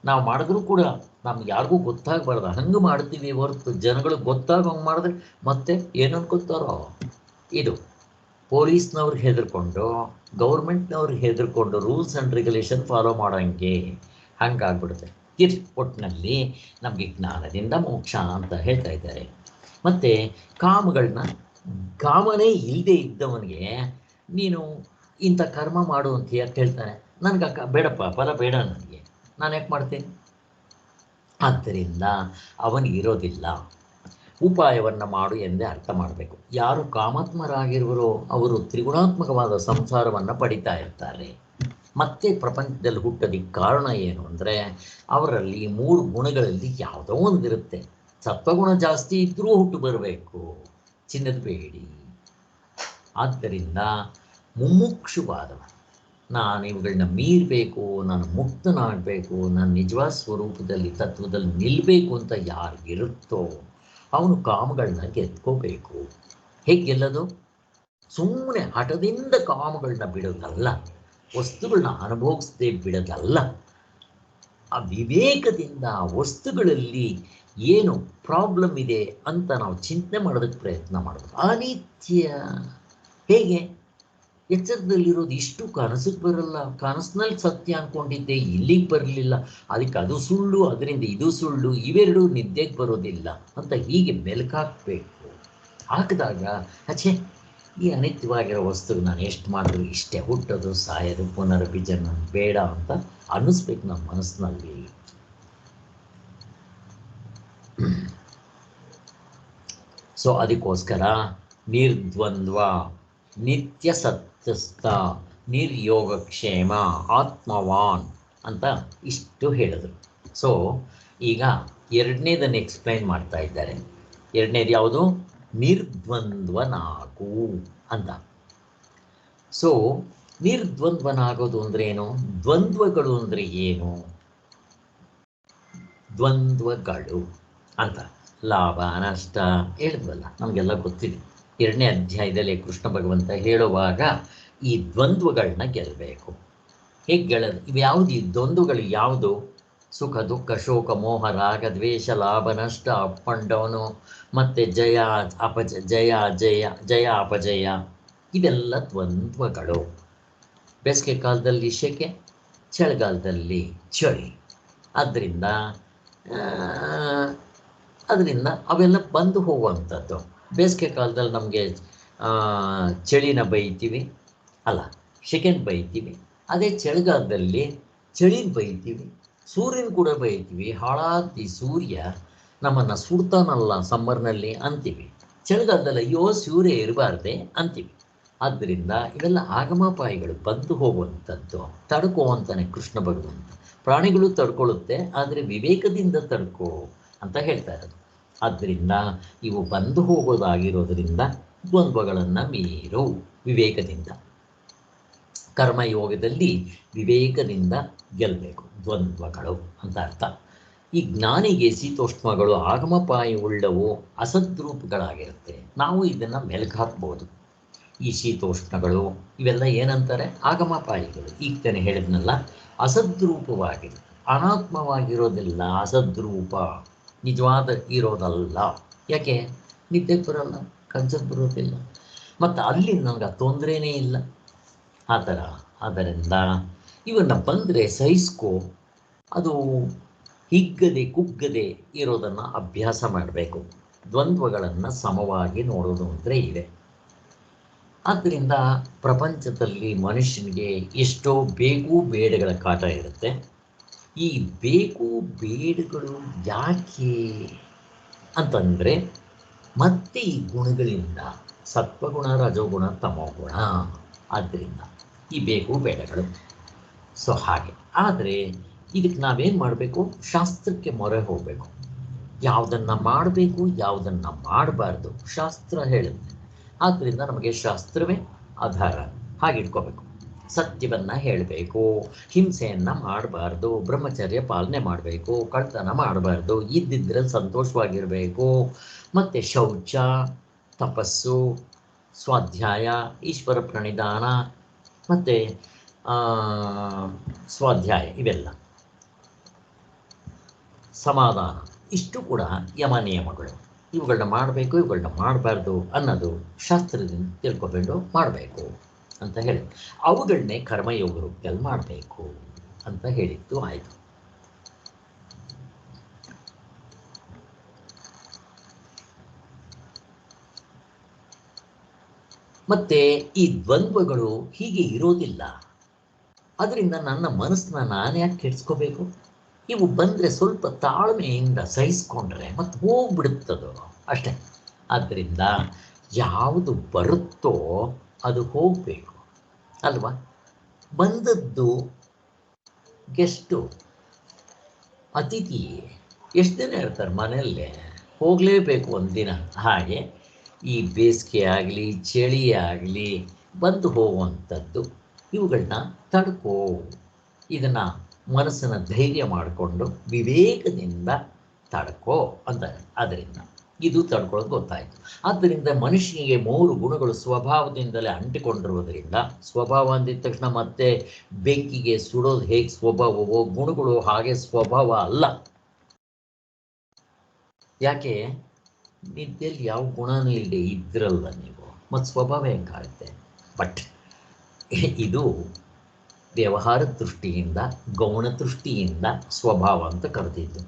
ನಾವು ಮಾಡಿದ್ರೂ ಕೂಡ ನಮ್ಗೆ ಯಾರಿಗೂ ಗೊತ್ತಾಗಬಾರ್ದು ಹಂಗೆ ಮಾಡ್ತೀವಿ ಹೊರತು ಜನಗಳಿಗೆ ಗೊತ್ತಾಗೋಂಗೆ ಮಾಡಿದ್ರೆ ಮತ್ತೆ ಏನಂತ ಗೊತ್ತಾರೋ. ಇದು ಪೊಲೀಸ್ನವ್ರಿಗೆ ಹೆದರ್ಕೊಂಡು, ಗೌರ್ಮೆಂಟ್ನವ್ರಿಗೆ ಹೆದರ್ಕೊಂಡು ರೂಲ್ಸ್ ಆ್ಯಂಡ್ ರೆಗ್ಯುಲೇಷನ್ ಫಾಲೋ ಮಾಡೋಂಗೆ ಹಂಗಾಗ್ಬಿಡುತ್ತೆ. ಒಟ್ಟಿನಲ್ಲಿ ನಮಗೆ ಜ್ಞಾನದಿಂದ ಮೋಕ್ಷ ಅಂತ ಹೇಳ್ತಾ ಇದ್ದಾರೆ. ಮತ್ತು ಕಾಮನೇ ಇಲ್ಲದೆ ಇದ್ದವನಿಗೆ ನೀನು ಇಂಥ ಕರ್ಮ ಮಾಡು ಅಂತ ಯಾಕೆ ಹೇಳ್ತಾನೆ? ನನಗೆ ಬೇಡಪ್ಪ, ಫಲ ಬೇಡ ನನಗೆ, ನಾನು ಯಾಕೆ ಮಾಡ್ತೇನೆ? ಆದ್ದರಿಂದ ಅವನಿಗಿರೋದಿಲ್ಲ. ಉಪಾಯವನ್ನು ಮಾಡು ಎಂದೇ ಅರ್ಥ ಮಾಡಬೇಕು. ಯಾರು ಕಾಮಾತ್ಮರಾಗಿರುವರೋ ಅವರು ತ್ರಿಗುಣಾತ್ಮಕವಾದ ಸಂಸಾರವನ್ನು ಪಡಿತಾ ಇರ್ತಾರೆ. ಮತ್ತೆ ಪ್ರಪಂಚದಲ್ಲಿ ಹುಟ್ಟೋದಕ್ಕೆ ಕಾರಣ ಏನು ಅಂದರೆ, ಅವರಲ್ಲಿ 3 ಗುಣಗಳಲ್ಲಿ ಯಾವುದೋ ಒಂದಿರುತ್ತೆ. ಸತ್ವಗುಣ ಜಾಸ್ತಿ ಇದ್ದರೂ ಹುಟ್ಟು ಬರಬೇಕು, ಚಿನ್ನದ ಬೇಡಿ. ಆದ್ದರಿಂದ ಮುಮುಕ್ಷುವಾದವ, ನಾನು ಇವುಗಳನ್ನ ಮೀರಬೇಕು, ನಾನು ಮುಕ್ತನಾಗಬೇಕು, ನಾನು ನಿಜವಾದ ಸ್ವರೂಪದಲ್ಲಿ ತತ್ವದಲ್ಲಿ ನಿಲ್ಲಬೇಕು ಅಂತ ಯಾರಿಗಿರುತ್ತೋ ಅವನು ಕಾಮಗಳನ್ನ ಗೆದ್ಕೋಬೇಕು. ಹೇಗೆ ಗೆಲ್ಲೋದು? ಸುಮ್ಮನೆ ಹಠದಿಂದ ಕಾಮಗಳನ್ನ ಬಿಡೋದಲ್ಲ, ವಸ್ತುಗಳನ್ನ ಅನುಭವಿಸದೆ ಬಿಡೋದಲ್ಲ. ಆ ವಿವೇಕದಿಂದ ಆ ವಸ್ತುಗಳಲ್ಲಿ ಏನು ಪ್ರಾಬ್ಲಮ್ ಇದೆ ಅಂತ ನಾವು ಚಿಂತನೆ ಮಾಡೋದಕ್ಕೆ ಪ್ರಯತ್ನ ಮಾಡಬೇಕು. ಅನಿತ್ಯ. ಹೇಗೆ? ಎಚ್ಚರದಲ್ಲಿರೋದು ಇಷ್ಟು ಕನಸಿಗೆ ಬರಲ್ಲ, ಕನಸಿನಲ್ಲಿ ಸತ್ಯ ಅಂದ್ಕೊಂಡಿದ್ದೆ, ಇಲ್ಲಿಗೆ ಬರಲಿಲ್ಲ, ಅದಕ್ಕೆ ಅದು ಸುಳ್ಳು, ಅದರಿಂದ ಇದು ಸುಳ್ಳು, ಇವೆರಡೂ ನಿದ್ದೆಗೆ ಬರೋದಿಲ್ಲ ಅಂತ ಹೀಗೆ ಮೆಲುಕಾಕಬೇಕು. ಹಾಕಿದಾಗ ಅಚ್ಚೆ, ಈ ಅನಿತ್ಯವಾಗಿರೋ ವಸ್ತುಗೆ ನಾನು ಎಷ್ಟು ಮಾಡಿದ್ರು ಇಷ್ಟೇ, ಹುಟ್ಟೋದು ಸಾಯೋದು ಪುನರ್ವಿಜನ ಬೇಡ ಅಂತ ಅನ್ನಿಸ್ಬೇಕು ನಮ್ಮ ಮನಸ್ಸಿನಲ್ಲಿ. ಸೊ ಅದಕ್ಕೋಸ್ಕರ ನಿರ್ದ್ವಂದ್ವ, ನಿತ್ಯ ಸತ್ಯಸ್ಥ, ನಿರ್ಯೋಗಕ್ಷೇಮ, ಆತ್ಮವಾನ್ ಅಂತ ಇಷ್ಟು ಹೇಳಿದ್ರು. ಸೊ ಈಗ ಎರಡನೇದನ್ನು ಎಕ್ಸ್ಪ್ಲೈನ್ ಮಾಡ್ತಾ ಇದ್ದಾರೆ. ಎರಡನೇದು ಯಾವುದು? ನಿರ್ದ್ವಂದ್ವನಾಗು ಅಂತ. ಸೊ ನಿರ್ದ್ವಂದ್ವನಾಗೋದು ಅಂದರೆ ಏನು? ದ್ವಂದ್ವಗಳು ಅಂದರೆ ಏನು? ದ್ವಂದ್ವಗಳು ಅಂತ ಲಾಭ ನಷ್ಟ ಹೇಳಿದ್ವಲ್ಲ, ನಮಗೆಲ್ಲ ಗೊತ್ತಿದೆ. 2ನೇ ಅಧ್ಯಾಯದಲ್ಲಿ ಕೃಷ್ಣ ಭಗವಂತ ಹೇಳುವಾಗ ಈ ದ್ವಂದ್ವಗಳನ್ನ ಗೆಲ್ಲಬೇಕು. ಹೇಗೆ ಗೆಲ್ಲೋದು? ಇವು ಯಾವುದು? ಈ ದ್ವಂದ್ವಗಳು ಯಾವುದು? ಸುಖ ದುಃಖ ಶೋಕ ಮೋಹ ರಾಗ ದ್ವೇಷ ಲಾಭ ನಷ್ಟ ಅಪ್ ಆ್ಯಂಡ್ ಡೌನು, ಮತ್ತು ಜಯ ಅಪಜಯ, ಇವೆಲ್ಲ ದ್ವಂದ್ವಗಳು. ಬೇಸಿಗೆ ಕಾಲದಲ್ಲಿ ಸೆಕೆ, ಚಳಿಗಾಲದಲ್ಲಿ ಚಳಿ. ಅದರಿಂದ ಅವೆಲ್ಲ ಬಂದು ಹೋಗುವಂಥದ್ದು. ಬೇಸಿಗೆ ಕಾಲದಲ್ಲಿ ನಮಗೆ ಚಳಿನ ಬೈತೀವಿ, ಅಲ್ಲ ಸೆಕೆಂಡ್ ಬೈತೀವಿ. ಅದೇ ಚಳಿಗಾಲದಲ್ಲಿ ಚಳಿನ ಬೈತೀವಿ, ಸೂರ್ಯನ ಕೂಡ ಬೈತೀವಿ. ಹಾಳಾದಿ ಸೂರ್ಯ ನಮ್ಮನ್ನು ಸುಡ್ತಾನಲ್ಲ ಸಮ್ಮರ್ನಲ್ಲಿ ಅಂತೀವಿ. ಚಳಿಗಾಲದಲ್ಲಿ ಅಯ್ಯೋ ಸೂರ್ಯ ಇರಬಾರ್ದೆ ಅಂತೀವಿ. ಆದ್ದರಿಂದ ಇವೆಲ್ಲ ಆಗಮಾಪಾಯಿಗಳು, ಬಂದು ಹೋಗುವಂಥದ್ದು. ತಡ್ಕೋ ಅಂತಾನೆ ಕೃಷ್ಣ ಭಗವಂತ. ಪ್ರಾಣಿಗಳು ತಡ್ಕೊಳ್ಳುತ್ತೆ, ಆದರೆ ವಿವೇಕದಿಂದ ತಡ್ಕೋ ಅಂತ ಹೇಳ್ತಾ ಇರೋದು. ಆದ್ದರಿಂದ ಇವು ಬಂದು ಹೋಗೋದಾಗಿರೋದ್ರಿಂದ ದ್ವಂದ್ವಗಳನ್ನು ಮೀರು ವಿವೇಕದಿಂದ. ಕರ್ಮಯೋಗದಲ್ಲಿ ವಿವೇಕದಿಂದ ಗೆಲ್ಲಬೇಕು ದ್ವಂದ್ವಗಳು ಅಂತ ಅರ್ಥ. ಈ ಜ್ಞಾನಿಗೆ ಶೀತೋಷ್ಣಗಳು ಆಗಮಪಾಯ ಉಳ್ಳವು ಅಸದ್ರೂಪಗಳಾಗಿರುತ್ತೆ. ನಾವು ಇದನ್ನು ಮೆಲುಕು ಹಾಕ್ಬೋದು. ಈ ಶೀತೋಷ್ಣಗಳು ಇವೆಲ್ಲ ಏನಂತಾರೆ? ಆಗಮಪಾಯಿಗಳು. ಈಗ ತಾನೇ ಹೇಳಿದ್ನಲ್ಲ, ಅಸದ್ರೂಪವಾಗಿರುತ್ತೆ, ಅನಾತ್ಮವಾಗಿರೋದಿಲ್ಲ. ಅಸದ್ರೂಪ, ನಿಜವಾದ ಇರೋದಲ್ಲ. ಯಾಕೆ? ನಿದ್ದೆಗೆ ಬರಲ್ಲ, ಕನ್ಸಕ್ಕೆ ಬರೋದಿಲ್ಲ, ಮತ್ತು ಅಲ್ಲಿ ನನಗೆ ತೊಂದರೆನೇ ಇಲ್ಲ ಆ ಥರ. ಆದ್ದರಿಂದ ಇವನ್ನ ಬಂದರೆ ಸಹಿಸ್ಕೋ, ಅದು ಹಿಗ್ಗದೆ ಕುಗ್ಗದೆ ಇರೋದನ್ನು ಅಭ್ಯಾಸ ಮಾಡಬೇಕು. ದ್ವಂದ್ವಗಳನ್ನು ಸಮವಾಗಿ ನೋಡೋದು ಅಂದರೆ ಇದೆ. ಆದ್ದರಿಂದ ಪ್ರಪಂಚದಲ್ಲಿ ಮನುಷ್ಯನಿಗೆ ಎಷ್ಟೋ ಬೇಕು ಬೇಡಗಳ ಕಾಟ ಇರುತ್ತೆ. ಈ ಬೇಕು ಬೇಡಗಳು ಯಾಕೆ ಅಂತಂದರೆ ಮತ್ತೆ ಈ ಗುಣಗಳಿಂದ ಸತ್ವಗುಣ, ರಜೋಗುಣ, ತಮೋಗುಣ, ಆದ್ದರಿಂದ ಈ ಬೇಕು ಬೇಡಗಳು. ಸೊ ಹಾಗೆ. ಆದರೆ ಇದಕ್ಕೆ ನಾವೇನು ಮಾಡಬೇಕು? ಶಾಸ್ತ್ರಕ್ಕೆ ಮೊರೆ ಹೋಗಬೇಕು. ಯಾವುದನ್ನು ಮಾಡಬೇಕು, ಯಾವುದನ್ನು ಮಾಡಬಾರ್ದು ಶಾಸ್ತ್ರ ಹೇಳುತ್ತೆ. ಆದ್ದರಿಂದ ನಮಗೆ ಶಾಸ್ತ್ರವೇ ಆಧಾರ. ಹಾಗಿಟ್ಕೋಬೇಕು. ಸತ್ಯವನ್ನು ಹೇಳಬೇಕು, ಹಿಂಸೆಯನ್ನು ಮಾಡಬಾರ್ದು, ಬ್ರಹ್ಮಚರ್ಯ ಪಾಲನೆ ಮಾಡಬೇಕು, ಕಳ್ತನ ಮಾಡಬಾರ್ದು, ಇದ್ದಿದ್ರಲ್ಲಿ ಸಂತೋಷವಾಗಿರಬೇಕು, ಮತ್ತು ಶೌಚ, ತಪಸ್ಸು, ಸ್ವಾಧ್ಯಾಯ, ಈಶ್ವರ ಪ್ರಣಿಧಾನ ಮತ್ತು ಸ್ವಾಧ್ಯಾಯ, ಇವೆಲ್ಲ ಸಮಾಧಾನ, ಇಷ್ಟು ಕೂಡ ಯಮ ನಿಯಮಗಳು. ಇವುಗಳನ್ನ ಮಾಡಬೇಕು, ಇವುಗಳನ್ನ ಮಾಡಬಾರ್ದು ಅನ್ನೋದು ಶಾಸ್ತ್ರದಿಂದ ತಿಳ್ಕೊಬೇಕು, ಮಾಡಬೇಕು ಅಂತ ಹೇಳಿ ಅವುಗಳನ್ನೇ ಕರ್ಮಯೋಗ ರೂಪದಲ್ಲಿ ಮಾಡಬೇಕು ಅಂತ ಹೇಳಿದ್ದು ಆಯಿತು. ಮತ್ತೆ ಈ ದ್ವಂದ್ವಗಳು ಹೀಗೆ ಇರೋದಿಲ್ಲ. ಅದರಿಂದ ನನ್ನ ಮನಸ್ಸನ್ನ ನಾನು ಯಾಕೆ ಕೆಡಿಸ್ಕೋಬೇಕು? ಇವು ಬಂದರೆ ಸ್ವಲ್ಪ ತಾಳ್ಮೆಯಿಂದ ಸಹಿಸ್ಕೊಂಡ್ರೆ ಮತ್ತೆ ಹೋಗ್ಬಿಡುತ್ತದು ಅಷ್ಟೇ. ಆದ್ದರಿಂದ ಯಾವುದು ಬರುತ್ತೋ ಅದು ಹೋಗಬೇಕು ಅಲ್ವಾ? ಬಂದದ್ದು ಗೆಸ್ಟು, ಅತಿಥಿ ಎಷ್ಟು ದಿನ ಇರ್ತಾರೆ ಮನೆಯಲ್ಲೇ, ಹೋಗಲೇಬೇಕು ಒಂದಿನ. ಹಾಗೆ ಈ ಬೇಸಿಗೆ ಆಗಲಿ ಚಳಿ ಆಗಲಿ ಬಂದು ಹೋಗುವಂಥದ್ದು, ಇವುಗಳನ್ನ ತಡ್ಕೋ. ಇದನ್ನು ಮನಸ್ಸನ್ನು ಧೈರ್ಯ ಮಾಡಿಕೊಂಡು ವಿವೇಕದಿಂದ ತಡ್ಕೋ ಅಂತಾರೆ. ಆದ್ದರಿಂದ ಇದು ತಡ್ಕೊಳ್ಳೋದು ಗೊತ್ತಾಯಿತು. ಆದ್ದರಿಂದ ಮನುಷ್ಯನಿಗೆ 3 ಗುಣಗಳು ಸ್ವಭಾವದಿಂದಲೇ ಅಂಟಿಕೊಂಡಿರುವುದರಿಂದ, ಸ್ವಭಾವ ಅಂದಿದ ತಕ್ಷಣ ಮತ್ತೆ ಬೆಂಕಿಗೆ ಸುಡೋದು ಹೇಗೆ ಸ್ವಭಾವವೋ, ಗುಣಗಳು ಹಾಗೆ ಸ್ವಭಾವ ಅಲ್ಲ. ಯಾಕೆ? ನಿದ್ದೆಯಲ್ಲಿ ಯಾವ ಗುಣನೂ ಇಲ್ಲದೆ ಇದ್ರಲ್ಲ ನೀವು, ಮತ್ತು ಸ್ವಭಾವ ಹೆಂಗಾಗುತ್ತೆ? ಬಟ್ ಇದು ವ್ಯವಹಾರ ದೃಷ್ಟಿಯಿಂದ, ಗೌಣ ದೃಷ್ಟಿಯಿಂದ ಸ್ವಭಾವ ಅಂತ ಕರೆದಿದ್ದು.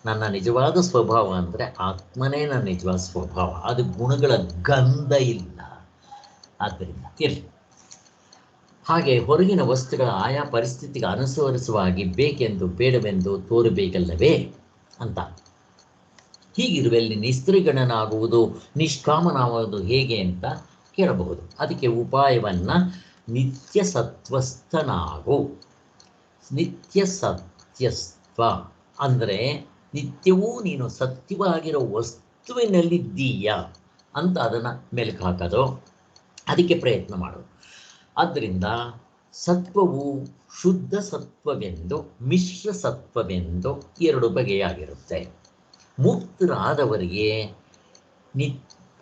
ನನ್ನ ನಿಜವಾದ ಸ್ವಭಾವ ಅಂದರೆ ಆತ್ಮನೇ ನನ್ನ ನಿಜವಾದ ಸ್ವಭಾವ, ಅದು ಗುಣಗಳ ಗಂಧ ಇಲ್ಲ. ಆದ್ದರಿಂದ ಇರಲಿ. ಹಾಗೆ ಹೊರಗಿನ ವಸ್ತುಗಳ ಆಯಾ ಪರಿಸ್ಥಿತಿಗೆ ಅನುಸರಿಸುವಾಗಿ ಬೇಕೆಂದು ಬೇಡವೆಂದು ತೋರಬೇಕಲ್ಲವೇ ಅಂತ. ಹೀಗಿರುವಲ್ಲಿ ನಿಸ್ತ್ರಿಗಣನಾಗುವುದು, ನಿಷ್ಕಾಮನಾಗುವುದು ಹೇಗೆ ಅಂತ ಕೇಳಬಹುದು. ಅದಕ್ಕೆ ಉಪಾಯವನ್ನು ನಿತ್ಯ ಸತ್ವಸ್ಥನಾಗು. ನಿತ್ಯ ಸತ್ಯಸ್ತ್ವ ಅಂದರೆ ನಿತ್ಯವೂ ನೀನು ಸತ್ಯವಾಗಿರೋ ವಸ್ತುವಿನಲ್ಲಿದ್ದೀಯ ಅಂತ ಅದನ್ನು ಮೆಲುಕು ಹಾಕೋದು, ಅದಕ್ಕೆ ಪ್ರಯತ್ನ ಮಾಡೋದು. ಆದ್ದರಿಂದ ಸತ್ವವು ಶುದ್ಧ ಸತ್ವವೆಂದು, ಮಿಶ್ರ ಸತ್ವವೆಂದು 2 ಬಗೆಯಾಗಿರುತ್ತೆ. ಮುಕ್ತರಾದವರಿಗೆ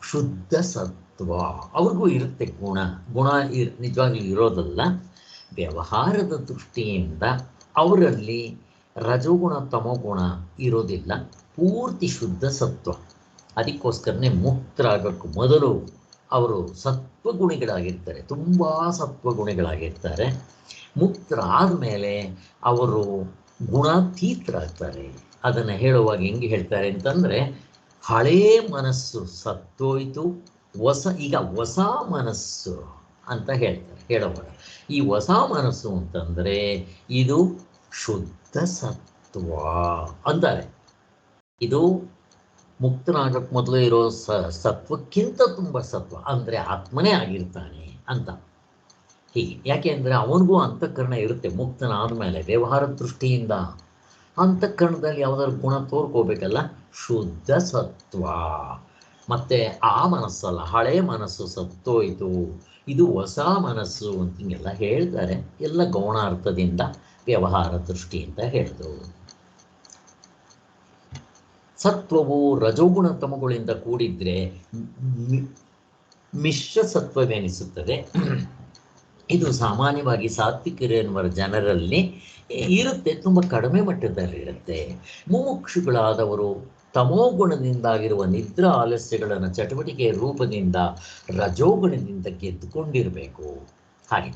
ಶುದ್ಧ ಸತ್ವ, ಅವ್ರಿಗೂ ಇರುತ್ತೆ ಗುಣ ನಿಜವಾಗ್ಲೂ ಇರೋದಲ್ಲ. ವ್ಯವಹಾರದ ದೃಷ್ಟಿಯಿಂದ ಅವರಲ್ಲಿ ರಜೋಗುಣ ತಮೋಗುಣ ಇರೋದಿಲ್ಲ, ಪೂರ್ತಿ ಶುದ್ಧ ಸತ್ವ. ಅದಕ್ಕೋಸ್ಕರನೇ ಮುಕ್ತರಾಗಕ್ಕೆ ಮೊದಲು ಅವರು ಸತ್ವಗುಣಿಗಳಾಗಿರ್ತಾರೆ, ತುಂಬ ಸತ್ವಗುಣಿಗಳಾಗಿರ್ತಾರೆ. ಮುಕ್ತರಾದ ಮೇಲೆ ಅವರು ಗುಣಾತೀತರಾಗ್ತಾರೆ. ಅದನ್ನು ಹೇಳುವಾಗ ಹೆಂಗೆ ಹೇಳ್ತಾರೆ ಅಂತಂದರೆ, ಹಳೇ ಮನಸ್ಸು ಸತ್ತೋಯ್ತು, ಈಗ ಹೊಸ ಮನಸ್ಸು ಅಂತ ಹೇಳ್ತಾರೆ ಹೇಳುವಾಗ. ಈ ಹೊಸ ಮನಸ್ಸು ಅಂತಂದರೆ ಇದು ಶುದ್ಧ ಸತ್ವ ಅಂತಾರೆ. ಇದು ಮುಕ್ತನಾಗಕ್ಕೆ ಮೊದಲು ಇರೋ ಸತ್ವಕ್ಕಿಂತ ತುಂಬ ಸತ್ವ, ಅಂದರೆ ಆತ್ಮನೇ ಆಗಿರ್ತಾನೆ ಅಂತ. ಹೀಗೆ ಯಾಕೆ ಅಂದರೆ ಅವನಿಗೂ ಅಂತಃಕರಣ ಇರುತ್ತೆ. ಮುಕ್ತನಾದ ಮೇಲೆ ವ್ಯವಹಾರ ದೃಷ್ಟಿಯಿಂದ ಅಂತಃಕರಣದಲ್ಲಿ ಯಾವುದಾದ್ರು ಗುಣ ತೋರ್ಕೋಬೇಕಲ್ಲ, ಶುದ್ಧ ಸತ್ವ. ಮತ್ತು ಆ ಮನಸ್ಸಲ್ಲ, ಹಳೆ ಮನಸ್ಸು ಸತ್ತೋಯ್ತು, ಇದು ಹೊಸ ಮನಸ್ಸು ಅಂತ ಹಿಂಗೆಲ್ಲ ಹೇಳ್ತಾರೆ. ಎಲ್ಲ ಗೌಣಾರ್ಥದಿಂದ ವ್ಯವಹಾರ ದೃಷ್ಟಿಯಿಂದ ಹೇಳಿದ್ರು. ಸತ್ವವು ರಜೋಗುಣ ತಮಗಳಿಂದ ಕೂಡಿದ್ರೆ ಮಿಶ್ರ ಸತ್ವವೆನಿಸುತ್ತದೆ. ಇದು ಸಾಮಾನ್ಯವಾಗಿ ಸಾತ್ವಿಕರೆನ್ನುವ ಜನರಲ್ಲಿ ಇರುತ್ತೆ, ತುಂಬ ಕಡಿಮೆ ಮಟ್ಟದಲ್ಲಿರುತ್ತೆ. ಮುಮುಕ್ಷುಗಳಾದವರು ತಮೋಗುಣದಿಂದಾಗಿರುವ ನಿದ್ರಾ ಆಲಸ್ಯಗಳನ್ನು ಚಟುವಟಿಕೆಯ ರೂಪದಿಂದ ರಜೋಗುಣದಿಂದ ಗೆದ್ದುಕೊಂಡಿರಬೇಕು. ಹಾಗೆ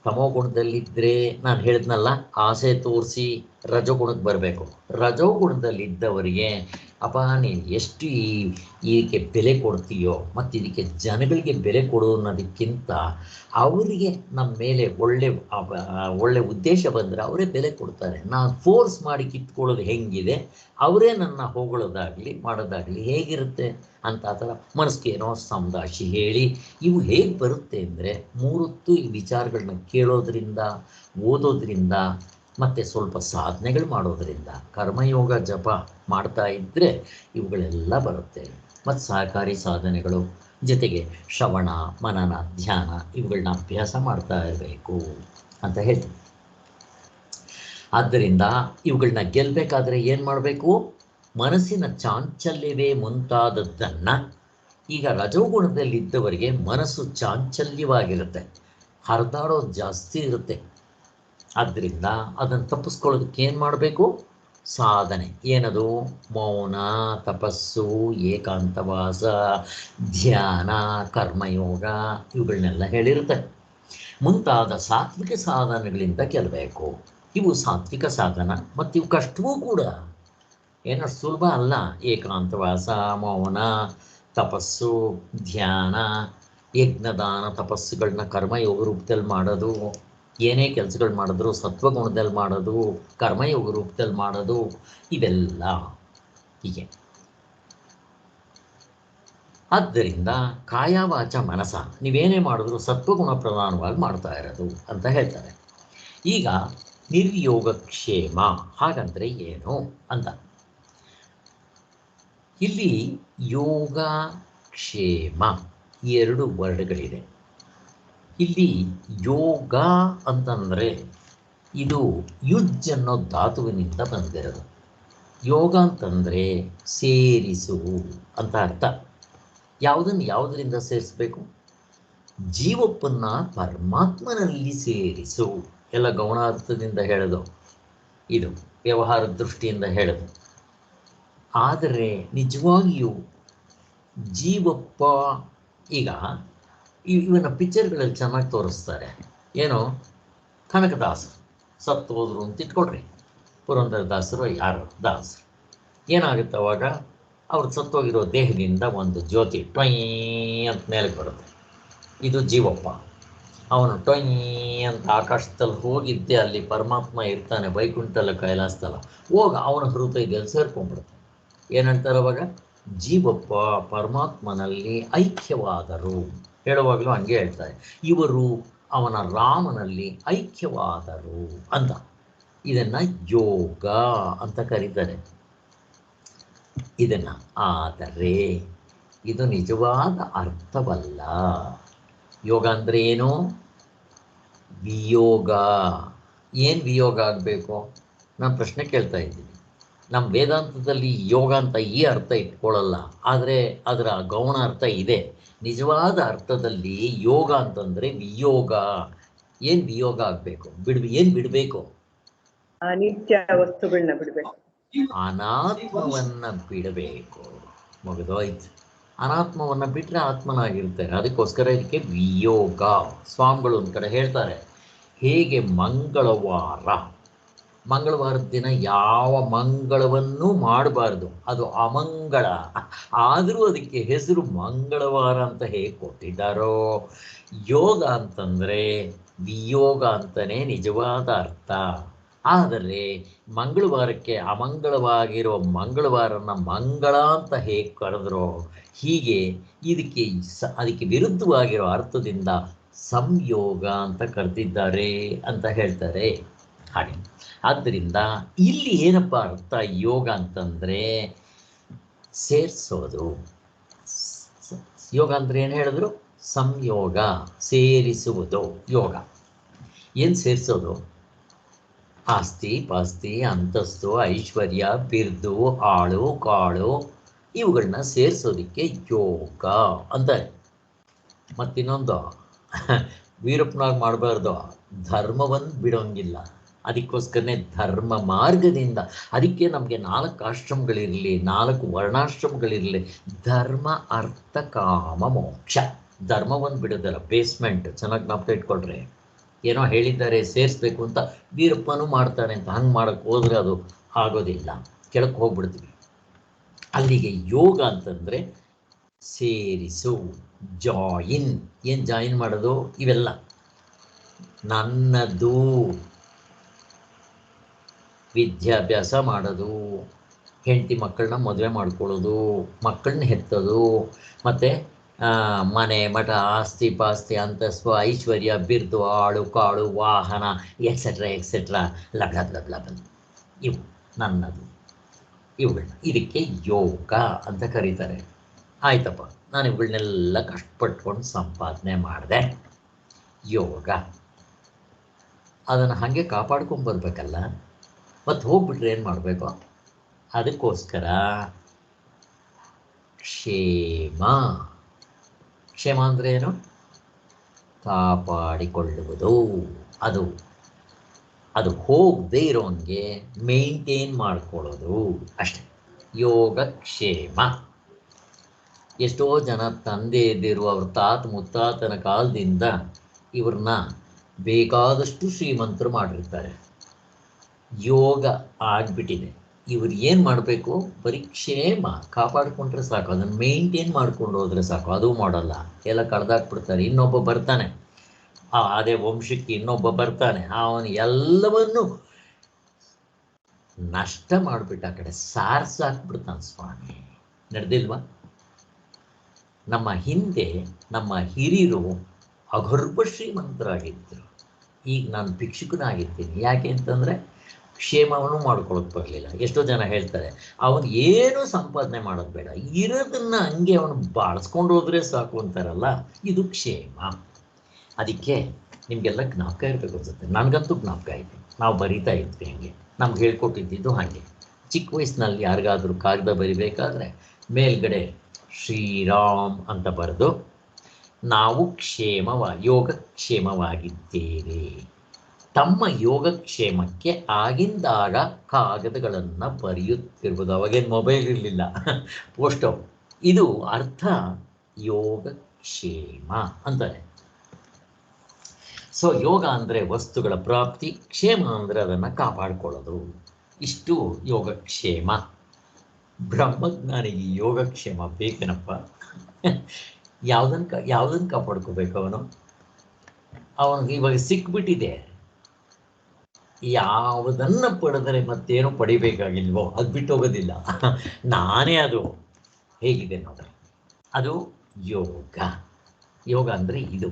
ತಮೋಗುಣದಲ್ಲಿದ್ದರೆ ನಾನು ಹೇಳಿದ್ನಲ್ಲ, ಆಸೆ ತೋರಿಸಿ ರಜೋಗುಣಕ್ಕೆ ಬರಬೇಕು. ರಜೋಗುಣದಲ್ಲಿದ್ದವರಿಗೆ ಅಪ್ಪ ನೀನು ಎಷ್ಟು ಇದಕ್ಕೆ ಬೆಲೆ ಕೊಡ್ತೀಯೋ, ಮತ್ತು ಇದಕ್ಕೆ ಜನಗಳಿಗೆ ಬೆಲೆ ಕೊಡು ಅನ್ನೋದಕ್ಕಿಂತ ಅವರಿಗೆ ನಮ್ಮ ಮೇಲೆ ಒಳ್ಳೆ ಉದ್ದೇಶ ಬಂದರೆ ಅವರೇ ಬೆಲೆ ಕೊಡ್ತಾರೆ. ನಾನು ಫೋರ್ಸ್ ಮಾಡಿ ಕಿತ್ಕೊಳ್ಳೋದು ಹೆಂಗಿದೆ, ಅವರೇ ನನ್ನ ಹೊಗಳೋದಾಗಲಿ ಮಾಡೋದಾಗಲಿ ಹೇಗಿರುತ್ತೆ ಅಂತ ಆ ಥರ ಮನಸ್ಸಿಗೆ ಏನೋ ಸಮದಾಶಿ ಹೇಳಿ ಇವು ಹೇಗೆ ಬರುತ್ತೆ ಅಂದರೆ, ಮೂರೊತ್ತು ಈ ವಿಚಾರಗಳನ್ನ ಕೇಳೋದ್ರಿಂದ, ಓದೋದ್ರಿಂದ, ಮತ್ತು ಸ್ವಲ್ಪ ಸಾಧನೆಗಳು ಮಾಡೋದರಿಂದ, ಕರ್ಮಯೋಗ ಜಪ ಮಾಡ್ತಾ ಇದ್ದರೆ ಇವುಗಳೆಲ್ಲ ಬರುತ್ತೆ. ಮತ್ತು ಸಹಕಾರಿ ಸಾಧನೆಗಳು ಜೊತೆಗೆ ಶ್ರವಣ, ಮನನ, ಧ್ಯಾನ ಇವುಗಳನ್ನ ಅಭ್ಯಾಸ ಮಾಡ್ತಾ ಇರಬೇಕು ಅಂತ ಹೇಳ್ತೀನಿ. ಆದ್ದರಿಂದ ಇವುಗಳನ್ನ ಗೆಲ್ಲಬೇಕಾದ್ರೆ ಏನು ಮಾಡಬೇಕು? ಮನಸ್ಸಿನ ಚಾಂಚಲ್ಯವೇ ಮುಂತಾದದ್ದನ್ನು, ಈಗ ರಜೋಗುಣದಲ್ಲಿದ್ದವರಿಗೆ ಮನಸ್ಸು ಚಾಂಚಲ್ಯವಾಗಿರುತ್ತೆ, ಹರಿದಾಡೋದು ಜಾಸ್ತಿ ಇರುತ್ತೆ. ಆದ್ದರಿಂದ ಅದನ್ನು ತಪ್ಪಿಸ್ಕೊಳ್ಳೋದಕ್ಕೆ ಏನು ಮಾಡಬೇಕು? ಸಾಧನೆ. ಏನದು? ಮೌನ, ತಪಸ್ಸು, ಏಕಾಂತವಾಸ, ಧ್ಯಾನ, ಕರ್ಮಯೋಗ ಇವುಗಳನ್ನೆಲ್ಲ ಹೇಳಿರುತ್ತೆ. ಮುಂತಾದ ಸಾತ್ವಿಕ ಸಾಧನೆಗಳಿಂದ ಗೆಲ್ಲಬೇಕು. ಇವು ಸಾತ್ವಿಕ ಸಾಧನ, ಮತ್ತು ಇವು ಕಷ್ಟವೂ ಕೂಡ, ಏನಷ್ಟು ಸುಲಭ ಅಲ್ಲ. ಏಕಾಂತವಾಸ, ಮೌನ, ತಪಸ್ಸು, ಧ್ಯಾನ, ಯಜ್ಞದಾನ ತಪಸ್ಸುಗಳನ್ನ ಕರ್ಮಯೋಗ ರೂಪದಲ್ಲಿ ಮಾಡೋದು, ಏನೇ ಕೆಲಸಗಳು ಮಾಡಿದ್ರು ಸತ್ವಗುಣದಲ್ಲಿ ಮಾಡೋದು, ಕರ್ಮಯೋಗ ರೂಪದಲ್ಲಿ ಮಾಡೋದು, ಇವೆಲ್ಲ ಹೀಗೆ. ಆದ್ದರಿಂದ ಕಾಯ ವಾಚ ಮನಸ ನೀವೇನೇ ಮಾಡಿದ್ರು ಸತ್ವಗುಣ ಪ್ರಧಾನವಾಗಿ ಮಾಡ್ತಾ ಇರೋದು ಅಂತ ಹೇಳ್ತಾರೆ. ಈಗ ನಿರ್ಯೋಗಕ್ಷೇಮ ಹಾಗಂದರೆ ಏನು ಅಂತ, ಇಲ್ಲಿ ಯೋಗ ಕ್ಷೇಮ ಎರಡು ವರ್ಡ್ಗಳಿದೆ. ಇಲ್ಲಿ ಯೋಗ ಅಂತಂದರೆ ಇದು ಯುಜ್ ಅನ್ನೋ ಧಾತುವಿನಿಂದ ಬಂದಿರೋದು. ಯೋಗ ಅಂತಂದರೆ ಸೇರಿಸು ಅಂತ ಅರ್ಥ. ಯಾವುದರಿಂದ ಸೇರಿಸಬೇಕು? ಜೀವಪ್ಪನ್ನ ಪರಮಾತ್ಮನಲ್ಲಿ ಸೇರಿಸು. ಎಲ್ಲ ಗೌಣಾರ್ಥದಿಂದ ಹೇಳೋದು, ಇದು ವ್ಯವಹಾರದ ದೃಷ್ಟಿಯಿಂದ ಹೇಳೋದು. ಆದರೆ ನಿಜವಾಗಿಯೂ ಜೀವಪ್ಪ, ಈಗ ಇವನ ಪಿಕ್ಚರ್ಗಳಲ್ಲಿ ಚೆನ್ನಾಗಿ ತೋರಿಸ್ತಾರೆ. ಏನೋ ಕನಕದಾಸರು ಸತ್ತು ಹೋದ್ರು ಅಂತ ಇಟ್ಕೊಳ್ರಿ, ಪುರಂದರದಾಸರು ಯಾರು ದಾಸರು, ಏನಾಗುತ್ತೆ ಅವಾಗ? ಅವ್ರು ಸತ್ತೋಗಿರೋ ದೇಹದಿಂದ ಒಂದು ಜ್ಯೋತಿ ಟೊಯ್ ಅಂತ ಮೇಲಕ್ಕೆ ಬರುತ್ತೆ. ಇದು ಜೀವಪ್ಪ. ಅವನು ಟೊಯ್ ಅಂತ ಆಕಾಶದಲ್ಲಿ ಹೋಗಿದ್ದೆ, ಅಲ್ಲಿ ಪರಮಾತ್ಮ ಇರ್ತಾನೆ, ವೈಕುಂಠಲ ಕೈಲಾಸದಲ್ಲ, ಹೋಗ ಅವನ ಹೃದಯದಲ್ಲಿ ಸೇರ್ಕೊಂಡ್ಬಿಡುತ್ತೆ. ಏನಂತಾರೆ ಅವಾಗ? ಜೀವಪ್ಪ ಪರಮಾತ್ಮನಲ್ಲಿ ಐಕ್ಯವಾದರು. ಹೇಳುವಾಗಲೂ ಹಂಗೆ ಹೇಳ್ತಾರೆ, ಇವರು ಅವನ ರಾಮನಲ್ಲಿ ಐಕ್ಯವಾದರು ಅಂತ. ಇದನ್ನು ಯೋಗ ಅಂತ ಕರೀತಾರೆ ಇದನ್ನು. ಆದರೆ ಇದು ನಿಜವಾದ ಅರ್ಥವಲ್ಲ. ಯೋಗ ಅಂದರೆ ಏನು? ವಿಯೋಗ. ಏನು ವಿಯೋಗ ಆಗಬೇಕು? ನಾನು ಪ್ರಶ್ನೆ ಕೇಳ್ತಾ ಇದ್ದೀನಿ. ನಮ್ಮ ವೇದಾಂತದಲ್ಲಿ ಯೋಗ ಅಂತ ಈ ಅರ್ಥ ಇಟ್ಕೊಳ್ಳಲ್ಲ, ಆದರೆ ಅದರ ಗೌಣ ಅರ್ಥ ಇದೆ. ನಿಜವಾದ ಅರ್ಥದಲ್ಲಿ ಯೋಗ ಅಂತಂದರೆ ವಿಯೋಗ. ಏನು ವಿಯೋಗ ಆಗಬೇಕು? ಏನು ಬಿಡಬೇಕು? ಅನಿತ್ಯ ವಸ್ತುಗಳನ್ನ ಬಿಡಬೇಕು, ಅನಾತ್ಮವನ್ನು ಬಿಡಬೇಕು. ಮುಗಿದೋಯ್ತು. ಅನಾತ್ಮವನ್ನು ಬಿಟ್ಟರೆ ಆತ್ಮನಾಗಿರ್ತಾರೆ. ಅದಕ್ಕೋಸ್ಕರ ಇದಕ್ಕೆ ವಿಯೋಗ. ಸ್ವಾಮಿಗಳು ಒಂದು ಕಡೆ ಹೇಳ್ತಾರೆ, ಹೇಗೆ ಮಂಗಳವಾರದ ದಿನ ಯಾವ ಮಂಗಳವನ್ನೂ ಮಾಡಬಾರ್ದು, ಅದು ಅಮಂಗಳ. ಆದರೂ ಅದಕ್ಕೆ ಹೆಸರು ಮಂಗಳವಾರ ಅಂತ ಹೇಗೆ ಕೊಟ್ಟಿದ್ದಾರೋ, ಯೋಗ ಅಂತಂದರೆ ವಿಯೋಗ ಅಂತಲೇ ನಿಜವಾದ ಅರ್ಥ. ಆದರೆ ಮಂಗಳವಾರಕ್ಕೆ ಅಮಂಗಳವಾಗಿರೋ ಮಂಗಳವಾರನ ಮಂಗಳ ಅಂತ ಹೇಗೆ ಕರೆದ್ರೋ, ಹೀಗೆ ಅದಕ್ಕೆ ವಿರುದ್ಧವಾಗಿರೋ ಅರ್ಥದಿಂದ ಸಂಯೋಗ ಅಂತ ಕರೆದಿದ್ದಾರೆ ಅಂತ ಹೇಳ್ತಾರೆ. ಹಾಗೆ ಆದ್ದರಿಂದ ಇಲ್ಲಿ ಏನಪ್ಪ ಅರ್ಥ? ಯೋಗ ಅಂತಂದರೆ ಸೇರಿಸೋದು. ಯೋಗ ಅಂದರೆ ಏನು ಹೇಳಿದ್ರು? ಸಂಯೋಗ, ಸೇರಿಸುವುದು ಯೋಗ. ಏನು ಸೇರಿಸೋದು? ಆಸ್ತಿ ಪಾಸ್ತಿ, ಅಂತಸ್ತು, ಐಶ್ವರ್ಯ, ಬಿರ್ದು, ಆಳು ಕಾಳು ಇವುಗಳನ್ನ ಸೇರಿಸೋದಕ್ಕೆ ಯೋಗ ಅಂತಾರೆ. ಮತ್ತಿನ್ನೊಂದು ವೀರಪ್ಪನಾಗಿ ಮಾಡಬಾರ್ದು, ಧರ್ಮವನ್ನು ಬಿಡೋಂಗಿಲ್ಲ. ಅದಕ್ಕೋಸ್ಕರನೇ ಧರ್ಮ ಮಾರ್ಗದಿಂದ, ಅದಕ್ಕೆ ನಮಗೆ 4 ಆಶ್ರಮಗಳಿರಲಿ, 4 ವರ್ಣಾಶ್ರಮಗಳಿರಲಿ, ಧರ್ಮ ಅರ್ಥ ಕಾಮ ಮೋಕ್ಷ. ಧರ್ಮ ಒಂದು ಬಿಡೋದಲ್ಲ, ಬೇಸ್ಮೆಂಟ್. ಚೆನ್ನಾಗಿ ಜ್ಞಾಪಕ ಇಟ್ಕೊಳ್ರಿ. ಏನೋ ಹೇಳಿದ್ದಾರೆ ಸೇರಿಸ್ಬೇಕು ಅಂತ ವೀರಪ್ಪನೂ ಮಾಡ್ತಾನೆ ಅಂತ ಹಂಗೆ ಮಾಡೋಕ್ಕೆ ಹೋದ್ರೆ ಅದು ಆಗೋದಿಲ್ಲ, ಕೆಳಕ್ಕೆ ಹೋಗ್ಬಿಡ್ತೀವಿ. ಅಲ್ಲಿಗೆ ಯೋಗ ಅಂತಂದರೆ ಸೇರಿಸು, ಜಾಯಿನ್. ಏನು ಜಾಯಿನ್ ಮಾಡೋದು? ಇವೆಲ್ಲ ನನ್ನದು, ವಿದ್ಯಾಭ್ಯಾಸ ಮಾಡೋದು, ಹೆಂಡತಿ ಮಕ್ಕಳನ್ನ ಮದುವೆ ಮಾಡ್ಕೊಳ್ಳೋದು, ಮಕ್ಕಳನ್ನ ಹೆತ್ತೋದು, ಮತ್ತು ಮನೆ ಮಠ ಆಸ್ತಿ ಪಾಸ್ತಿ ಅಂತಸ್ತು ಐಶ್ವರ್ಯ ಬಿರ್ದು ಆಳು ಕಾಳು ವಾಹನ ಎಕ್ಸೆಟ್ರಾ ಎಕ್ಸೆಟ್ರಾ ಲಬ್ಲ ಲಬ್ಲ ಬಂದು ಇವು ನನ್ನದು. ಇವುಗಳನ್ನ ಇದಕ್ಕೆ ಯೋಗ ಅಂತ ಕರೀತಾರೆ. ಆಯ್ತಪ್ಪ, ನಾನು ಇವುಗಳನ್ನೆಲ್ಲ ಕಷ್ಟಪಟ್ಕೊಂಡು ಸಂಪಾದನೆ ಮಾಡಿದೆ. ಯೋಗ ಅದನ್ನು ಹಾಗೆ ಕಾಪಾಡ್ಕೊಂಬರ್ಬೇಕಲ್ಲ, ಮತ್ತು ಹೋಗ್ಬಿಟ್ರೆ ಏನು ಮಾಡಬೇಕು? ಅದಕ್ಕೋಸ್ಕರ ಕ್ಷೇಮ. ಕ್ಷೇಮ ಅಂದರೆ ಏನು? ಕಾಪಾಡಿಕೊಳ್ಳುವುದು. ಅದು ಅದು ಹೋಗದೇ ಇರೋನಿಗೆ ಮೇಂಟೈನ್ ಮಾಡ್ಕೊಳ್ಳೋದು ಅಷ್ಟೆ. ಯೋಗಕ್ಷೇಮ. ಎಷ್ಟೋ ಜನ ತಂದೆ ಇದ್ದಿರುವ ಅವ್ರ ತಾತ ಮುತ್ತಾತನ ಕಾಲದಿಂದ ಇವ್ರನ್ನ ಬೇಕಾದಷ್ಟು ಶ್ರೀಮಂತರು ಮಾಡಿರ್ತಾರೆ. ಯೋಗ ಆಗಿಬಿಟ್ಟಿದೆ. ಇವ್ರು ಏನು ಮಾಡಬೇಕು? ಬರೀ ಕ್ಷೇಮ ಕಾಪಾಡಿಕೊಂಡ್ರೆ ಸಾಕು, ಅದನ್ನು ಮೇಂಟೈನ್ ಮಾಡ್ಕೊಂಡು ಹೋದರೆ ಸಾಕು. ಅದು ಮಾಡಲ್ಲ, ಎಲ್ಲ ಕಳೆದಾಕ್ಬಿಡ್ತಾರೆ. ಇನ್ನೊಬ್ಬ ಬರ್ತಾನೆ, ಅದೇ ವಂಶಕ್ಕೆ ಇನ್ನೊಬ್ಬ ಬರ್ತಾನೆ, ಅವನು ಎಲ್ಲವನ್ನು ನಷ್ಟ ಮಾಡಿಬಿಟ್ಟು ಆ ಕಡೆ ಸಾರ್ಸಾಕ್ಬಿಡ್ತಾನೆ. ಸ್ವಾಮಿ ನಡೆದಿಲ್ವಾ? ನಮ್ಮ ಹಿಂದೆ ನಮ್ಮ ಹಿರಿಯರು ಅಗರ್ಭ ಶ್ರೀಮಂತರಾಗಿದ್ದರು. ಈಗ ನಾನು ಭಿಕ್ಷುಕನಾಗಿದ್ದೀನಿ. ಯಾಕೆ ಅಂತಂದರೆ ಕ್ಷೇಮವನ್ನು ಮಾಡ್ಕೊಳ್ಳೋಕೆ ಬರಲಿಲ್ಲ. ಎಷ್ಟೋ ಜನ ಹೇಳ್ತಾರೆ ಅವನು ಏನೂ ಸಂಪಾದನೆ ಮಾಡೋದು ಬೇಡ, ಇರೋದನ್ನು ಹಂಗೆ ಅವನು ಬಾಳಿಸ್ಕೊಂಡು ಹೋದರೆ ಸಾಕು ಅಂತಾರಲ್ಲ, ಇದು ಕ್ಷೇಮ. ಅದಕ್ಕೆ ನಿಮಗೆಲ್ಲ ಜ್ಞಾಪಕ ಇರಬೇಕು ಅನ್ಸುತ್ತೆ. ನನಗಂತೂ ಜ್ಞಾಪಕ ಇದೆ. ನಾವು ಬರಿತಾ ಇದ್ವಿ ಹಂಗೆ, ನಮ್ಗೆ ಹೇಳ್ಕೊಟ್ಟಿದ್ದು ಹಾಗೆ. ಚಿಕ್ಕ ವಯಸ್ಸಿನಲ್ಲಿ ಯಾರಿಗಾದರೂ ಕಾಗದ ಬರಿಬೇಕಾದ್ರೆ ಮೇಲ್ಗಡೆ ಶ್ರೀರಾಮ್ ಅಂತ ಬರೆದು ನಾವು ಯೋಗಕ್ಷೇಮವಾಗಿದ್ದೇವೆ. ತಮ್ಮ ಯೋಗಕ್ಷೇಮಕ್ಕೆ ಆಗಿಂದಾಗ ಕಾಗದಗಳನ್ನು ಬರೆಯುತ್ತಿರುವುದು. ಅವಾಗೇನು ಮೊಬೈಲ್ ಇರಲಿಲ್ಲ, ಪೋಸ್ಟೋ. ಇದು ಅರ್ಥ ಯೋಗಕ್ಷೇಮ ಅಂತಾರೆ. ಸೊ ಯೋಗ ಅಂದರೆ ವಸ್ತುಗಳ ಪ್ರಾಪ್ತಿ, ಕ್ಷೇಮ ಅಂದರೆ ಅದನ್ನು ಕಾಪಾಡಿಕೊಳ್ಳೋದು. ಇಷ್ಟು ಯೋಗಕ್ಷೇಮ. ಬ್ರಹ್ಮಜ್ಞಾನಿಗೆ ಯೋಗಕ್ಷೇಮ ಬೇಕೇನಪ್ಪ? ಯಾವುದನ್ನು ಕಾಪಾಡ್ಕೋಬೇಕು ಅವನು? ಅವನಿಗೆ ಇವಾಗ ಸಿಕ್ಬಿಟ್ಟಿದೆ. ಯಾವುದನ್ನು ಪಡೆದರೆ ಮತ್ತೇನು ಪಡಿಬೇಕಾಗಿಲ್ವೋ ಅದು ಬಿಟ್ಟು ಹೋಗೋದಿಲ್ಲ. ನಾನೇ ಅದು. ಹೇಗಿದೆ ನೋಡ್ರಿ, ಅದು ಯೋಗ. ಯೋಗ ಅಂದರೆ ಇದು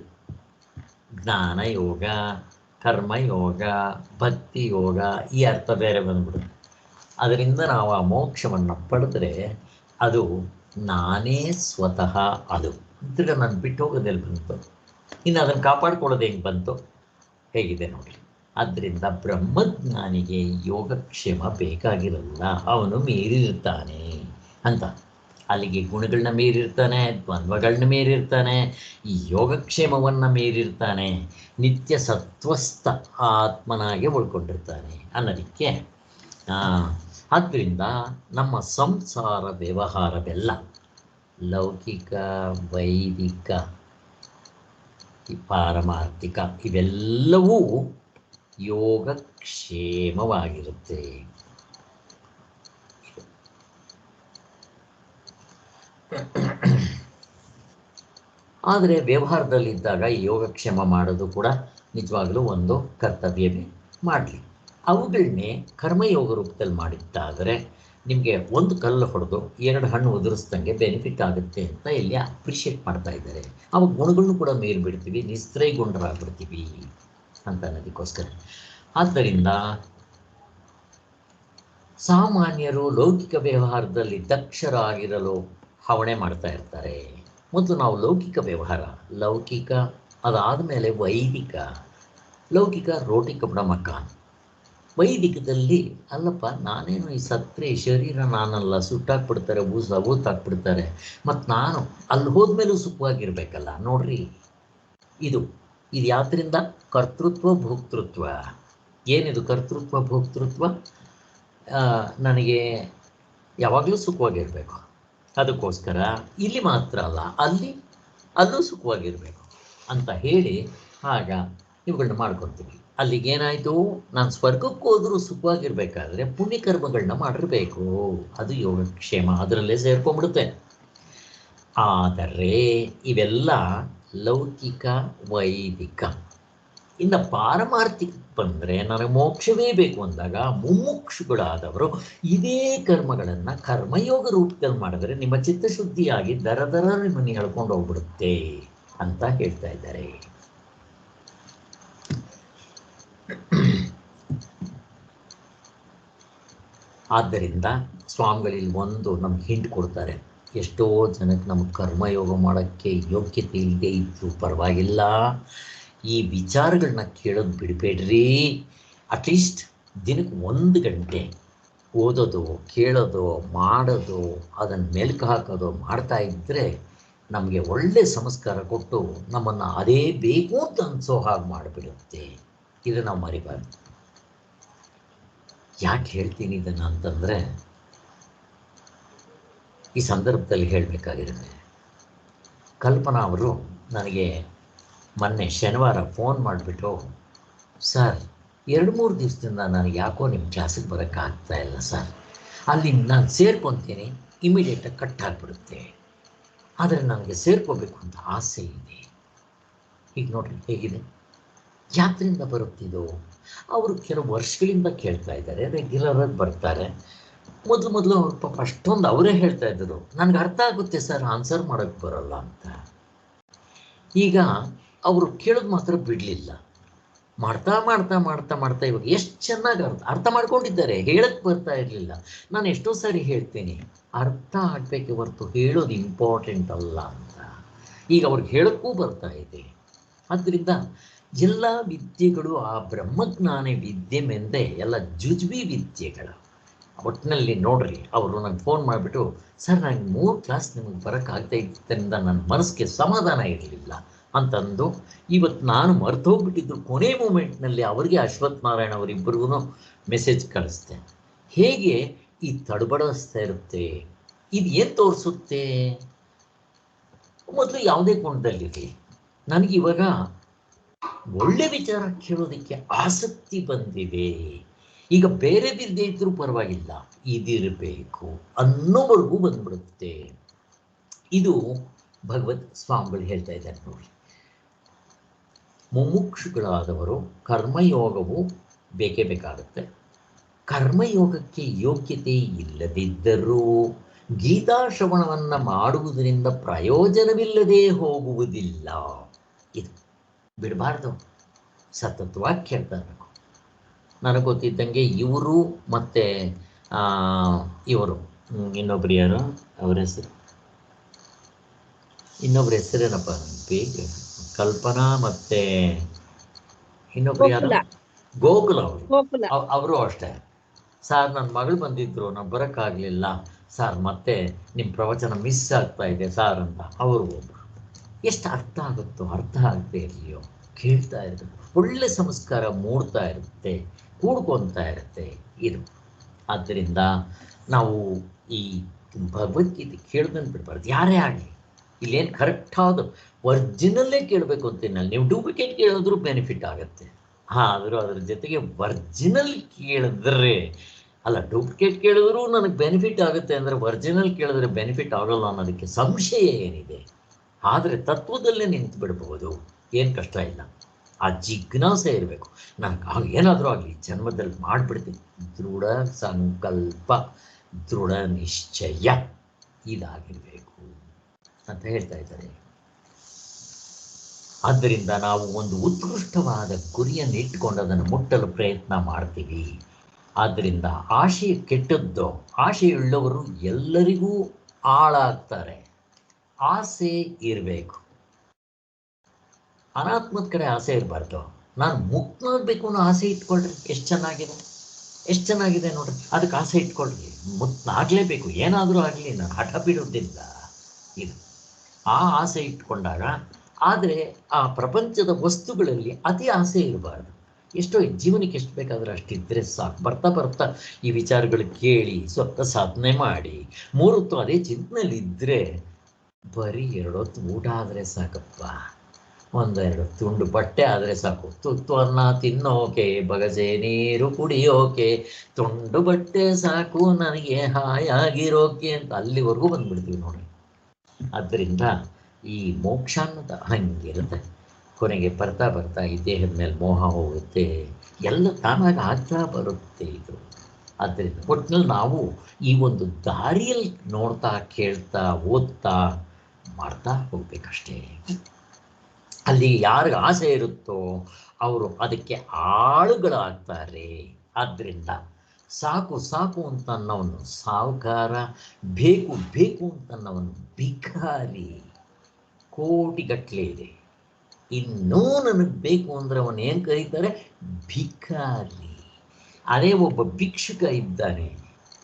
ಜ್ಞಾನ ಯೋಗ, ಕರ್ಮಯೋಗ, ಭಕ್ತಿ ಯೋಗ, ಈ ಅರ್ಥ ಬೇರೆ ಬಂದ್ಬಿಡುತ್ತೆ. ಅದರಿಂದ ನಾವು ಆ ಮೋಕ್ಷವನ್ನು ಪಡೆದ್ರೆ ಅದು ನಾನೇ ಸ್ವತಃ. ಅದು ತಿರ್ಗ ನಾನು ಬಿಟ್ಟು ಹೋಗೋದೆಲ್ಲಿ ಬಂತು? ಇನ್ನು ಅದನ್ನು ಕಾಪಾಡ್ಕೊಳ್ಳೋದು ಹೆಂಗೆ ಬಂತು? ಹೇಗಿದೆ ನೋಡಿ. ಆದ್ದರಿಂದ ಬ್ರಹ್ಮಜ್ಞಾನಿಗೆ ಯೋಗಕ್ಷೇಮ ಬೇಕಾಗಿರಲ್ಲ, ಅವನು ಮೀರಿರ್ತಾನೆ ಅಂತ. ಅಲ್ಲಿಗೆ ಗುಣಗಳನ್ನ ಮೀರಿರ್ತಾನೆ, ದ್ವಂದ್ವಗಳನ್ನ ಮೀರಿರ್ತಾನೆ, ಈ ಯೋಗಕ್ಷೇಮವನ್ನು ಮೀರಿರ್ತಾನೆ, ನಿತ್ಯ ಸತ್ವಸ್ಥ ಆತ್ಮನಾಗೆ ಉಳ್ಕೊಂಡಿರ್ತಾನೆ ಅನ್ನೋದಕ್ಕೆ. ಆದ್ದರಿಂದ ನಮ್ಮ ಸಂಸಾರ ವ್ಯವಹಾರವೆಲ್ಲ ಲೌಕಿಕ, ವೈದಿಕ, ಪಾರಮಾರ್ಥಿಕ ಇವೆಲ್ಲವೂ ಯೋಗಕ್ಷೇಮವಾಗಿರುತ್ತೆ. ಆದರೆ ವ್ಯವಹಾರದಲ್ಲಿದ್ದಾಗ ಈ ಯೋಗಕ್ಷೇಮ ಮಾಡೋದು ಕೂಡ ನಿಜವಾಗಲೂ ಒಂದು ಕರ್ತವ್ಯವೇ. ಮಾಡಲಿ. ಅವುಗಳನ್ನೇ ಕರ್ಮಯೋಗ ರೂಪದಲ್ಲಿ ಮಾಡಿದ್ದಾದರೆ ನಿಮಗೆ ಒಂದು ಕಲ್ಲು ಹೊಡೆದು 2 ಹಣ್ಣು ಉದುರಿಸ್ದಂಗೆ ಬೆನಿಫಿಟ್ ಆಗುತ್ತೆ ಅಂತ ಇಲ್ಲಿ ಅಪ್ರಿಷಿಯೇಟ್ ಮಾಡ್ತಾ ಇದ್ದಾರೆ. ಅವಾಗ ಗುಣಗಳನ್ನು ಕೂಡ ಮೀರಿಬಿಡ್ತೀವಿ, ನಿಸ್ತ್ರೈಗೊಂಡರಾಗ್ಬಿಡ್ತೀವಿ ಅಂತ ಅನ್ನೋದಕ್ಕೋಸ್ಕರ. ಆದ್ದರಿಂದ ಸಾಮಾನ್ಯರು ಲೌಕಿಕ ವ್ಯವಹಾರದಲ್ಲಿ ದಕ್ಷರಾಗಿರಲು ಹವಣೆ ಮಾಡ್ತಾ ಇರ್ತಾರೆ. ಮೊದಲು ನಾವು ಲೌಕಿಕ ವ್ಯವಹಾರ, ಲೌಕಿಕ, ಅದಾದಮೇಲೆ ವೈದಿಕ. ಲೌಕಿಕ ರೋಟಿ ಕಪಡ ಮಕಾನ್. ವೈದಿಕದಲ್ಲಿ ಅಲ್ಲಪ್ಪ, ನಾನೇನು ಈ ಸತ್ರೆ ಶರೀರ ನಾನಲ್ಲ, ಸುಟ್ಟಾಕ್ಬಿಡ್ತಾರೆ, ಊತಾಕ್ಬಿಡ್ತಾರೆ, ಮತ್ತು ನಾನು ಅಲ್ಲಿ ಹೋದ್ಮೇಲೂ ಸುಖವಾಗಿರ್ಬೇಕಲ್ಲ. ನೋಡ್ರಿ, ಇದು ಯಾವ್ದ್ರಿಂದ? ಕರ್ತೃತ್ವ ಭೋಕ್ತೃತ್ವ. ಏನಿದು ಕರ್ತೃತ್ವ ಭೋಕ್ತೃತ್ವ? ನನಗೆ ಯಾವಾಗಲೂ ಸುಖವಾಗಿರಬೇಕು, ಅದಕ್ಕೋಸ್ಕರ ಇಲ್ಲಿ ಮಾತ್ರ ಅಲ್ಲ ಅಲ್ಲೂ ಸುಖವಾಗಿರಬೇಕು ಅಂತ ಹೇಳಿ ಆಗ ಇವುಗಳನ್ನ ಮಾಡ್ಕೊತೀವಿ. ಅಲ್ಲಿಗೇನಾಯಿತು, ನಾನು ಸ್ವರ್ಗಕ್ಕೆ ಹೋದರೂ ಸುಖವಾಗಿರ್ಬೇಕಾದ್ರೆ ಪುಣ್ಯಕರ್ಮಗಳನ್ನ ಮಾಡಿರಬೇಕು, ಅದು ಯೋಗಕ್ಷೇಮ, ಅದರಲ್ಲೇ ಸೇರ್ಕೊಂಡ್ಬಿಡುತ್ತೆ. ಆದರೆ ಇವೆಲ್ಲ ಲೌಕಿಕ ವೈದಿಕ. ಇನ್ನು ಪಾರಮಾರ್ಥಿಕ ಬಂದರೆ ನನಗೆ ಮೋಕ್ಷವೇ ಬೇಕು ಅಂದಾಗ ಮುಮುಕ್ಷುಗಳಾದವರು ಇದೇ ಕರ್ಮಗಳನ್ನು ಕರ್ಮಯೋಗ ರೂಪದಲ್ಲಿ ಮಾಡಿದ್ರೆ ನಿಮ್ಮ ಚಿತ್ತಶುದ್ಧಿಯಾಗಿ ದರ ನಿಮ್ಮನ್ನು ಹೇಳ್ಕೊಂಡು ಹೋಗ್ಬಿಡುತ್ತೆ ಅಂತ ಹೇಳ್ತಾ ಇದ್ದಾರೆ. ಆದ್ದರಿಂದ ಸ್ವಾಮಿಗಳಲ್ಲಿ ಒಂದು ನಮ್ಗೆ ಹಿಂಟ್ ಕೊಡ್ತಾರೆ. ಎಷ್ಟೋ ಜನಕ್ಕೆ ನಮ್ಗೆ ಕರ್ಮಯೋಗ ಮಾಡೋಕ್ಕೆ ಯೋಗ್ಯತೆ ಇಲ್ಲದೆ ಇದ್ದು ಪರವಾಗಿಲ್ಲ, ಈ ವಿಚಾರಗಳನ್ನ ಕೇಳೋದು ಬಿಡಬೇಡ್ರಿ. ಅಟ್ಲೀಸ್ಟ್ ದಿನಕ್ಕೆ 1 ಗಂಟೆ ಓದೋದು, ಕೇಳೋದು, ಮಾಡೋದು, ಅದನ್ನು ಮೆಲುಕು ಹಾಕೋದು ಮಾಡ್ತಾ ಇದ್ದರೆ ನಮಗೆ ಒಳ್ಳೆ ಸಂಸ್ಕಾರ ಕೊಟ್ಟು ನಮ್ಮನ್ನು ಅದೇ ಬೇಕು ಅಂತ ಅನಿಸೋ ಹಾಗೆ ಮಾಡಿಬಿಡುತ್ತೆ. ಇದು ನಾವು ಮರಿಬಾರ್ದು. ಯಾಕೆ ಹೇಳ್ತೀನಿ ಇದನ್ನು ಅಂತಂದರೆ, ಈ ಸಂದರ್ಭದಲ್ಲಿ ಹೇಳಬೇಕಾಗಿರುತ್ತೆ. ಕಲ್ಪನಾ ಅವರು ನನಗೆ ಮೊನ್ನೆ ಶನಿವಾರ ಫೋನ್ ಮಾಡಿಬಿಟ್ಟು, ಸರ್ 2-3 ದಿವಸದಿಂದ ನನಗೆ ಯಾಕೋ ನಿಮ್ಮ ಕ್ಲಾಸಿಗೆ ಬರೋಕ್ಕಾಗ್ತಾ ಇಲ್ಲ ಸರ್, ಅಲ್ಲಿ ನಾನು ಸೇರ್ಕೊತೀನಿ, ಇಮಿಡಿಯೇಟಾಗಿ ಕಟ್ ಆಗಿಬಿಡುತ್ತೆ, ಆದರೆ ನನಗೆ ಸೇರ್ಕೋಬೇಕು ಅಂತ ಆಸೆ ಇದೆ. ಈಗ ನೋಡ್ರಿ ಹೇಗಿದೆ, ಯಾತ್ರೆಯಿಂದ ಬರುತ್ತಿದ್ದು. ಅವರು ಕೆಲವು ವರ್ಷಗಳಿಂದ ಕೇಳ್ತಾ ಇದ್ದಾರೆ, ರೆಗ್ಯುಲರಾಗಿ ಬರ್ತಾರೆ. ಮೊದಲು ಅವ್ರ ಪಾಪ ಅಷ್ಟೊಂದು ಅವರೇ ಹೇಳ್ತಾ ಇದ್ದರು, ನನಗೆ ಅರ್ಥ ಆಗುತ್ತೆ ಸರ್, ಆನ್ಸರ್ ಮಾಡೋಕ್ಕೆ ಬರೋಲ್ಲ ಅಂತ. ಈಗ ಅವರು ಕೇಳೋದು ಮಾತ್ರ ಬಿಡಲಿಲ್ಲ, ಮಾಡ್ತಾ ಮಾಡ್ತಾ ಮಾಡ್ತಾ ಮಾಡ್ತಾ ಇವಾಗ ಎಷ್ಟು ಚೆನ್ನಾಗಿ ಅರ್ಥ ಮಾಡ್ಕೊಂಡಿದ್ದಾರೆ. ಹೇಳಕ್ಕೆ ಬರ್ತಾ ಇರಲಿಲ್ಲ. ನಾನು ಎಷ್ಟೋ ಸಾರಿ ಹೇಳ್ತೀನಿ, ಅರ್ಥ ಆಗಬೇಕೆ ಹೊರತು ಹೇಳೋದು ಇಂಪಾರ್ಟೆಂಟ್ ಅಲ್ಲ ಅಂತ. ಈಗ ಅವ್ರಿಗೆ ಹೇಳೋಕ್ಕೂ ಬರ್ತಾ ಇದೆ. ಆದ್ದರಿಂದ ಎಲ್ಲ ವಿದ್ಯೆಗಳು ಆ ಬ್ರಹ್ಮಜ್ಞಾನ ವಿದ್ಯೆ ಮೆಂದೆ ಎಲ್ಲ ಜುಜ್ಬಿ ವಿದ್ಯೆಗಳು. ಒಟ್ಟಿನಲ್ಲಿ ನೋಡ್ರಿ, ಅವರು ನಂಗೆ ಫೋನ್ ಮಾಡಿಬಿಟ್ಟು, ಸರ್ ನನಗೆ 3 ಕ್ಲಾಸ್ ನಿಮಗೆ ಬರೋಕ್ಕಾಗ್ತಾ ಇದ್ದರಿಂದ ನನ್ನ ಮನಸ್ಸಿಗೆ ಸಮಾಧಾನ ಇರಲಿಲ್ಲ ಅಂತಂದು, ಇವತ್ತು ನಾನು ಮರ್ತೋಗ್ಬಿಟ್ಟಿದ್ದು ಕೊನೆ ಮೂಮೆಂಟ್ನಲ್ಲಿ ಅವರಿಗೆ ಅಶ್ವಥ್ ನಾರಾಯಣ ಅವರಿಬ್ಬರಿಗೂ ಮೆಸೇಜ್ ಕಳಿಸ್ತೆ. ಹೇಗೆ ಈ ತಡಬಡಿಸ್ತಾ ಇರುತ್ತೆ, ಇದು ಏನು ತೋರಿಸುತ್ತೆ? ಮೊದಲು ಯಾವುದೇ ಕೋಣದಲ್ಲಿರಲಿ, ನನಗಿವಾಗ ಒಳ್ಳೆ ವಿಚಾರ ಕೇಳೋದಕ್ಕೆ ಆಸಕ್ತಿ ಬಂದಿದೆ. ಈಗ ಬೇರೆ ವಿದ್ಯೆ ಇದ್ರೂ ಪರವಾಗಿಲ್ಲ, ಇದಿರಬೇಕು ಅನ್ನೋವರೆಗೂ ಬಂದ್ಬಿಡುತ್ತೆ. ಇದು ಭಗವತ್ ಸ್ವಾಮಿಗಳು ಹೇಳ್ತಾ ಇದ್ದಾರೆ ನೋಡಿ. ಮುಮುಕ್ಷುಗಳಾದವರು ಕರ್ಮಯೋಗವು ಬೇಕೇ ಬೇಕಾಗುತ್ತೆ. ಕರ್ಮಯೋಗಕ್ಕೆ ಯೋಗ್ಯತೆ ಇಲ್ಲದಿದ್ದರೂ ಗೀತಾಶ್ರವಣವನ್ನು ಮಾಡುವುದರಿಂದ ಪ್ರಯೋಜನವಿಲ್ಲದೆ ಹೋಗುವುದಿಲ್ಲ. ಇದು ಬಿಡಬಾರ್ದು, ಸತತವಾಗಿ ಕೇಳ್ತಾ ಇರಬೇಕು. ನನಗೆ ಗೊತ್ತಿದ್ದಂಗೆ ಇವರು ಮತ್ತು ಇವರು ಇನ್ನೊಬ್ರು ಯಾರು, ಅವ್ರ ಹೆಸರು ಇನ್ನೊಬ್ರ ಹೆಸರೇನಪ್ಪ ಬೇಗ, ಕಲ್ಪನಾ ಮತ್ತು ಇನ್ನೊಬ್ರು ಯಾರು, ಗೋಕುಲ ಅವರು ಅಷ್ಟೇ. ಸರ್ ನನ್ನ ಮಗಳು ಬಂದಿದ್ದರು, ನಾನು ಬರೋಕ್ಕಾಗಲಿಲ್ಲ ಸರ್, ಮತ್ತೆ ನಿಮ್ಮ ಪ್ರವಚನ ಮಿಸ್ ಆಗ್ತಾ ಇದೆ ಸರ್ ಅಂತ. ಅವರು ಒಬ್ಬರು. ಎಷ್ಟು ಅರ್ಥ ಆಗುತ್ತೋ ಅರ್ಥ ಆಗದೆ ಇರಲಿಯೋ ಕೇಳ್ತಾ ಇರೋದು, ಒಳ್ಳೆ ಸಂಸ್ಕಾರ ಮೂಡ್ತಾ ಇರುತ್ತೆ, ಕೂಡ್ಕೊತಾ ಇರುತ್ತೆ ಇದು. ಆದ್ದರಿಂದ ನಾವು ಈ ಭಗವದ್ಗೀತೆ ಕೇಳ್ದನ್ನು ಬಿಡಬಾರ್ದು, ಯಾರೇ ಆಗಲಿ. ಇಲ್ಲೇನು ಕರೆಕ್ಟಾದ ಒರ್ಜಿನಲ್ಲೇ ಕೇಳಬೇಕು ಅಂತೇನಲ್ಲ, ನೀವು ಡೂಪ್ಲಿಕೇಟ್ ಕೇಳಿದ್ರೂ ಬೆನಿಫಿಟ್ ಆಗುತ್ತೆ. ಆದರೂ ಅದ್ರ ಜೊತೆಗೆ ಒರ್ಜಿನಲ್ ಕೇಳಿದ್ರೆ ಅಲ್ಲ, ಡೂಪ್ಲಿಕೇಟ್ ಕೇಳಿದ್ರೂ ನನಗೆ ಬೆನಿಫಿಟ್ ಆಗುತ್ತೆ ಅಂದರೆ ಒರ್ಜಿನಲ್ ಕೇಳಿದ್ರೆ ಬೆನಿಫಿಟ್ ಆಗೋಲ್ಲ ಅನ್ನೋದಕ್ಕೆ ಸಂಶಯ ಏನಿದೆ? ಆದರೆ ತತ್ವದಲ್ಲೇ ನಿಂತು ಬಿಡ್ಬೋದು, ಏನು ಕಷ್ಟ ಇಲ್ಲ. ಆ ಜಿಜ್ಞಾಸೆ ಇರಬೇಕು. ನನಗೆ ಏನಾದರೂ ಆಗಲಿ ಜನ್ಮದಲ್ಲಿ ಮಾಡಿಬಿಡ್ತೀನಿ, ದೃಢ ಸಂಕಲ್ಪ, ದೃಢ ನಿಶ್ಚಯ ಇದಾಗಿರಬೇಕು ಅಂತ ಹೇಳ್ತಾ ಇದ್ದಾರೆ. ಆದ್ದರಿಂದ ನಾವು ಒಂದು ಉತ್ಕೃಷ್ಟವಾದ ಗುರಿಯನ್ನು ಇಟ್ಟುಕೊಂಡು ಅದನ್ನು ಮುಟ್ಟಲು ಪ್ರಯತ್ನ ಮಾಡ್ತೀವಿ. ಆದ್ದರಿಂದ ಆಶೆ ಕೆಟ್ಟದ್ದು. ಆಶೆಯುಳ್ಳವರು ಎಲ್ಲರಿಗೂ ಹಾಳಾಗ್ತಾರೆ. ಆಸೆ ಇರಬೇಕು, ಅನಾತ್ಮದ ಕಡೆ ಆಸೆ ಇರಬಾರ್ದು. ನಾನು ಮುಕ್ತನಾಗಬೇಕು ಅನ್ನೋ ಆಸೆ ಇಟ್ಕೊಳ್ರಿ, ಎಷ್ಟು ಚೆನ್ನಾಗಿದೆ ನೋಡ್ರಿ. ಅದಕ್ಕೆ ಆಸೆ ಇಟ್ಕೊಳ್ರಿ, ಮುಕ್ತನಾಗಲೇಬೇಕು, ಏನಾದರೂ ಆಗಲಿ, ನಾನು ಹಠ ಬಿಡೋದಿಲ್ಲ. ಇದು ಆ ಆಸೆ ಇಟ್ಕೊಂಡಾಗ, ಆದರೆ ಆ ಪ್ರಪಂಚದ ವಸ್ತುಗಳಲ್ಲಿ ಅತಿ ಆಸೆ ಇರಬಾರ್ದು. ಎಷ್ಟೋ ಜೀವನಕ್ಕೆ ಎಷ್ಟು ಬೇಕಾದ್ರೆ ಅಷ್ಟಿದ್ರೆ ಸಾಕು. ಬರ್ತಾ ಬರ್ತಾ ಈ ವಿಚಾರಗಳು ಕೇಳಿ ಸ್ವಲ್ಪ ಸಾಧನೆ ಮಾಡಿ 3 ಹೊತ್ತು ಅದೇ ಚಿಂತನೆಯಲ್ಲಿದ್ದರೆ ಬರೀ 2 ಹೊತ್ತು ಊಟ ಆದರೆ ಸಾಕಪ್ಪ, 1-2 ತುಂಡು ಬಟ್ಟೆ ಆದರೆ ಸಾಕು, ತುತ್ತು ಅನ್ನ ತಿನ್ನೋಕೆ, ಬಗಸೆ ನೀರು ಕುಡಿಯೋಕೆ, ತುಂಡು ಬಟ್ಟೆ ಸಾಕು ನನಗೆ ಹಾಯಾಗಿರೋಕೆ ಅಂತ ಅಲ್ಲಿವರೆಗೂ ಬಂದ್ಬಿಡ್ತೀವಿ ನೋಡಿ. ಆದ್ದರಿಂದ ಈ ಮೋಕ್ಷ ಅನ್ನೋದು ಹಂಗಿರುತ್ತೆ. ಕೊನೆಗೆ ಬರ್ತಾ ಬರ್ತಾ ಈ ದೇಹದ ಮೇಲೆ ಮೋಹ ಹೋಗುತ್ತೆ, ಎಲ್ಲ ತಾನಾಗಿ ಆಗ್ತಾ ಬರುತ್ತೆ ಇದು. ಆದ್ದರಿಂದ ಒಟ್ಟಿನಲ್ಲಿ ನಾವು ಈ ಒಂದು ದಾರಿಯಲ್ಲಿ ನೋಡ್ತಾ ಕೇಳ್ತಾ ಓದ್ತಾ ಮಾಡ್ತಾ ಹೋಗ್ಬೇಕಷ್ಟೇ. ಅಲ್ಲಿ ಯಾರಿಗೆ ಆಸೆ ಇರುತ್ತೋ ಅವರು ಅದಕ್ಕೆ ಆಳುಗಳಾಗ್ತಾರೆ. ಆದ್ದರಿಂದ ಸಾಕು ಸಾಕು ಅಂತ ಅನ್ನೋನು ಸಾಹುಕಾರ, ಬೇಕು ಬೇಕು ಅಂತ ಅನ್ನೋನು ಭಿಕಾರಿ. ಕೋಟಿಗಟ್ಟಲೆ ಇದೆ, ಇನ್ನೂ ನನಗೆ ಬೇಕು ಅಂದರೆ ಅವನು ಏನು ಕರೀತಾರೆ? ಭಿಕಾರಿ. ಅದೇ ಒಬ್ಬ ಭಿಕ್ಷುಕ ಇದ್ದಾನೆ,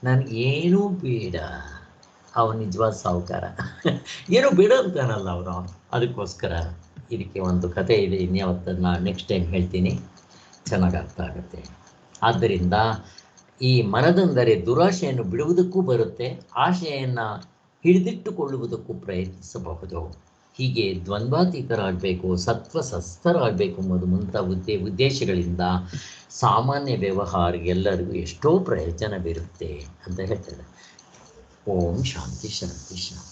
ನನಗೇನೂ ಬೇಡ, ಅವನು ನಿಜವಾದ ಸಾಹುಕಾರ. ಏನೂ ಬೇಡ ಅಂತಾನಲ್ಲ ಅವನು. ಅದಕ್ಕೋಸ್ಕರ ಇದಕ್ಕೆ ಒಂದು ಕತೆ ಇದೆ, ಇನ್ಯಾವತ್ತನ್ನು ನೆಕ್ಸ್ಟ್ ಟೈಮ್ ಹೇಳ್ತೀನಿ, ಚೆನ್ನಾಗಿ ಅರ್ಥ ಆಗುತ್ತೆ. ಆದ್ದರಿಂದ ಈ ಮನದಂದರೆ ದುರಾಶೆಯನ್ನು ಬಿಡುವುದಕ್ಕೂ ಬರುತ್ತೆ, ಆಶೆಯನ್ನು ಹಿಡಿದಿಟ್ಟುಕೊಳ್ಳುವುದಕ್ಕೂ ಪ್ರಯತ್ನಿಸಬಹುದು. ಹೀಗೆ ದ್ವಂದ್ವಾತೀತರಾಗಬೇಕು, ಸತ್ವಸಸ್ಥರಾಗಬೇಕು ಎಂಬುದು ಉದ್ದೇಶಗಳಿಂದ ಸಾಮಾನ್ಯ ವ್ಯವಹಾರ ಎಲ್ಲರಿಗೂ ಎಷ್ಟೋ ಪ್ರಯೋಜನವಿರುತ್ತೆ ಅಂತ ಹೇಳ್ತಾರೆ. ಓಂ ಶಾಂತಿ ಶಾಂತಿ ಶಾಂತಿ.